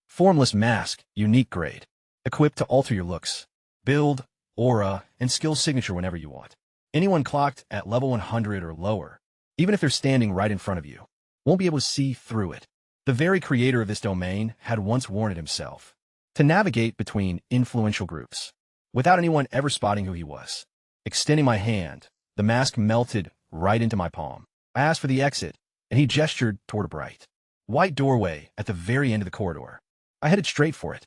Formless mask, unique grade, equipped to alter your looks, build, aura, and skill signature whenever you want. Anyone clocked at level 100 or lower, even if they're standing right in front of you, won't be able to see through it. The very creator of this domain had once worn it himself, to navigate between influential groups, without anyone ever spotting who he was. Extending my hand, the mask melted right into my palm. I asked for the exit, and he gestured toward a bright, white doorway at the very end of the corridor. I headed straight for it,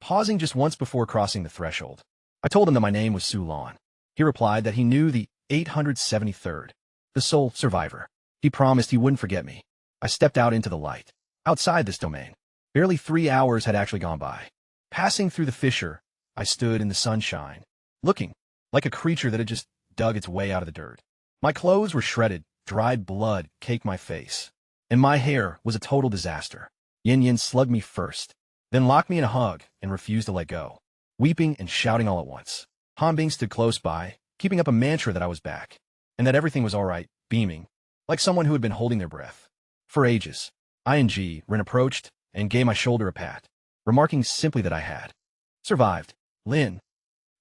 pausing just once before crossing the threshold. I told him that my name was Sulan. He replied that he knew the 873rd, the sole survivor. He promised he wouldn't forget me. I stepped out into the light. Outside this domain, barely 3 hours had actually gone by. Passing through the fissure, I stood in the sunshine, looking like a creature that had just dug its way out of the dirt. My clothes were shredded, dried blood caked my face, and my hair was a total disaster. Yin Yin slugged me first, then locked me in a hug and refused to let go, weeping and shouting all at once. Hanbing stood close by, keeping up a mantra that I was back, and that everything was all right, beaming, like someone who had been holding their breath for ages. Ren approached and gave my shoulder a pat, remarking simply that I had survived. Lin,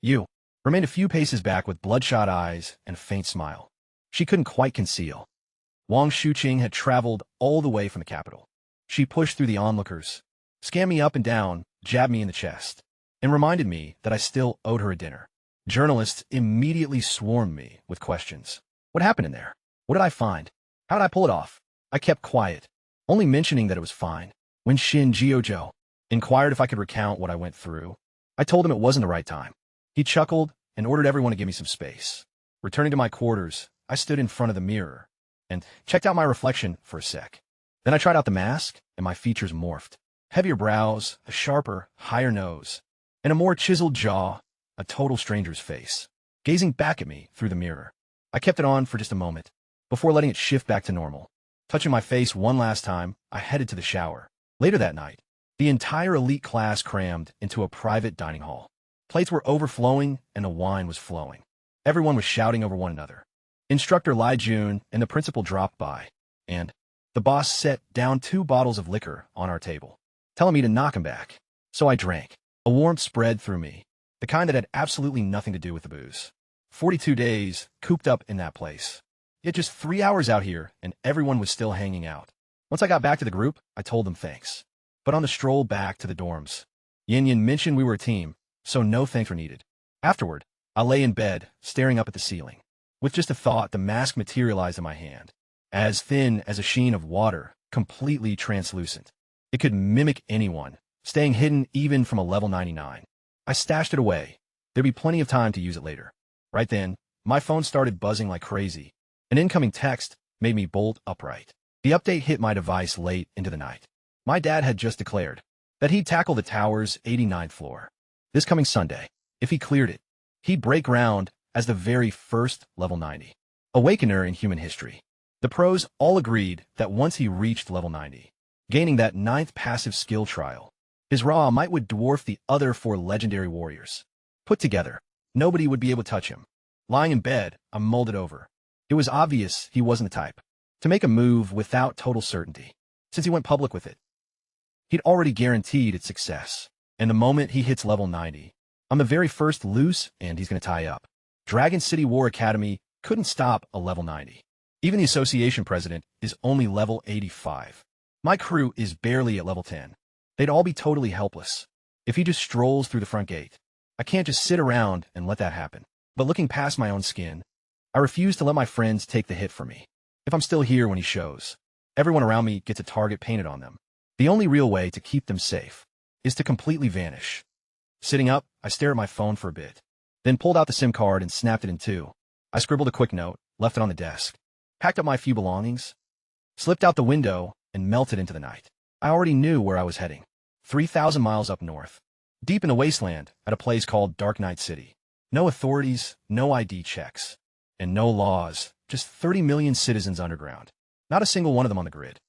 you, remained a few paces back with bloodshot eyes and a faint smile she couldn't quite conceal. Wang Shuqing had traveled all the way from the capital. She pushed through the onlookers, scanned me up and down, jabbed me in the chest, and reminded me that I still owed her a dinner. Journalists immediately swarmed me with questions. What happened in there? What did I find? How did I pull it off? I kept quiet, only mentioning that it was fine. When Shin Jiojo inquired if I could recount what I went through, I told him it wasn't the right time. He chuckled and ordered everyone to give me some space. Returning to my quarters, I stood in front of the mirror and checked out my reflection for a sec. Then I tried out the mask, and my features morphed. Heavier brows, a sharper, higher nose, and a more chiseled jaw, a total stranger's face, gazing back at me through the mirror. I kept it on for just a moment, before letting it shift back to normal. Touching my face one last time, I headed to the shower. Later that night, the entire elite class crammed into a private dining hall. Plates were overflowing and the wine was flowing. Everyone was shouting over one another. Instructor Lai Jun and the principal dropped by, and the boss set down 2 bottles of liquor on our table, telling me to knock 'em back. So I drank. A warmth spread through me, the kind that had absolutely nothing to do with the booze. 42 days, cooped up in that place. Yet just 3 hours out here, and everyone was still hanging out. Once I got back to the group, I told them thanks. But on the stroll back to the dorms, Yin Yin mentioned we were a team, so no thanks were needed. Afterward, I lay in bed, staring up at the ceiling. With just a thought, the mask materialized in my hand, as thin as a sheen of water, completely translucent. It could mimic anyone, staying hidden even from a level 99. I stashed it away. There'd be plenty of time to use it later. Right then, my phone started buzzing like crazy. An incoming text made me bolt upright. The update hit my device late into the night. My dad had just declared that he'd tackle the tower's 89th floor this coming Sunday. If he cleared it, he'd break ground as the very first level 90 awakener in human history. The pros all agreed that once he reached level 90, gaining that 9th passive skill trial, his raw might would dwarf the other 4 legendary warriors. Put together, nobody would be able to touch him. Lying in bed, I mulled it over. It was obvious he wasn't the type to make a move without total certainty, since he went public with it. He'd already guaranteed its success, and the moment he hits level 90, I'm the very first loose, and he's going to tie up. Dragon City War Academy couldn't stop a level 90. Even the association president is only level 85. My crew is barely at level 10. They'd all be totally helpless if he just strolls through the front gate. I can't just sit around and let that happen. But looking past my own skin, I refuse to let my friends take the hit for me. If I'm still here when he shows, everyone around me gets a target painted on them. The only real way to keep them safe is to completely vanish. Sitting up, I stared at my phone for a bit, then pulled out the SIM card and snapped it in 2. I scribbled a quick note, left it on the desk, packed up my few belongings, slipped out the window, and melted into the night. I already knew where I was heading. 3,000 miles up north, deep in the wasteland at a place called Dark Knight City. No authorities, no ID checks, and no laws, just 30 million citizens underground. Not a single one of them on the grid.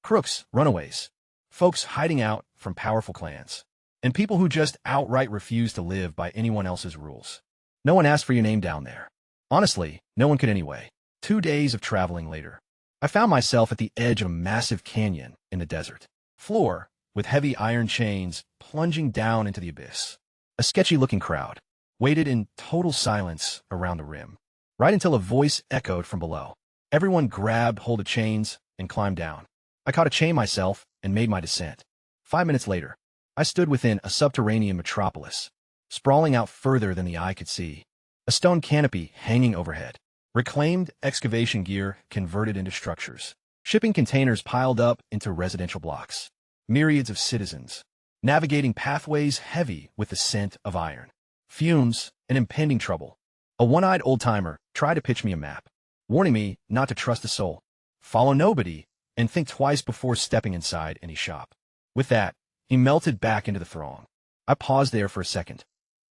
Crooks, runaways, folks hiding out from powerful clans, and people who just outright refuse to live by anyone else's rules. No one asked for your name down there. Honestly, no one could anyway. 2 days of traveling later, I found myself at the edge of a massive canyon in the desert floor, with heavy iron chains plunging down into the abyss. A sketchy-looking crowd waited in total silence around the rim, right until a voice echoed from below. Everyone grabbed hold of chains and climbed down. I caught a chain myself and made my descent. 5 minutes later, I stood within a subterranean metropolis, sprawling out further than the eye could see. A stone canopy hanging overhead. Reclaimed excavation gear converted into structures. Shipping containers piled up into residential blocks. Myriads of citizens, navigating pathways heavy with the scent of iron. Fumes and impending trouble. A one-eyed old-timer tried to pitch me a map, warning me not to trust a soul, follow nobody, and think twice before stepping inside any shop. With that, he melted back into the throng. I paused there for a second,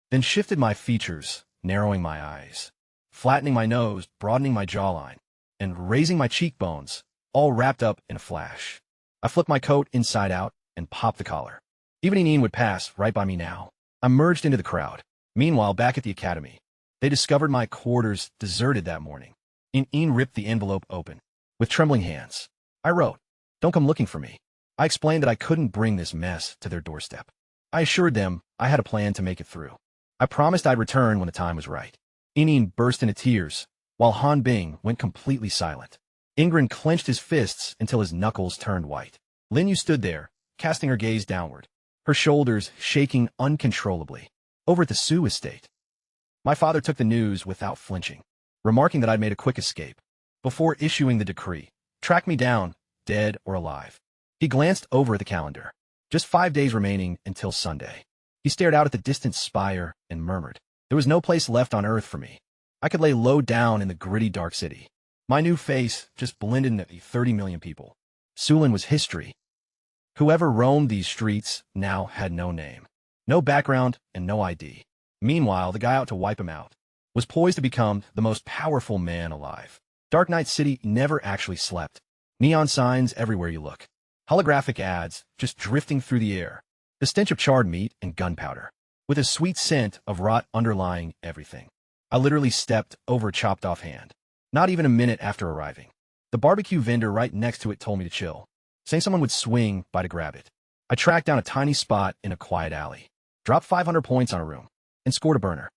then shifted my features, narrowing my eyes, flattening my nose, broadening my jawline, and raising my cheekbones, all wrapped up in a flash. I flipped my coat inside out and popped the collar. Even Ian would pass right by me now. I merged into the crowd. Meanwhile, back at the academy, they discovered my quarters deserted that morning. Ian ripped the envelope open. With trembling hands, I wrote, "Don't come looking for me." I explained that I couldn't bring this mess to their doorstep. I assured them I had a plan to make it through. I promised I'd return when the time was right. Ian burst into tears, while Han Bing went completely silent. Ingrid clenched his fists until his knuckles turned white. Lin Yu stood there, casting her gaze downward, her shoulders shaking uncontrollably. Over at the Su estate, my father took the news without flinching, remarking that I'd made a quick escape. Before issuing the decree, track me down, dead or alive. He glanced over at the calendar. Just 5 days remaining until Sunday. He stared out at the distant spire and murmured, "There was no place left on earth for me. I could lay low down in the gritty dark city." My new face just blended into 30 million people. Sulin was history. Whoever roamed these streets now had no name, no background, and no ID. Meanwhile, the guy out to wipe him out was poised to become the most powerful man alive. Dark Knight City never actually slept. Neon signs everywhere you look. Holographic ads just drifting through the air. The stench of charred meat and gunpowder, with a sweet scent of rot underlying everything. I literally stepped over a chopped-off hand. Not even a minute after arriving. The barbecue vendor right next to it told me to chill, saying someone would swing by to grab it. I tracked down a tiny spot in a quiet alley, dropped 500 points on a room, and scored a burner.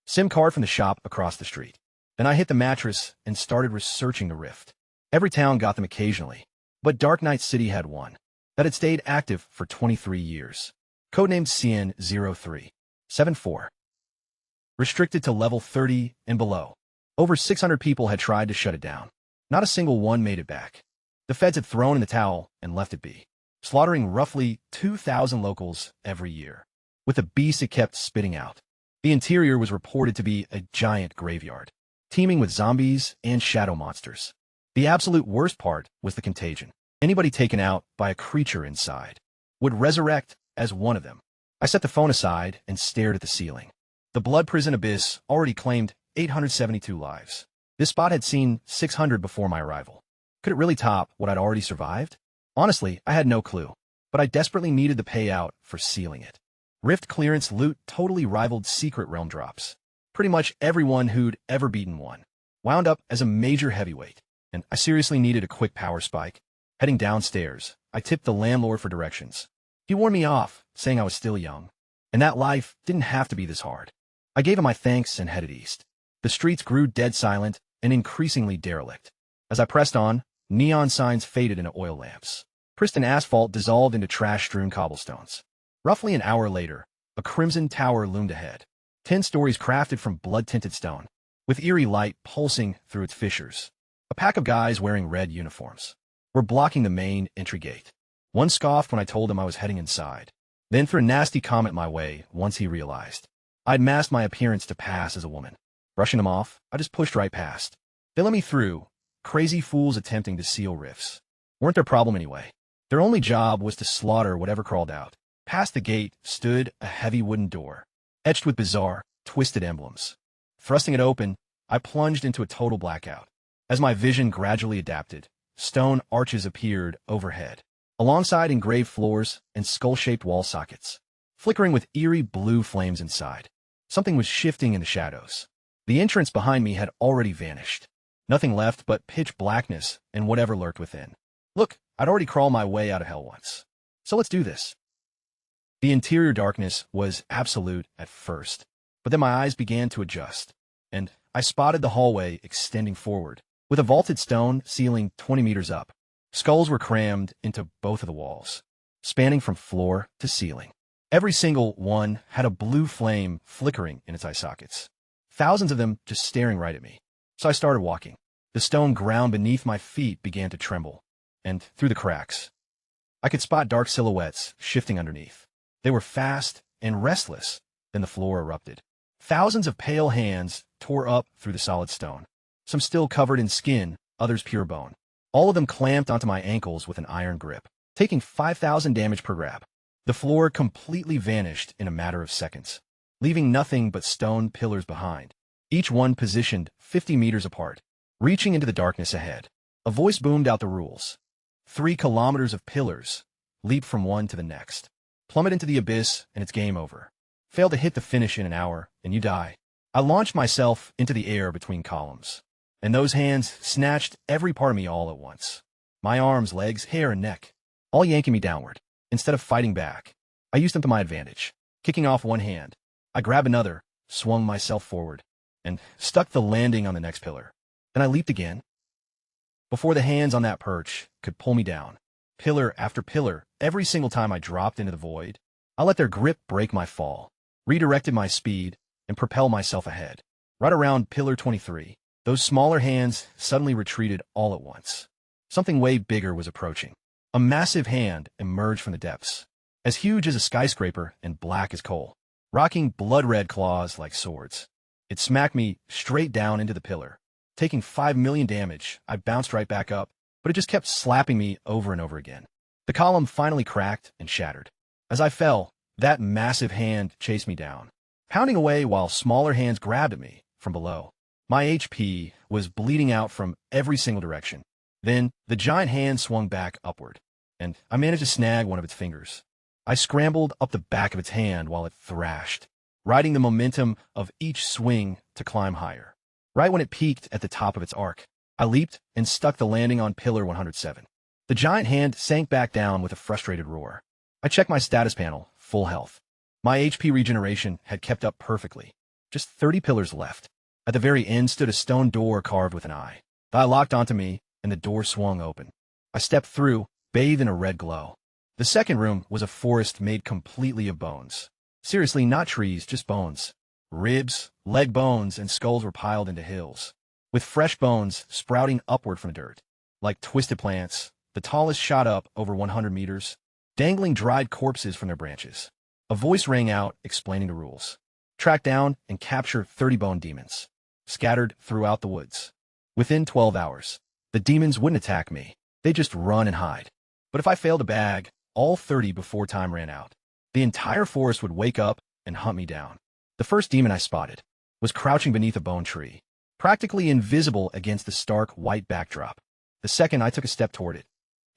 SIM card from the shop across the street. Then I hit the mattress and started researching the rift. Every town got them occasionally, but Dark Knight City had one that had stayed active for 23 years. Codenamed CN0374. Restricted to level 30 and below. Over 600 people had tried to shut it down. Not a single one made it back. The feds had thrown in the towel and left it be, slaughtering roughly 2,000 locals every year, with the beast it kept spitting out. The interior was reported to be a giant graveyard, teeming with zombies and shadow monsters. The absolute worst part was the contagion. Anybody taken out by a creature inside would resurrect as one of them. I set the phone aside and stared at the ceiling. The blood prison abyss already claimed 872 lives. This spot had seen 600 before my arrival. Could it really top what I'd already survived? Honestly, I had no clue, but I desperately needed the payout for sealing it. Rift clearance loot totally rivaled Secret Realm drops. Pretty much everyone who'd ever beaten one wound up as a major heavyweight, and I seriously needed a quick power spike. Heading downstairs, I tipped the landlord for directions. He warned me off, saying I was still young, and that life didn't have to be this hard. I gave him my thanks and headed east. The streets grew dead silent and increasingly derelict. As I pressed on, neon signs faded into oil lamps. Pristine asphalt dissolved into trash-strewn cobblestones. Roughly an hour later, a crimson tower loomed ahead, 10 stories crafted from blood-tinted stone, with eerie light pulsing through its fissures. A pack of guys wearing red uniforms were blocking the main entry gate. One scoffed when I told him I was heading inside, then threw a nasty comment my way once he realized I'd masked my appearance to pass as a woman. Brushing them off, I just pushed right past. They let me through, crazy fools attempting to seal rifts. Weren't their problem anyway. Their only job was to slaughter whatever crawled out. Past the gate stood a heavy wooden door, etched with bizarre, twisted emblems. Thrusting it open, I plunged into a total blackout. As my vision gradually adapted, stone arches appeared overhead, alongside engraved floors and skull-shaped wall sockets, flickering with eerie blue flames inside. Something was shifting in the shadows. The entrance behind me had already vanished. Nothing left but pitch blackness and whatever lurked within. Look, I'd already crawled my way out of hell once. So let's do this. The interior darkness was absolute at first, but then my eyes began to adjust, and I spotted the hallway extending forward, with a vaulted stone ceiling 20 meters up. Skulls were crammed into both of the walls, spanning from floor to ceiling. Every single one had a blue flame flickering in its eye sockets. Thousands of them just staring right at me. So I started walking. The stone ground beneath my feet began to tremble, and through the cracks, I could spot dark silhouettes shifting underneath. They were fast and restless. Then the floor erupted. Thousands of pale hands tore up through the solid stone, some still covered in skin, others pure bone. All of them clamped onto my ankles with an iron grip, taking 5,000 damage per grab. The floor completely vanished in a matter of seconds, leaving nothing but stone pillars behind, each one positioned 50 meters apart. Reaching into the darkness ahead, a voice boomed out the rules. 3 kilometers of pillars. Leap from one to the next. Plummet into the abyss, and it's game over. Fail to hit the finish in an hour, and you die. I launched myself into the air between columns, and those hands snatched every part of me all at once. My arms, legs, hair, and neck, all yanking me downward. Instead of fighting back, I used them to my advantage. Kicking off one hand, I grabbed another, swung myself forward, and stuck the landing on the next pillar. Then I leaped again. Before the hands on that perch could pull me down, pillar after pillar, every single time I dropped into the void, I let their grip break my fall, redirected my speed, and propel myself ahead. Right around pillar 23, those smaller hands suddenly retreated all at once. Something way bigger was approaching. A massive hand emerged from the depths, as huge as a skyscraper and black as coal, rocking blood-red claws like swords. It smacked me straight down into the pillar. Taking 5 million damage, I bounced right back up, but it just kept slapping me over and over again. The column finally cracked and shattered. As I fell, that massive hand chased me down, pounding away while smaller hands grabbed at me from below. My HP was bleeding out from every single direction. Then, the giant hand swung back upward, and I managed to snag one of its fingers. I scrambled up the back of its hand while it thrashed, riding the momentum of each swing to climb higher. Right when it peaked at the top of its arc, I leaped and stuck the landing on pillar 107. The giant hand sank back down with a frustrated roar. I checked my status panel, full health. My HP regeneration had kept up perfectly. Just 30 pillars left. At the very end stood a stone door carved with an eye. The eye locked onto me, and the door swung open. I stepped through, bathed in a red glow. The second room was a forest made completely of bones. Seriously, not trees, just bones. Ribs, leg bones, and skulls were piled into hills, with fresh bones sprouting upward from the dirt. Like twisted plants, the tallest shot up over 100 meters, dangling dried corpses from their branches. A voice rang out explaining the rules. Track down and capture 30 bone demons, scattered throughout the woods. Within 12 hours, the demons wouldn't attack me. They'd just run and hide. But if I failed to bag all 30 before time ran out, the entire forest would wake up and hunt me down. The first demon I spotted was crouching beneath a bone tree, practically invisible against the stark white backdrop. The second I took a step toward it,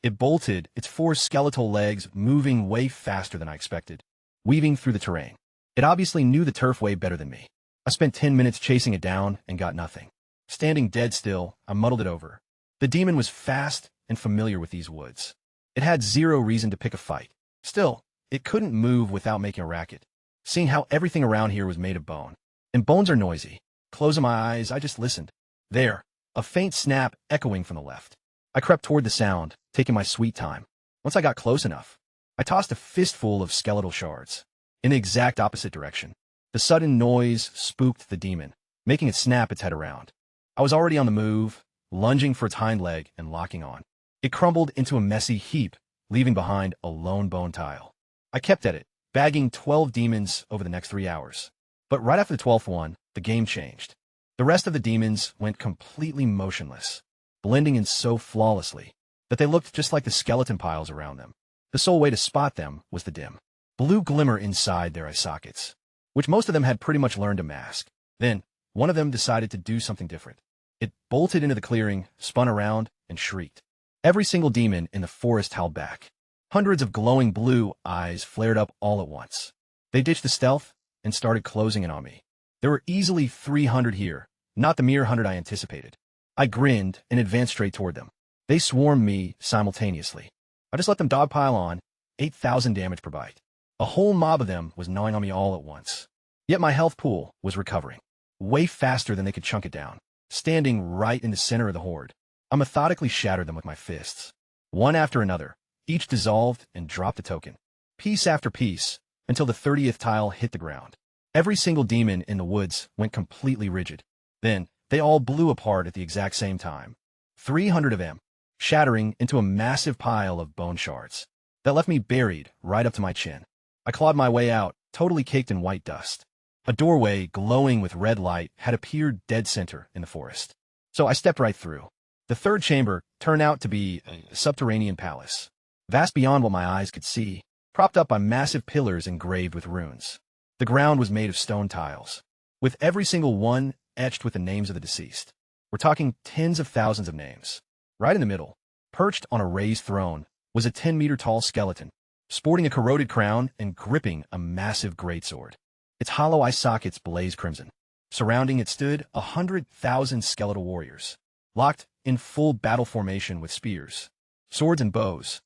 it bolted, its four skeletal legs moving way faster than I expected, weaving through the terrain. It obviously knew the turf way better than me. I spent 10 minutes chasing it down and got nothing. Standing dead still, I muddled it over. The demon was fast and familiar with these woods. It had zero reason to pick a fight. Still, it couldn't move without making a racket, seeing how everything around here was made of bone. And bones are noisy. Closing my eyes, I just listened. There, a faint snap echoing from the left. I crept toward the sound, taking my sweet time. Once I got close enough, I tossed a fistful of skeletal shards in the exact opposite direction. The sudden noise spooked the demon, making it snap its head around. I was already on the move, lunging for its hind leg and locking on. It crumbled into a messy heap, leaving behind a lone bone tile. I kept at it, bagging 12 demons over the next 3 hours. But right after the 12th one, the game changed. The rest of the demons went completely motionless, blending in so flawlessly that they looked just like the skeleton piles around them. The sole way to spot them was the dim blue glimmer inside their eye sockets, which most of them had pretty much learned to mask. Then, one of them decided to do something different. It bolted into the clearing, spun around, and shrieked. Every single demon in the forest held back. Hundreds of glowing blue eyes flared up all at once. They ditched the stealth and started closing in on me. There were easily 300 here, not the mere 100 I anticipated. I grinned and advanced straight toward them. They swarmed me simultaneously. I just let them dogpile on, 8,000 damage per bite. A whole mob of them was gnawing on me all at once. Yet my health pool was recovering, way faster than they could chunk it down. Standing right in the center of the horde, I methodically shattered them with my fists. One after another, each dissolved and dropped a token, piece after piece, until the 30th tile hit the ground. Every single demon in the woods went completely rigid. Then, they all blew apart at the exact same time. 300 of them, shattering into a massive pile of bone shards that left me buried right up to my chin. I clawed my way out, totally caked in white dust. A doorway glowing with red light had appeared dead center in the forest. So I stepped right through. The third chamber turned out to be a subterranean palace, vast beyond what my eyes could see, propped up by massive pillars engraved with runes. The ground was made of stone tiles, with every single one etched with the names of the deceased. We're talking tens of thousands of names. Right in the middle, perched on a raised throne, was a 10-meter-tall skeleton, sporting a corroded crown and gripping a massive greatsword. Its hollow eye sockets blazed crimson. Surrounding it stood 100,000 skeletal warriors, locked in full battle formation with spears, swords, and bows.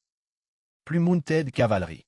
Primunted cavalerie.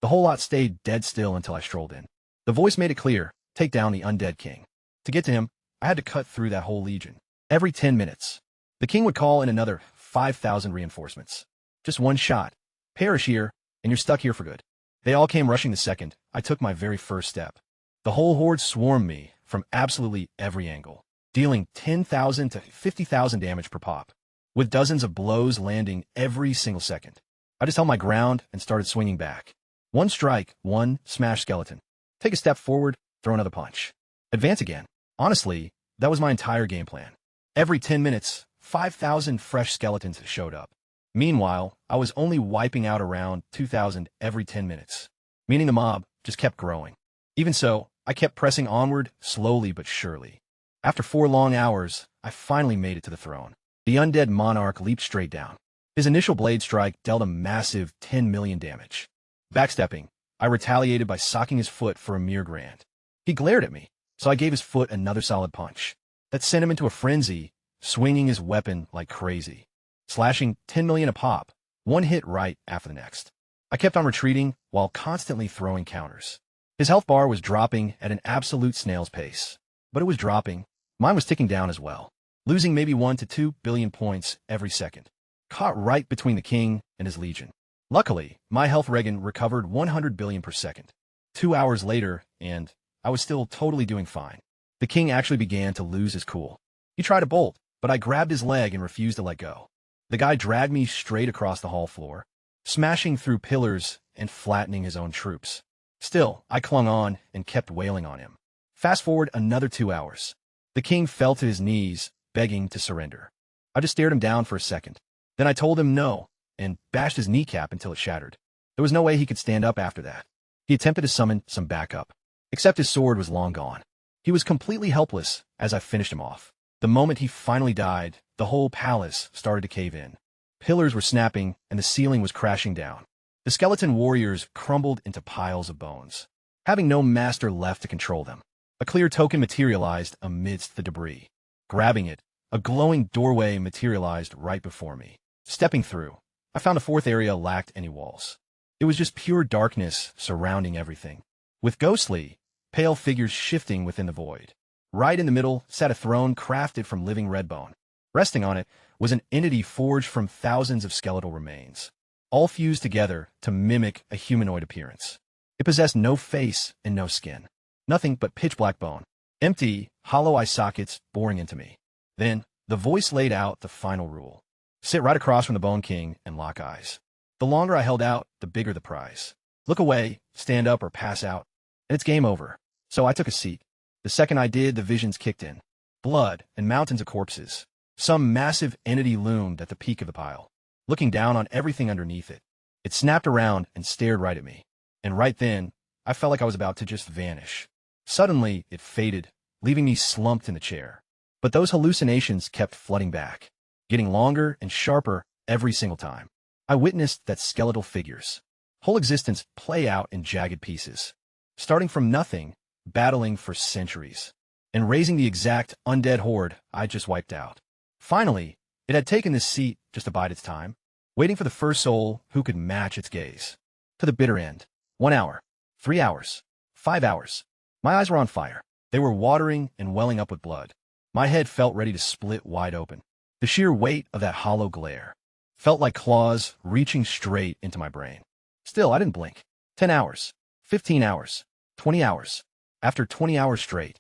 The whole lot stayed dead still until I strolled in. The voice made it clear, take down the undead king. To get to him, I had to cut through that whole legion. Every 10 minutes, the king would call in another 5,000 reinforcements. Just one shot. Perish here, and you're stuck here for good. They all came rushing the second I took my very first step. The whole horde swarmed me from absolutely every angle, dealing 10,000 to 50,000 damage per pop, with dozens of blows landing every single second. I just held my ground and started swinging back. One strike, one smash skeleton. Take a step forward, throw another punch. Advance again. Honestly, that was my entire game plan. Every 10 minutes, 5,000 fresh skeletons showed up. Meanwhile, I was only wiping out around 2,000 every 10 minutes, meaning the mob just kept growing. Even so, I kept pressing onward, slowly but surely. After 4 long hours, I finally made it to the throne. The undead monarch leaped straight down. His initial blade strike dealt a massive 10 million damage. Backstepping, I retaliated by socking his foot for a mere grand. He glared at me, so I gave his foot another solid punch. That sent him into a frenzy, swinging his weapon like crazy, slashing 10 million a pop, one hit right after the next. I kept on retreating while constantly throwing counters. His health bar was dropping at an absolute snail's pace, but it was dropping. Mine was ticking down as well, losing maybe 1 to 2 billion points every second, caught right between the king and his legion. Luckily, my health regen recovered 100 billion per second. 2 hours later, and I was still totally doing fine. The king actually began to lose his cool. He tried to bolt, but I grabbed his leg and refused to let go. The guy dragged me straight across the hall floor, smashing through pillars and flattening his own troops. Still, I clung on and kept wailing on him. Fast forward another 2 hours. The king fell to his knees, begging to surrender. I just stared him down for a second. Then I told him no, and bashed his kneecap until it shattered. There was no way he could stand up after that. He attempted to summon some backup, except his sword was long gone. He was completely helpless as I finished him off. The moment he finally died, the whole palace started to cave in. Pillars were snapping, and the ceiling was crashing down. The skeleton warriors crumbled into piles of bones, having no master left to control them. A clear token materialized amidst the debris. Grabbing it, a glowing doorway materialized right before me. Stepping through, I found the fourth area lacked any walls. It was just pure darkness surrounding everything, with ghostly, pale figures shifting within the void. Right in the middle sat a throne crafted from living red bone. Resting on it was an entity forged from thousands of skeletal remains, all fused together to mimic a humanoid appearance. It possessed no face and no skin. Nothing but pitch-black bone. Empty, hollow eye sockets boring into me. Then, the voice laid out the final rule. Sit right across from the Bone King and lock eyes. The longer I held out, the bigger the prize. Look away, stand up, or pass out, and it's game over. So I took a seat. The second I did, the visions kicked in. Blood and mountains of corpses. Some massive entity loomed at the peak of the pile, looking down on everything underneath it. It snapped around and stared right at me. And right then, I felt like I was about to just vanish. Suddenly, it faded, leaving me slumped in the chair. But those hallucinations kept flooding back, getting longer and sharper every single time. I witnessed that skeletal figures, whole existence play out in jagged pieces, starting from nothing, battling for centuries, and raising the exact undead horde I just wiped out. Finally, it had taken this seat just to bide its time, waiting for the first soul who could match its gaze. To the bitter end. 1 hour, 3 hours, 5 hours. My eyes were on fire. They were watering and welling up with blood. My head felt ready to split wide open. The sheer weight of that hollow glare felt like claws reaching straight into my brain. Still, I didn't blink. 10 hours, 15 hours, 20 hours. After 20 hours straight,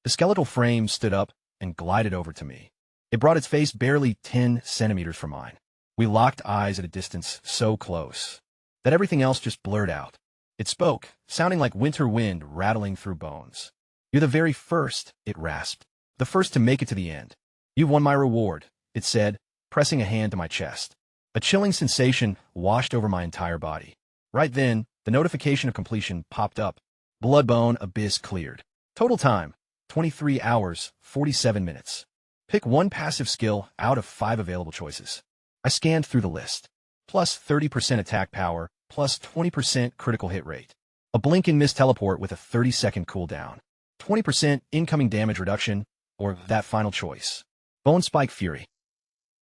the skeletal frame stood up and glided over to me. It brought its face barely 10 centimeters from mine. We locked eyes at a distance so close that everything else just blurred out. It spoke, sounding like winter wind rattling through bones. You're the very first, it rasped. The first to make it to the end. You've won my reward, it said, pressing a hand to my chest. A chilling sensation washed over my entire body. Right then, the notification of completion popped up. Bloodbone Abyss cleared. Total time, 23 hours, 47 minutes. Pick one passive skill out of 5 available choices. I scanned through the list. Plus 30% attack power, plus 20% critical hit rate. A blink and miss teleport with a 30-second cooldown. 20% incoming damage reduction, or that final choice. Bone Spike Fury.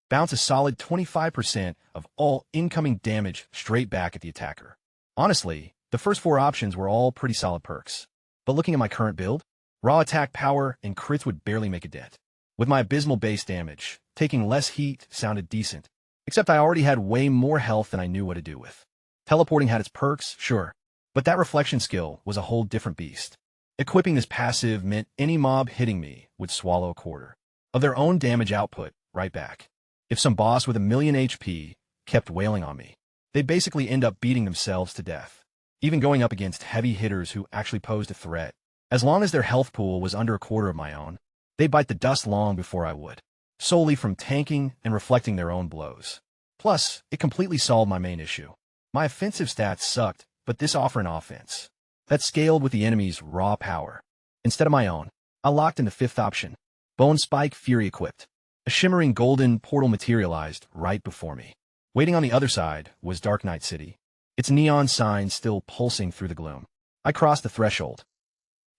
Bounce a solid 25% of all incoming damage straight back at the attacker. Honestly, the first 4 options were all pretty solid perks. But looking at my current build, raw attack power and crits would barely make a dent. With my abysmal base damage, taking less heat sounded decent. Except I already had way more health than I knew what to do with. Teleporting had its perks, sure, but that reflection skill was a whole different beast. Equipping this passive meant any mob hitting me would swallow a quarter of their own damage output right back. If some boss with 1,000,000 HP kept wailing on me, they'd basically end up beating themselves to death. Even going up against heavy hitters who actually posed a threat, as long as their health pool was under a quarter of my own, they'd bite the dust long before I would, solely from tanking and reflecting their own blows. Plus, it completely solved my main issue. My offensive stats sucked, but this offered an offense that scaled with the enemy's raw power. Instead of my own, I locked in the fifth option, Bone Spike Fury equipped. A shimmering golden portal materialized right before me. Waiting on the other side was Dark Knight City, its neon sign still pulsing through the gloom. I crossed the threshold.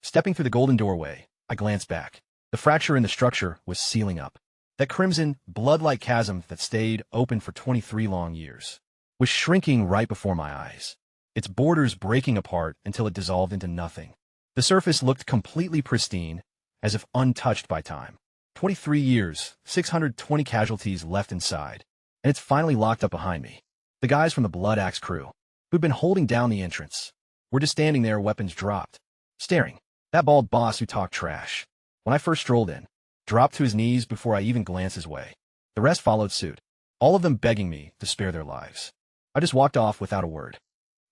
Stepping through the golden doorway, I glanced back. The fracture in the structure was sealing up. That crimson, blood-like chasm that stayed open for 23 long years was shrinking right before my eyes, its borders breaking apart until it dissolved into nothing. The surface looked completely pristine, as if untouched by time. 23 years, 620 casualties left inside, and it's finally locked up behind me. The guys from the Blood Axe crew, who'd been holding down the entrance, were just standing there, weapons dropped, staring. That bald boss who talked trash, when I first strolled in, dropped to his knees before I even glanced his way. The rest followed suit, all of them begging me to spare their lives. I just walked off without a word.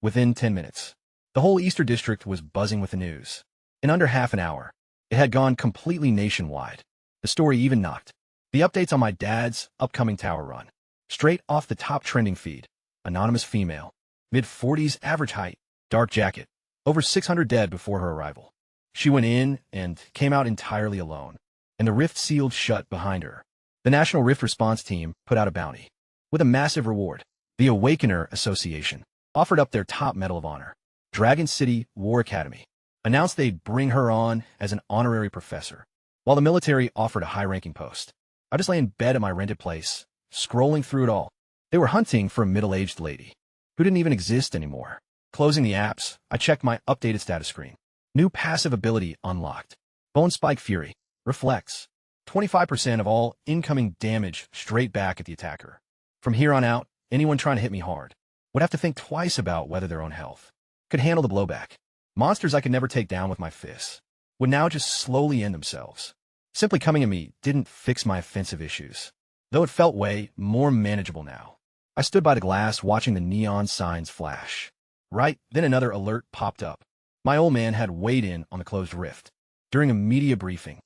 Within 10 minutes, the whole Easter District was buzzing with the news. In under half an hour, it had gone completely nationwide. The story even knocked the updates on my dad's upcoming tower run. Straight off the top trending feed, anonymous female, mid-40s average height, dark jacket, over 600 dead before her arrival. She went in and came out entirely alone, and the rift sealed shut behind her. The National Rift Response Team put out a bounty with a massive reward. The Awakener Association offered up their top Medal of Honor. Dragon City War Academy announced they'd bring her on as an honorary professor, while the military offered a high-ranking post. I just lay in bed at my rented place, scrolling through it all. They were hunting for a middle-aged lady who didn't even exist anymore. Closing the apps, I checked my updated status screen. New passive ability unlocked. Bone Spike Fury. Reflects 25% of all incoming damage straight back at the attacker. From here on out, anyone trying to hit me hard would have to think twice about whether their own health could handle the blowback. Monsters I could never take down with my fists would now just slowly end themselves. Simply coming at me didn't fix my offensive issues, though it felt way more manageable now. I stood by the glass watching the neon signs flash. Right then another alert popped up. My old man had weighed in on the closed rift during a media briefing.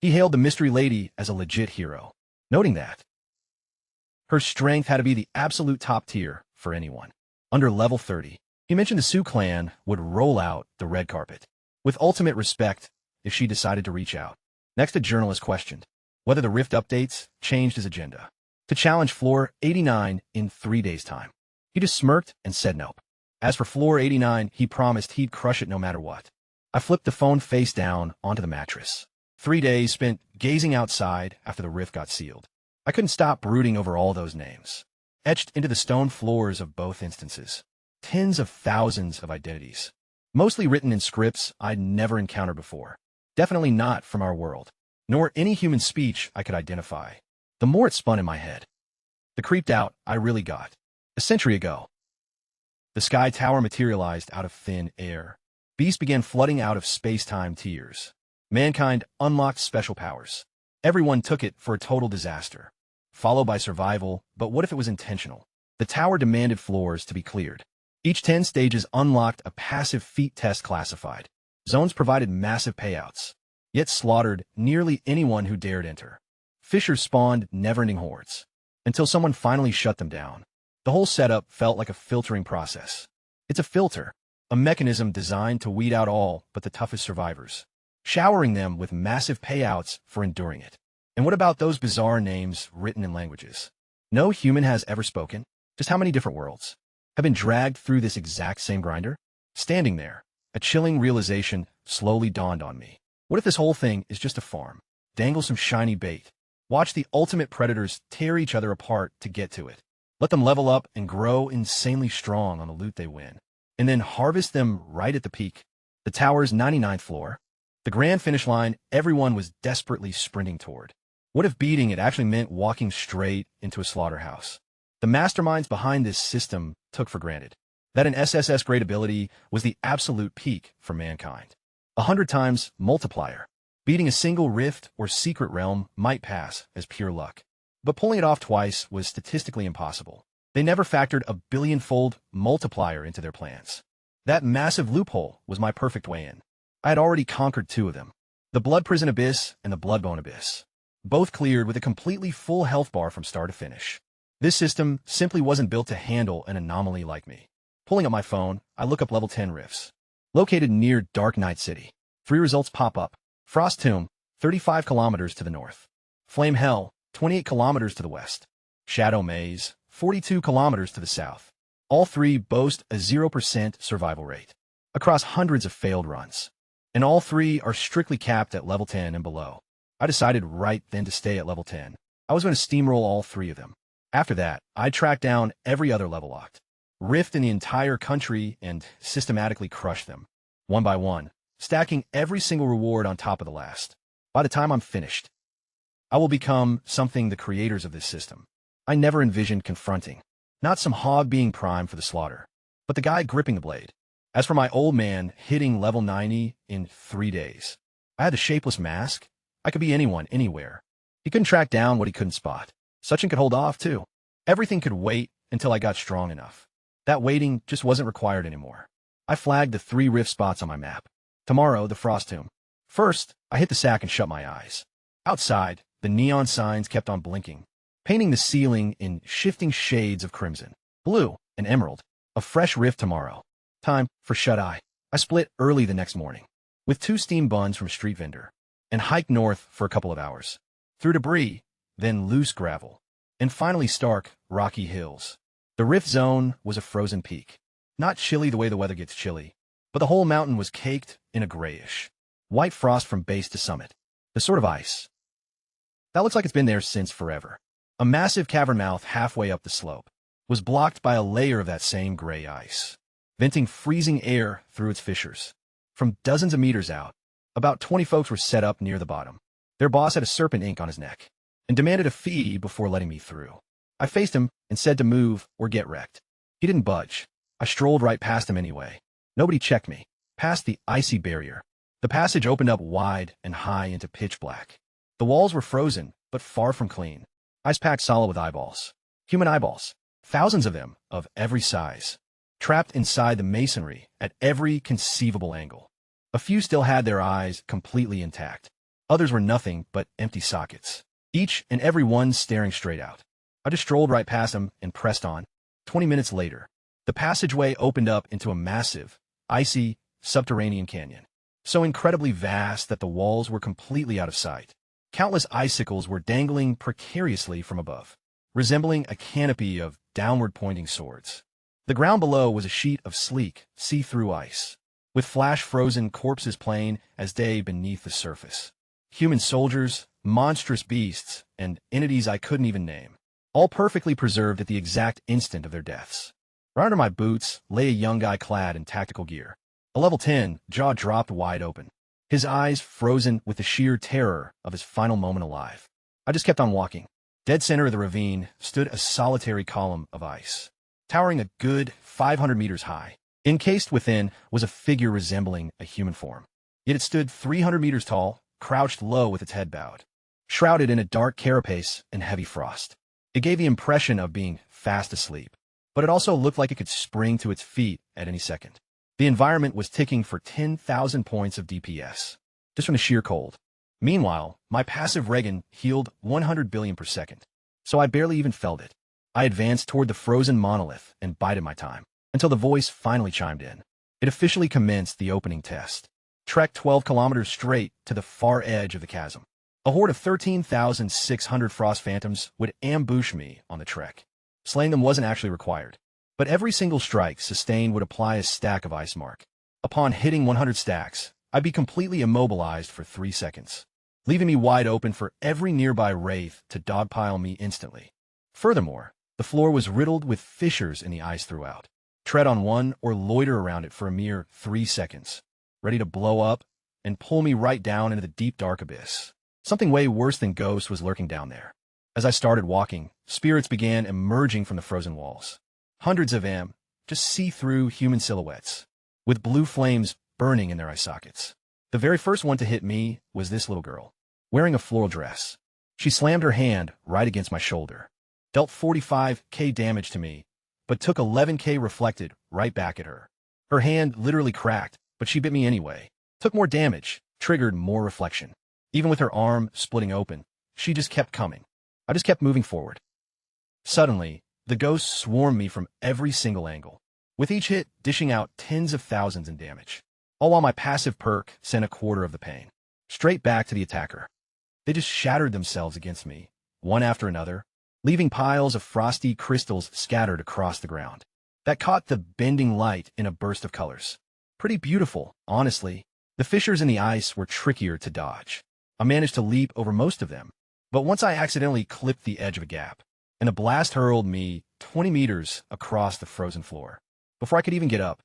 He hailed the mystery lady as a legit hero, noting that her strength had to be the absolute top tier for anyone under level 30. He mentioned the Sioux clan would roll out the red carpet with ultimate respect if she decided to reach out. Next, a journalist questioned whether the Rift updates changed his agenda to challenge Floor 89 in 3 days' time. He just smirked and said nope. As for Floor 89, he promised he'd crush it no matter what. I flipped the phone face down onto the mattress. 3 days spent gazing outside after the rift got sealed. I couldn't stop brooding over all those names, etched into the stone floors of both instances. Tens of thousands of identities, mostly written in scripts I'd never encountered before. Definitely not from our world, nor any human speech I could identify. The more it spun in my head, the creeped out I really got. A century ago, the Sky Tower materialized out of thin air. Beasts began flooding out of space-time tiers. Mankind unlocked special powers. Everyone took it for a total disaster, followed by survival, but what if it was intentional? The tower demanded floors to be cleared. Each 10 stages unlocked a passive feat test classified. Zones provided massive payouts, yet slaughtered nearly anyone who dared enter. Fissures spawned never-ending hordes, until someone finally shut them down. The whole setup felt like a filtering process. It's a filter, a mechanism designed to weed out all but the toughest survivors, showering them with massive payouts for enduring it. And what about those bizarre names written in languages no human has ever spoken? Just how many different worlds have been dragged through this exact same grinder? Standing there, a chilling realization slowly dawned on me. What if this whole thing is just a farm? Dangle some shiny bait. Watch the ultimate predators tear each other apart to get to it. Let them level up and grow insanely strong on the loot they win, and then harvest them right at the peak. The tower's 99th floor, the grand finish line everyone was desperately sprinting toward. What if beating it actually meant walking straight into a slaughterhouse? The masterminds behind this system took for granted that an SSS-grade ability was the absolute peak for mankind. 100 times multiplier. Beating a single rift or secret realm might pass as pure luck, but pulling it off twice was statistically impossible. They never factored a billion-fold multiplier into their plans. That massive loophole was my perfect way in. I had already conquered 2 of them, the Blood Prison Abyss and the Bloodbone Abyss, both cleared with a completely full health bar from start to finish. This system simply wasn't built to handle an anomaly like me. Pulling up my phone, I look up level 10 rifts. Located near Dark Knight City. 3 results pop up. Frost Tomb, 35 kilometers to the north. Flame Hell, 28 kilometers to the west. Shadow Maze, 42 kilometers to the south. All 3 boast a 0% survival rate across hundreds of failed runs. And all 3 are strictly capped at level 10 and below. I decided right then to stay at level 10. I was going to steamroll all 3 of them. After that, I tracked down every other level locked rift in the entire country and systematically crushed them, one by one, stacking every single reward on top of the last. By the time I'm finished, I will become something the creators of this system I never envisioned confronting. Not some hog being primed for the slaughter, but the guy gripping the blade. As for my old man hitting level 90 in 3 days, I had the shapeless mask. I could be anyone, anywhere. He couldn't track down what he couldn't spot. Sachin could hold off, too. Everything could wait until I got strong enough. That waiting just wasn't required anymore. I flagged the 3 rift spots on my map. Tomorrow, the Frost Tomb. First, I hit the sack and shut my eyes. Outside, the neon signs kept on blinking, painting the ceiling in shifting shades of crimson, blue, and emerald. A fresh rift tomorrow. Time for shut-eye. I split early the next morning, with 2 steam buns from street vendor, and hiked north for a couple of hours. Through debris, then loose gravel, and finally stark, rocky hills. The rift zone was a frozen peak. Not chilly the way the weather gets chilly, but the whole mountain was caked in a grayish, white frost from base to summit. The sort of ice that looks like it's been there since forever. A massive cavern mouth halfway up the slope was blocked by a layer of that same gray ice, venting freezing air through its fissures. From dozens of meters out, about 20 folks were set up near the bottom. Their boss had a serpent ink on his neck and demanded a fee before letting me through. I faced him and said to move or get wrecked. He didn't budge. I strolled right past him anyway. Nobody checked me. Past the icy barrier, the passage opened up wide and high into pitch black. The walls were frozen, but far from clean. Ice packed solid with eyeballs. Human eyeballs. Thousands of them, of every size. Trapped inside the masonry at every conceivable angle. A few still had their eyes completely intact. Others were nothing but empty sockets, each and every one staring straight out. I just strolled right past them and pressed on. 20 minutes later, the passageway opened up into a massive, icy, subterranean canyon, so incredibly vast that the walls were completely out of sight. Countless icicles were dangling precariously from above, resembling a canopy of downward-pointing swords. The ground below was a sheet of sleek, see-through ice, with flash-frozen corpses plain as day beneath the surface. Human soldiers, monstrous beasts, and entities I couldn't even name, all perfectly preserved at the exact instant of their deaths. Right under my boots lay a young guy clad in tactical gear. A level 10, jaw dropped wide open, his eyes frozen with the sheer terror of his final moment alive. I just kept on walking. Dead center of the ravine stood a solitary column of ice, towering a good 500 meters high. Encased within was a figure resembling a human form. Yet it stood 300 meters tall, crouched low with its head bowed, shrouded in a dark carapace and heavy frost. It gave the impression of being fast asleep, but it also looked like it could spring to its feet at any second. The environment was ticking for 10,000 points of DPS, just from the sheer cold. Meanwhile, my passive Regan healed 100 billion per second, so I barely even felt it. I advanced toward the frozen monolith and bided my time, until the voice finally chimed in. It officially commenced the opening test. Trek 12 kilometers straight to the far edge of the chasm. A horde of 13,600 frost phantoms would ambush me on the trek. Slaying them wasn't actually required, but every single strike sustained would apply a stack of ice mark. Upon hitting 100 stacks, I'd be completely immobilized for 3 seconds, leaving me wide open for every nearby wraith to dogpile me instantly. Furthermore, the floor was riddled with fissures in the ice throughout. Tread on one or loiter around it for a mere 3 seconds, ready to blow up and pull me right down into the deep dark abyss. Something way worse than ghosts was lurking down there. As I started walking, spirits began emerging from the frozen walls. Hundreds of them, just see-through human silhouettes, with blue flames burning in their eye sockets. The very first one to hit me was this little girl, wearing a floral dress. She slammed her hand right against my shoulder, dealt 45k damage to me, but took 11k reflected right back at her. Her hand literally cracked, but she bit me anyway. Took more damage, triggered more reflection. Even with her arm splitting open, she just kept coming. I just kept moving forward. Suddenly, the ghosts swarmed me from every single angle, with each hit dishing out tens of thousands in damage, all while my passive perk sent a quarter of the pain straight back to the attacker. They just shattered themselves against me, one after another, leaving piles of frosty crystals scattered across the ground that caught the bending light in a burst of colors. Pretty beautiful, honestly. The fissures in the ice were trickier to dodge. I managed to leap over most of them, but once I accidentally clipped the edge of a gap, and a blast hurled me 20 meters across the frozen floor. Before I could even get up,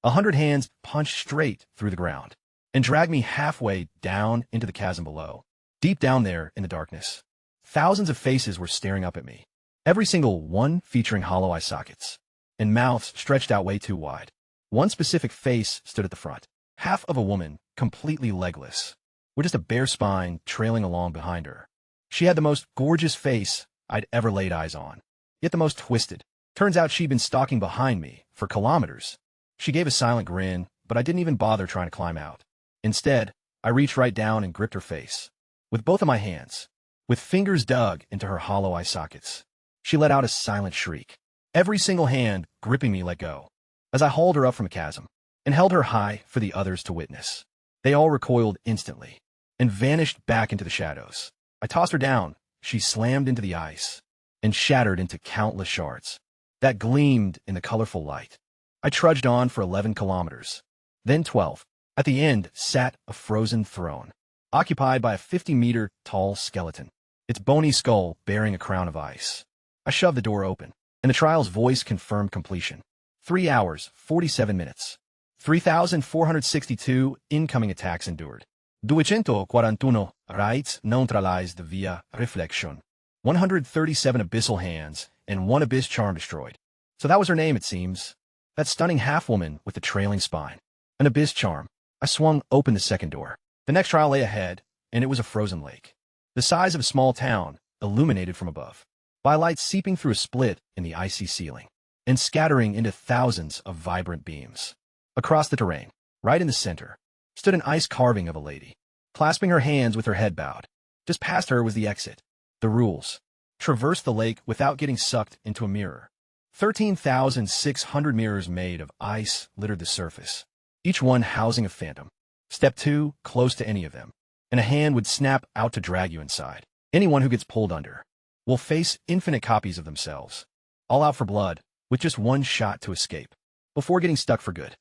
100 hands punched straight through the ground and dragged me halfway down into the chasm below. Deep down there in the darkness, thousands of faces were staring up at me, every single one featuring hollow eye sockets and mouths stretched out way too wide. One specific face stood at the front, half of a woman, completely legless, with just a bare spine trailing along behind her. She had the most gorgeous face I'd ever laid eyes on, yet the most twisted. Turns out she'd been stalking behind me for kilometers. She gave a silent grin, but I didn't even bother trying to climb out. Instead, I reached right down and gripped her face with both of my hands, with fingers dug into her hollow eye sockets. She let out a silent shriek, every single hand gripping me let go, as I hauled her up from a chasm and held her high for the others to witness. They all recoiled instantly and vanished back into the shadows. I tossed her down. She slammed into the ice and shattered into countless shards that gleamed in the colorful light. I trudged on for 11 kilometers, then 12. At the end sat a frozen throne, occupied by a 50-meter-tall skeleton, its bony skull bearing a crown of ice. I shoved the door open, and the trial's voice confirmed completion. 3 hours, 47 minutes. 3,462 incoming attacks endured. 241 raids neutralized via reflection. 137 abyssal hands, and 1 abyss charm destroyed. So that was her name, it seems. That stunning half-woman with the trailing spine. An abyss charm. I swung open the second door. The next trial lay ahead, and it was a frozen lake, the size of a small town, illuminated from above by light seeping through a split in the icy ceiling and scattering into thousands of vibrant beams. Across the terrain, right in the center, stood an ice carving of a lady, clasping her hands with her head bowed. Just past her was the exit. The rules: traverse the lake without getting sucked into a mirror. 13,600 mirrors made of ice littered the surface, each one housing a phantom. Step 2, close to any of them, and a hand would snap out to drag you inside. Anyone who gets pulled under will face infinite copies of themselves, all out for blood, with just one shot to escape, before getting stuck for good.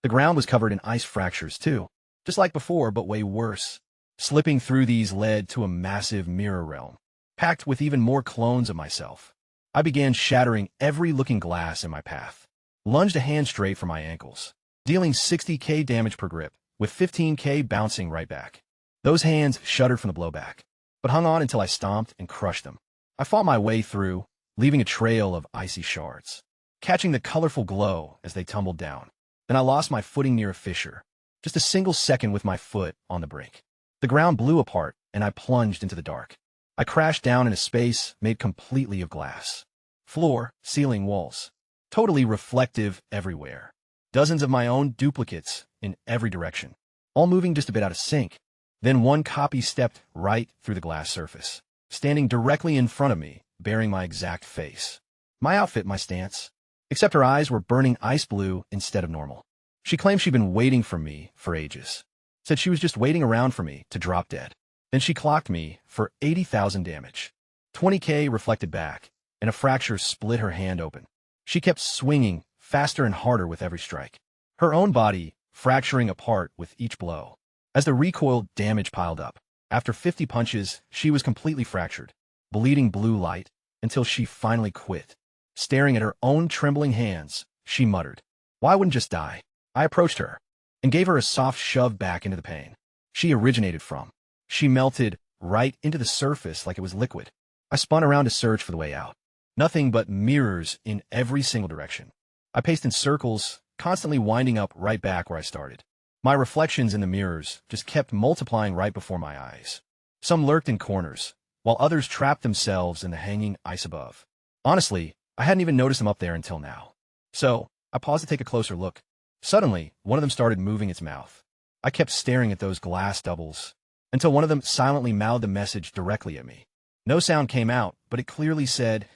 The ground was covered in ice fractures, too, just like before, but way worse. Slipping through these led to a massive mirror realm, packed with even more clones of myself. I began shattering every looking glass in my path, lunged a hand straight for my ankles, dealing 60k damage per grip, with 15k bouncing right back. Those hands shuddered from the blowback, but hung on until I stomped and crushed them. I fought my way through, leaving a trail of icy shards, catching the colorful glow as they tumbled down. Then I lost my footing near a fissure, just a single second with my foot on the brink. The ground blew apart, and I plunged into the dark. I crashed down in a space made completely of glass. Floor, ceiling, walls. Totally reflective everywhere. Dozens of my own duplicates in every direction, all moving just a bit out of sync. Then one copy stepped right through the glass surface, standing directly in front of me, bearing my exact face. My outfit, my stance. Except her eyes were burning ice blue instead of normal. She claimed she'd been waiting for me for ages. Said she was just waiting around for me to drop dead. Then she clocked me for 80,000 damage. 20k reflected back, and a fracture split her hand open. She kept swinging faster and harder with every strike, her own body fracturing apart with each blow. As the recoil damage piled up, after 50 punches, she was completely fractured, bleeding blue light, until she finally quit. Staring at her own trembling hands, she muttered, "Why wouldn't just die?" I approached her and gave her a soft shove back into the pain she originated from. She melted right into the surface like it was liquid. I spun around to search for the way out. Nothing but mirrors in every single direction. I paced in circles, constantly winding up right back where I started. My reflections in the mirrors just kept multiplying right before my eyes. Some lurked in corners, while others trapped themselves in the hanging ice above. Honestly, I hadn't even noticed them up there until now. So, I paused to take a closer look. Suddenly, one of them started moving its mouth. I kept staring at those glass doubles, until one of them silently mouthed a message directly at me. No sound came out, but it clearly said,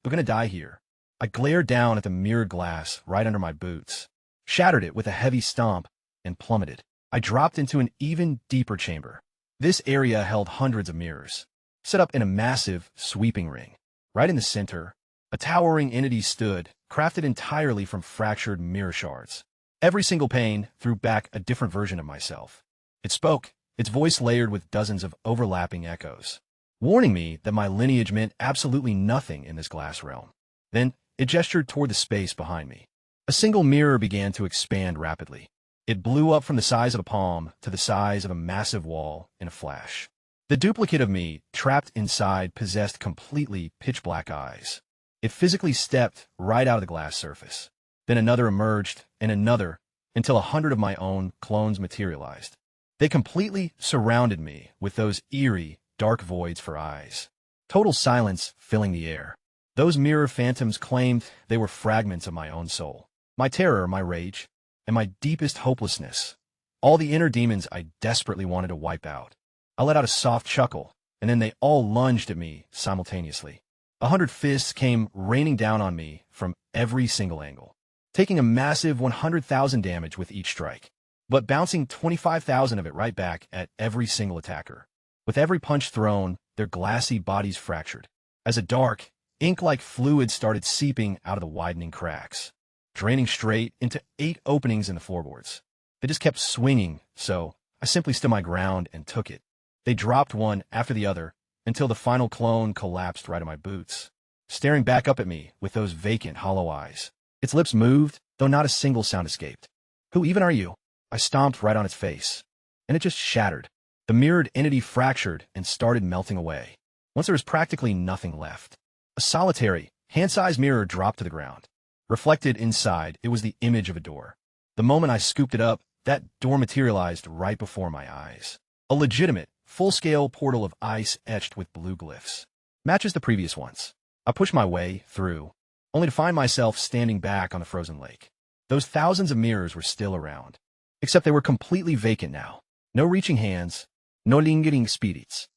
"We're gonna die here." I glared down at the mirrored glass right under my boots, shattered it with a heavy stomp, and plummeted. I dropped into an even deeper chamber. This area held hundreds of mirrors, set up in a massive, sweeping ring. Right in the center, a towering entity stood, crafted entirely from fractured mirror shards. Every single pane threw back a different version of myself. It spoke, its voice layered with dozens of overlapping echoes, warning me that my lineage meant absolutely nothing in this glass realm. Then, it gestured toward the space behind me. A single mirror began to expand rapidly. It blew up from the size of a palm to the size of a massive wall in a flash. The duplicate of me, trapped inside, possessed completely pitch-black eyes. It physically stepped right out of the glass surface. Then another emerged, and another, until 100 of my own clones materialized. They completely surrounded me with those eerie, dark voids for eyes. Total silence filling the air. Those mirror phantoms claimed they were fragments of my own soul. My terror, my rage, and my deepest hopelessness. All the inner demons I desperately wanted to wipe out. I let out a soft chuckle, and then they all lunged at me simultaneously. 100 fists came raining down on me from every single angle, taking a massive 100,000 damage with each strike, but bouncing 25,000 of it right back at every single attacker. With every punch thrown, their glassy bodies fractured, as a dark, ink-like fluid started seeping out of the widening cracks, draining straight into 8 openings in the floorboards. They just kept swinging, so I simply stood my ground and took it. They dropped one after the other until the final clone collapsed right at my boots, staring back up at me with those vacant, hollow eyes. Its lips moved, though not a single sound escaped. "Who even are you?" I stomped right on its face, and it just shattered. The mirrored entity fractured and started melting away. Once there was practically nothing left, a solitary, hand-sized mirror dropped to the ground. Reflected inside, it was the image of a door. The moment I scooped it up, that door materialized right before my eyes. A legitimate, full-scale portal of ice etched with blue glyphs. Matches the previous ones. I pushed my way through, only to find myself standing back on the frozen lake. Those thousands of mirrors were still around, except they were completely vacant now. No reaching hands, no lingering spirits.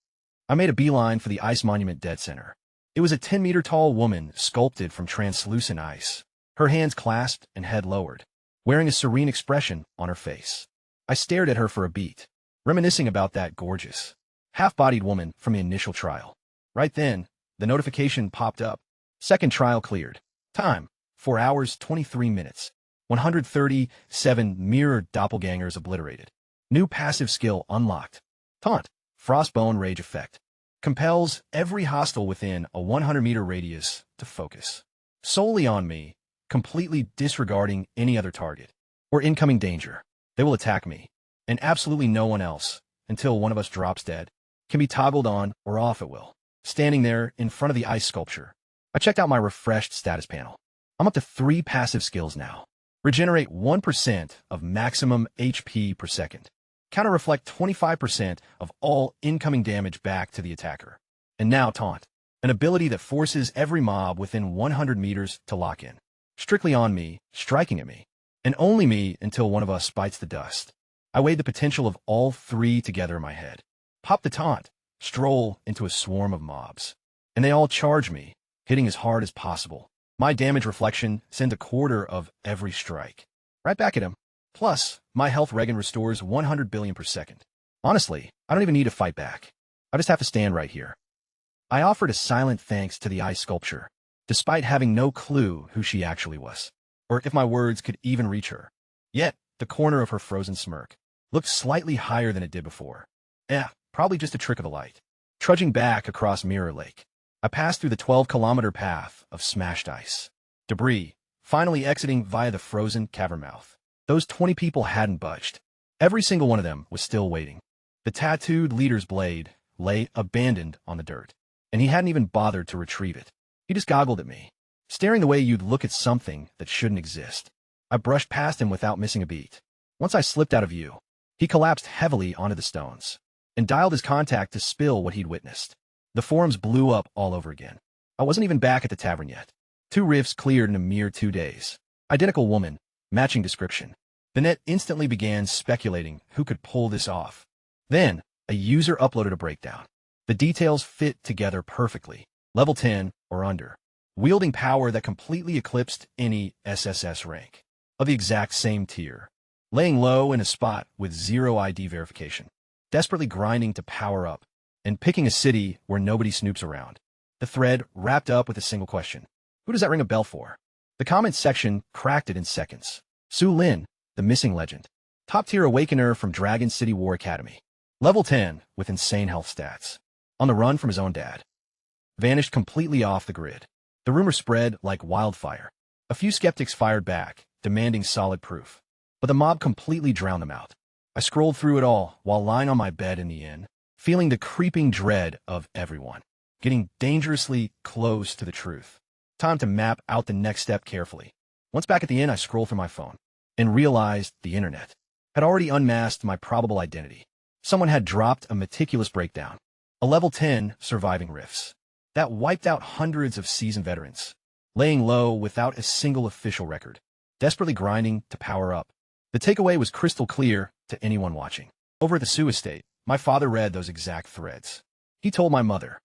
I made a beeline for the ice monument dead center. It was a 10-meter-tall woman sculpted from translucent ice, her hands clasped and head lowered, wearing a serene expression on her face. I stared at her for a beat, reminiscing about that gorgeous, half-bodied woman from the initial trial. Right then, the notification popped up. Second trial cleared. Time, 4 hours, 23 minutes. 137 mirrored doppelgangers obliterated. New passive skill unlocked. Taunt, Frostbone Rage Effect. Compels every hostile within a 100-meter radius to focus solely on me, completely disregarding any other target or incoming danger. They will attack me, and absolutely no one else, until one of us drops dead. Can be toggled on or off at will. Standing there in front of the ice sculpture, I checked out my refreshed status panel. I'm up to 3 passive skills now. Regenerate 1% of maximum HP per second. Counter-reflect 25% of all incoming damage back to the attacker. And now Taunt, an ability that forces every mob within 100 meters to lock in. Strictly on me, striking at me, and only me until one of us bites the dust. I weighed the potential of all 3 together in my head. Pop the taunt, stroll into a swarm of mobs, and they all charge me, hitting as hard as possible. My damage reflection sends a quarter of every strike right back at him. Plus, my health regen restores 100 billion per second. Honestly, I don't even need to fight back. I just have to stand right here. I offered a silent thanks to the ice sculpture, despite having no clue who she actually was, or if my words could even reach her. Yet, the corner of her frozen smirk looked slightly higher than it did before. Probably just a trick of the light. Trudging back across Mirror Lake, I passed through the 12-kilometer path of smashed ice. Debris, finally exiting via the frozen cavern mouth. Those 20 people hadn't budged. Every single one of them was still waiting. The tattooed leader's blade lay abandoned on the dirt, and he hadn't even bothered to retrieve it. He just goggled at me, staring the way you'd look at something that shouldn't exist. I brushed past him without missing a beat. Once I slipped out of view, he collapsed heavily onto the stones and dialed his contact to spill what he'd witnessed. The forums blew up all over again. I wasn't even back at the tavern yet. 2 rifts cleared in a mere 2 days. Identical woman, matching description. The net instantly began speculating who could pull this off. Then, a user uploaded a breakdown. The details fit together perfectly. Level 10 or under. Wielding power that completely eclipsed any SSS rank. Of the exact same tier. Laying low in a spot with zero ID verification. Desperately grinding to power up. And picking a city where nobody snoops around. The thread wrapped up with a single question. Who does that ring a bell for? The comments section cracked it in seconds. Su Lin, the missing legend. Top-tier awakener from Dragon City War Academy. Level 10 with insane health stats. On the run from his own dad. Vanished completely off the grid. The rumor spread like wildfire. A few skeptics fired back, demanding solid proof. But the mob completely drowned them out. I scrolled through it all while lying on my bed in the inn, feeling the creeping dread of everyone. Getting dangerously close to the truth. Time to map out the next step carefully. Once back at the inn, I scrolled through my phone and realized the internet had already unmasked my probable identity. Someone had dropped a meticulous breakdown. A level 10 surviving rifts. That wiped out hundreds of seasoned veterans. Laying low without a single official record. Desperately grinding to power up. The takeaway was crystal clear to anyone watching. Over at the Su estate, my father read those exact threads. He told my mother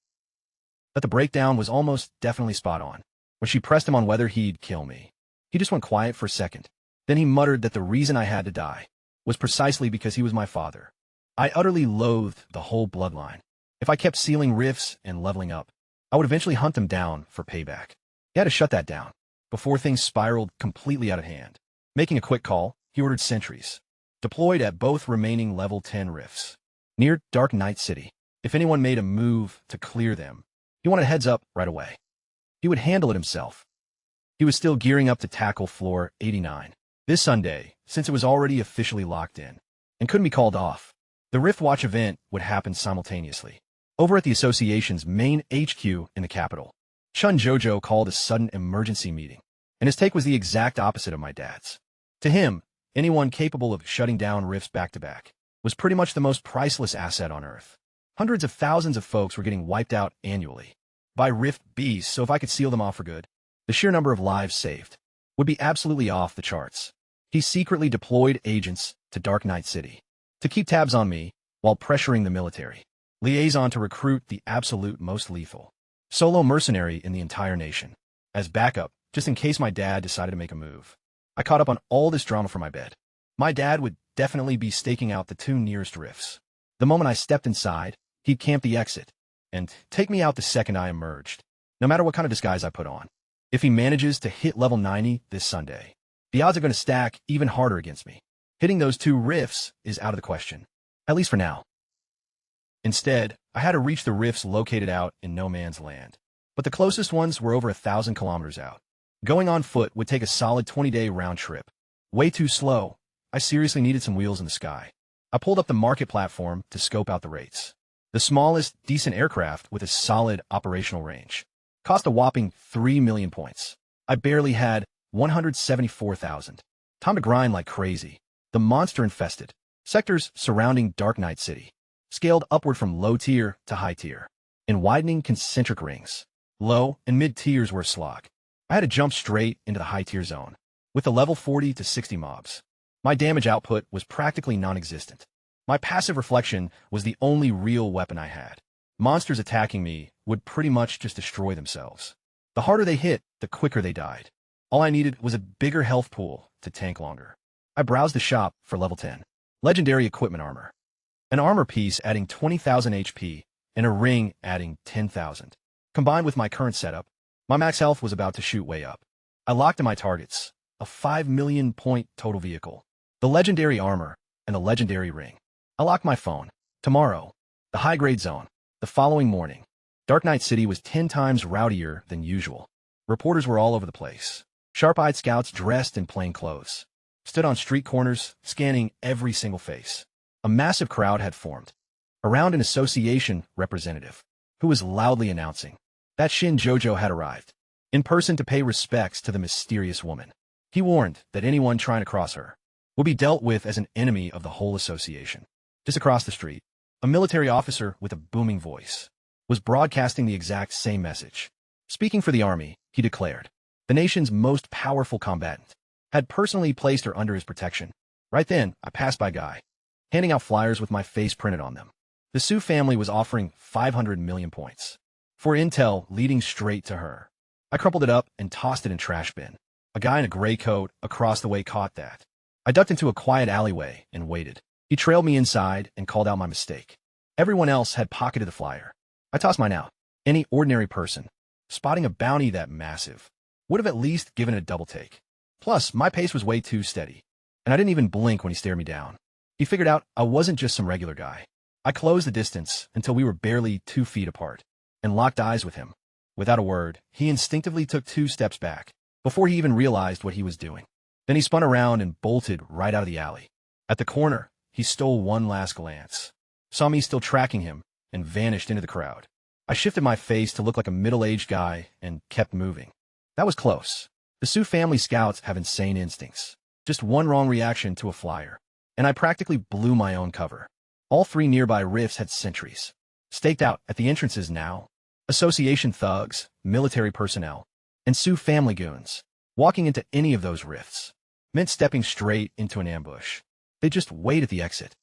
that the breakdown was almost definitely spot on. When she pressed him on whether he'd kill me, he just went quiet for a second. Then he muttered that the reason I had to die was precisely because he was my father. I utterly loathed the whole bloodline. If I kept sealing rifts and leveling up, I would eventually hunt him down for payback. He had to shut that down before things spiraled completely out of hand. Making a quick call, he ordered sentries, deployed at both remaining level 10 rifts, near Dark Knight City. If anyone made a move to clear them, he wanted a heads up right away. He would handle it himself. He was still gearing up to tackle floor 89 this Sunday, since it was already officially locked in, and couldn't be called off. The Rift Watch event would happen simultaneously. Over at the association's main HQ in the capital, Chun Jojo called a sudden emergency meeting, and his take was the exact opposite of my dad's. To him, anyone capable of shutting down rifts back-to-back was pretty much the most priceless asset on Earth. Hundreds of thousands of folks were getting wiped out annually by rift beasts, so if I could seal them off for good, the sheer number of lives saved would be absolutely off the charts. He secretly deployed agents to Dark Knight City to keep tabs on me while pressuring the military liaison to recruit the absolute most lethal solo mercenary in the entire nation as backup, just in case my dad decided to make a move. I caught up on all this drama from my bed. My dad would definitely be staking out the two nearest rifts. The moment I stepped inside, he'd camp the exit and take me out the second I emerged, no matter what kind of disguise I put on. If he manages to hit level 90 this Sunday, the odds are going to stack even harder against me. Hitting those two rifts is out of the question, at least for now. Instead, I had to reach the rifts located out in no man's land, but the closest ones were over 1,000 kilometers out. Going on foot would take a solid 20-day round trip. Way too slow. I seriously needed some wheels in the sky. I pulled up the market platform to scope out the rates. The smallest, decent aircraft with a solid operational range cost a whopping 3 million points. I barely had 174,000. Time to grind like crazy. The monster-infested sectors surrounding Dark Knight City scaled upward from low tier to high tier in widening concentric rings. Low and mid tiers were a slog. I had to jump straight into the high tier zone with the level 40 to 60 mobs. My damage output was practically non-existent. My passive reflection was the only real weapon I had. Monsters attacking me would pretty much just destroy themselves. The harder they hit, the quicker they died. All I needed was a bigger health pool to tank longer. I browsed the shop for level 10. Legendary equipment armor. An armor piece adding 20,000 HP and a ring adding 10,000. Combined with my current setup, my max health was about to shoot way up. I locked in my targets, a 5 million point total vehicle, the legendary armor, and the legendary ring. I locked my phone. Tomorrow, the high-grade zone. The following morning, Dark Knight City was 10 times rowdier than usual. Reporters were all over the place. Sharp-eyed scouts dressed in plain clothes stood on street corners, scanning every single face. A massive crowd had formed around an association representative who was loudly announcing that Shin Jojo had arrived in person to pay respects to the mysterious woman. He warned that anyone trying to cross her would be dealt with as an enemy of the whole association. Just across the street, a military officer with a booming voice was broadcasting the exact same message. Speaking for the army, he declared, the nation's most powerful combatant had personally placed her under his protection. Right then, I passed by a guy, handing out flyers with my face printed on them. The Su family was offering 500 million points for intel leading straight to her. I crumpled it up and tossed it in trash bin. A guy in a gray coat across the way caught that. I ducked into a quiet alleyway and waited. He trailed me inside and called out my mistake. Everyone else had pocketed the flyer. I tossed mine out. Any ordinary person, spotting a bounty that massive, would have at least given it a double take. Plus, my pace was way too steady, and I didn't even blink when he stared me down. He figured out I wasn't just some regular guy. I closed the distance until we were barely 2 feet apart, and locked eyes with him. Without a word, he instinctively took 2 steps back, before he even realized what he was doing. Then he spun around and bolted right out of the alley. At the corner, he stole one last glance, saw me still tracking him, and vanished into the crowd. I shifted my face to look like a middle-aged guy and kept moving. That was close. The Su family scouts have insane instincts. Just one wrong reaction to a flyer, and I practically blew my own cover. All 3 nearby rifts had sentries, staked out at the entrances now. Association thugs, military personnel, and Su family goons. Walking into any of those rifts meant stepping straight into an ambush. They'd just wait at the exit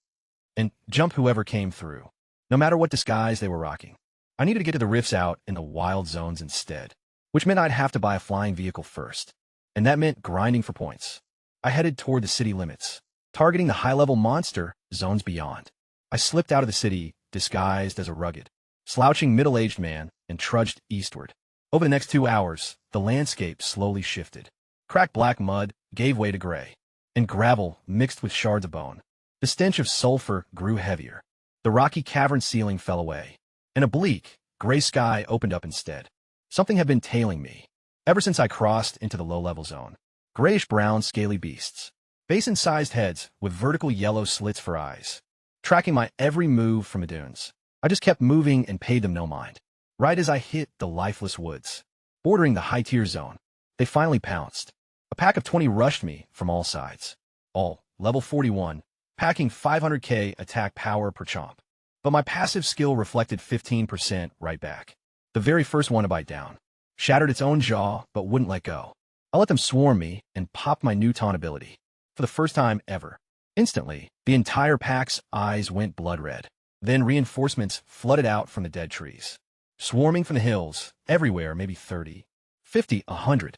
and jump whoever came through, no matter what disguise they were rocking. I needed to get to the rifts out in the wild zones instead, which meant I'd have to buy a flying vehicle first, and that meant grinding for points. I headed toward the city limits, targeting the high-level monster zones beyond. I slipped out of the city, disguised as a rugged, slouching middle-aged man, and trudged eastward. Over the next 2 hours, the landscape slowly shifted. Cracked black mud gave way to gray, and gravel mixed with shards of bone. The stench of sulfur grew heavier. The rocky cavern ceiling fell away, and a bleak, gray sky opened up instead. Something had been tailing me ever since I crossed into the low-level zone. Grayish-brown, scaly beasts, basin-sized heads with vertical yellow slits for eyes, tracking my every move from the dunes. I just kept moving and paid them no mind. Right as I hit the lifeless woods, bordering the high-tier zone, they finally pounced. A pack of 20 rushed me from all sides, all level 41, packing 500k attack power per chomp. But my passive skill reflected 15% right back. The very first one to bite down shattered its own jaw but wouldn't let go. I let them swarm me and popped my new taunt ability for the first time ever. Instantly, the entire pack's eyes went blood red. Then reinforcements flooded out from the dead trees, swarming from the hills, everywhere, maybe 30, 50, 100.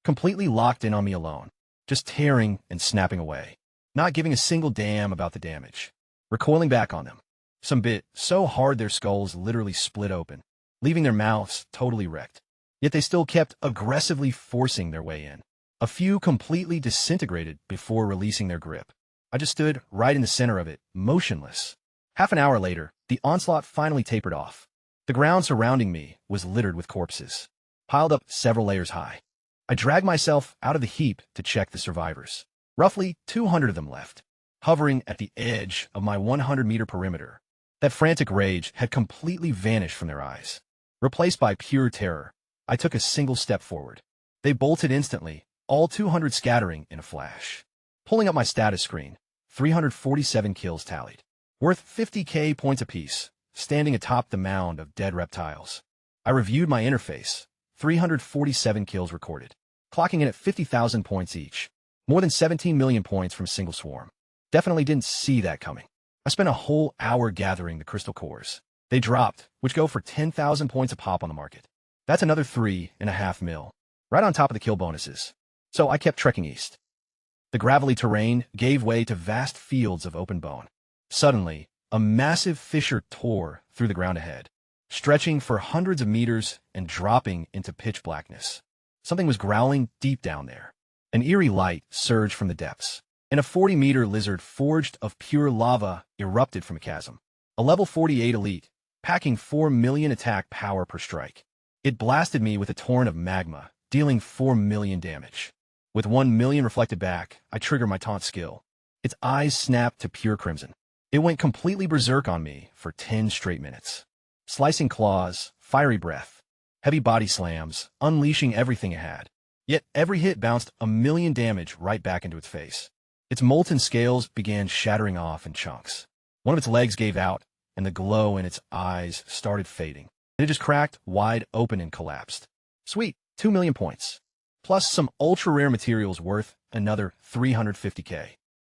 Completely locked in on me alone, just tearing and snapping away, not giving a single damn about the damage. Recoiling back on them, some bit so hard their skulls literally split open, leaving their mouths totally wrecked. Yet they still kept aggressively forcing their way in. A few completely disintegrated before releasing their grip. I just stood right in the center of it, motionless. Half an hour later, the onslaught finally tapered off. The ground surrounding me was littered with corpses, piled up several layers high. I dragged myself out of the heap to check the survivors. Roughly 200 of them left, hovering at the edge of my 100-meter perimeter. That frantic rage had completely vanished from their eyes. Replaced by pure terror, I took a single step forward. They bolted instantly, all 200 scattering in a flash. Pulling up my status screen, 347 kills tallied, worth 50k points apiece, standing atop the mound of dead reptiles. I reviewed my interface, 347 kills recorded, clocking in at 50,000 points each, more than 17 million points from a single swarm. Definitely didn't see that coming. I spent a whole hour gathering the crystal cores. They dropped, which go for 10,000 points a pop on the market. That's another 3.5 mil, right on top of the kill bonuses. So I kept trekking east. The gravelly terrain gave way to vast fields of open bone. Suddenly, a massive fissure tore through the ground ahead, stretching for hundreds of meters and dropping into pitch blackness. Something was growling deep down there. An eerie light surged from the depths, and a 40-meter lizard forged of pure lava erupted from a chasm. A level 48 elite, packing 4 million attack power per strike. It blasted me with a torrent of magma, dealing 4 million damage. With 1 million reflected back, I triggered my taunt skill. Its eyes snapped to pure crimson. It went completely berserk on me for 10 straight minutes. Slicing claws, fiery breath, heavy body slams, unleashing everything it had. Yet every hit bounced 1 million damage right back into its face. Its molten scales began shattering off in chunks. One of its legs gave out, and the glow in its eyes started fading. It just cracked wide open and collapsed. Sweet, 2 million points. Plus some ultra-rare materials worth another 350k.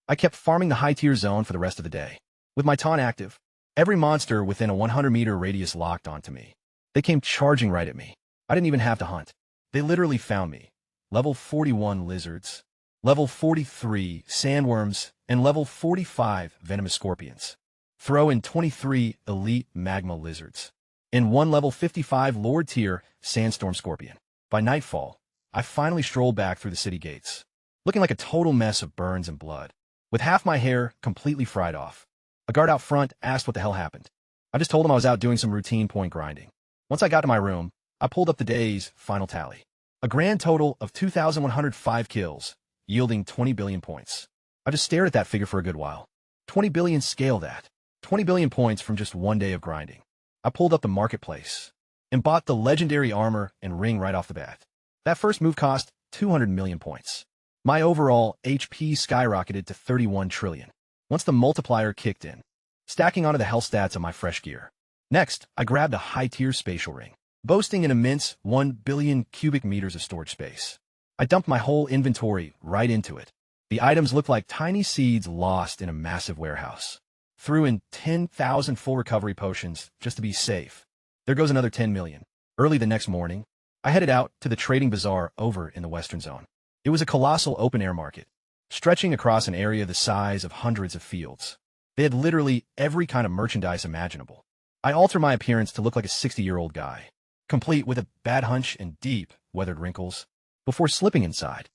I kept farming the high-tier zone for the rest of the day. With my taunt active, Every monster within a 100-meter radius locked onto me. They came charging right at me. I didn't even have to hunt. They literally found me. Level 41 lizards, level 43 sandworms, and level 45 venomous scorpions. Throw in 23 elite magma lizards. In one level 55 Lord tier sandstorm scorpion. By nightfall, I finally strolled back through the city gates, looking like a total mess of burns and blood, with half my hair completely fried off. A guard out front asked what the hell happened. I just told him I was out doing some routine point grinding. Once I got to my room, I pulled up the day's final tally. A grand total of 2,105 kills, yielding 20 billion points. I just stared at that figure for a good while. 20 billion, scale that. 20 billion points from just one day of grinding. I pulled up the marketplace and bought the legendary armor and ring right off the bat. That first move cost 200 million points. My overall HP skyrocketed to 31 trillion. Once the multiplier kicked in, stacking onto the health stats of my fresh gear. Next, I grabbed a high-tier spatial ring, boasting an immense 1 billion cubic meters of storage space. I dumped my whole inventory right into it. The items looked like tiny seeds lost in a massive warehouse. Threw in 10,000 full recovery potions just to be safe. There goes another 10 million. Early the next morning, I headed out to the trading bazaar over in the Western Zone. It was a colossal open-air market, stretching across an area the size of hundreds of fields. They had literally every kind of merchandise imaginable. I altered my appearance to look like a 60-year-old guy, complete with a bad hunch and deep, weathered wrinkles, before slipping inside.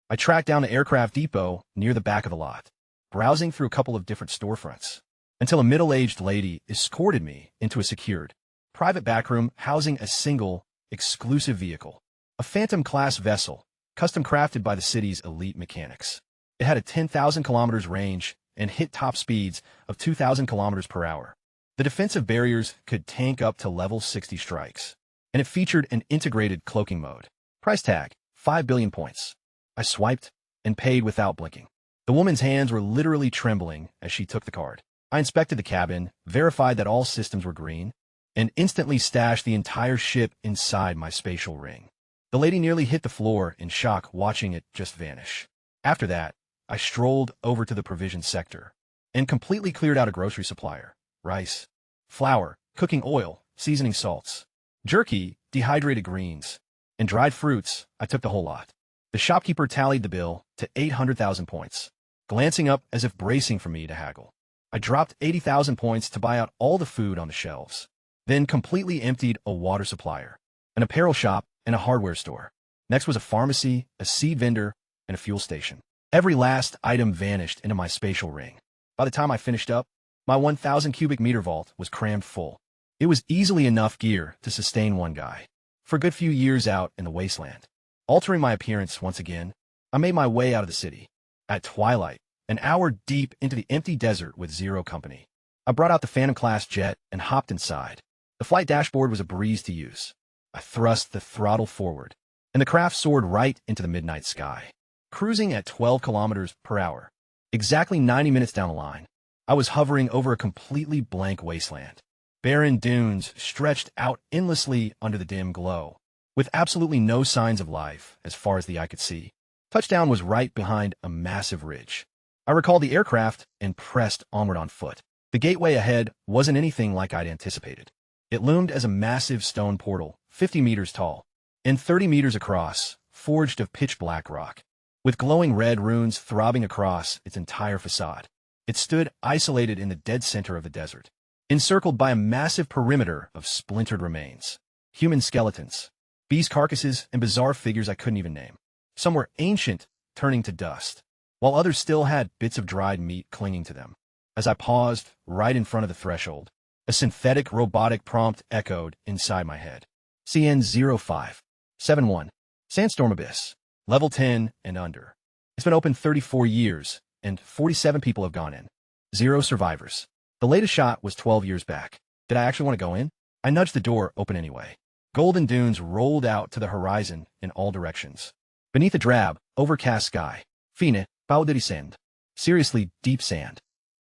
I tracked down an aircraft depot near the back of the lot, browsing through a couple of different storefronts, until a middle-aged lady escorted me into a secured, private backroom housing a single, exclusive vehicle, a Phantom-class vessel, custom-crafted by the city's elite mechanics. It had a 10,000 kilometers range and hit top speeds of 2,000 kilometers per hour. The defensive barriers could tank up to level 60 strikes, and it featured an integrated cloaking mode. Price tag, 5 billion points. I swiped and paid without blinking. The woman's hands were literally trembling as she took the card. I inspected the cabin, verified that all systems were green, and instantly stashed the entire ship inside my spatial ring. The lady nearly hit the floor in shock watching it just vanish. After that, I strolled over to the provision sector and completely cleared out a grocery supplier. Rice, flour, cooking oil, seasoning salts, jerky, dehydrated greens, and dried fruits. I took the whole lot. The shopkeeper tallied the bill to 800,000 points, glancing up as if bracing for me to haggle. I dropped 80,000 points to buy out all the food on the shelves, then completely emptied a water supplier, an apparel shop, and a hardware store. Next was a pharmacy, a seed vendor, and a fuel station. Every last item vanished into my spatial ring. By the time I finished up, my 1,000 cubic meter vault was crammed full. It was easily enough gear to sustain one guy for a good few years out in the wasteland. Altering my appearance once again, I made my way out of the city. At twilight, an hour deep into the empty desert with zero company, I brought out the Phantom-class jet and hopped inside. The flight dashboard was a breeze to use. I thrust the throttle forward, and the craft soared right into the midnight sky. Cruising at 12 kilometers per hour, exactly 90 minutes down the line, I was hovering over a completely blank wasteland. Barren dunes stretched out endlessly under the dim glow, with absolutely no signs of life as far as the eye could see. Touchdown was right behind a massive ridge. I recalled the aircraft and pressed onward on foot. The gateway ahead wasn't anything like I'd anticipated. It loomed as a massive stone portal, 50 meters tall, and 30 meters across, forged of pitch-black rock, with glowing red runes throbbing across its entire facade. It stood isolated in the dead center of the desert, encircled by a massive perimeter of splintered remains, human skeletons, beast carcasses, and bizarre figures I couldn't even name. Some were ancient, turning to dust, while others still had bits of dried meat clinging to them. As I paused right in front of the threshold, a synthetic robotic prompt echoed inside my head. CN0571, Sandstorm Abyss, level 10 and under. It's been open 34 years, and 47 people have gone in. 0 survivors. The latest shot was 12 years back. Did I actually want to go in? I nudged the door open anyway. Golden dunes rolled out to the horizon in all directions. Beneath a drab, overcast sky, fine, pau de sand. Seriously, deep sand.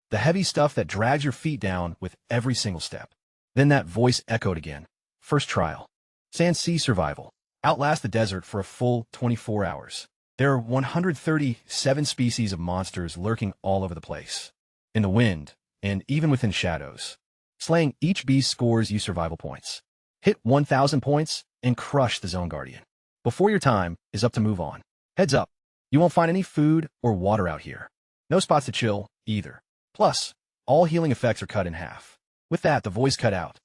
The heavy stuff that drags your feet down with every single step. Then that voice echoed again. First trial. Sand sea survival. Outlast the desert for a full 24 hours. There are 137 species of monsters lurking all over the place. In the wind, and even within shadows. Slaying each beast scores you survival points. Hit 1,000 points and crush the Zone Guardian. Before your time is up to move on. Heads up, you won't find any food or water out here. No spots to chill, either. Plus, all healing effects are cut in half. With that, the voice cut out.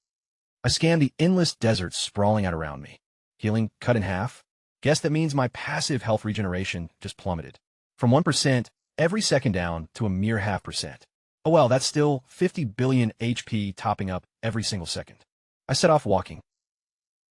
I scanned the endless desert sprawling out around me. Healing cut in half? Guess that means my passive health regeneration just plummeted. From 1% every second down to a mere 0.5%. Oh well, that's still 50 billion HP topping up every single second. I set off walking,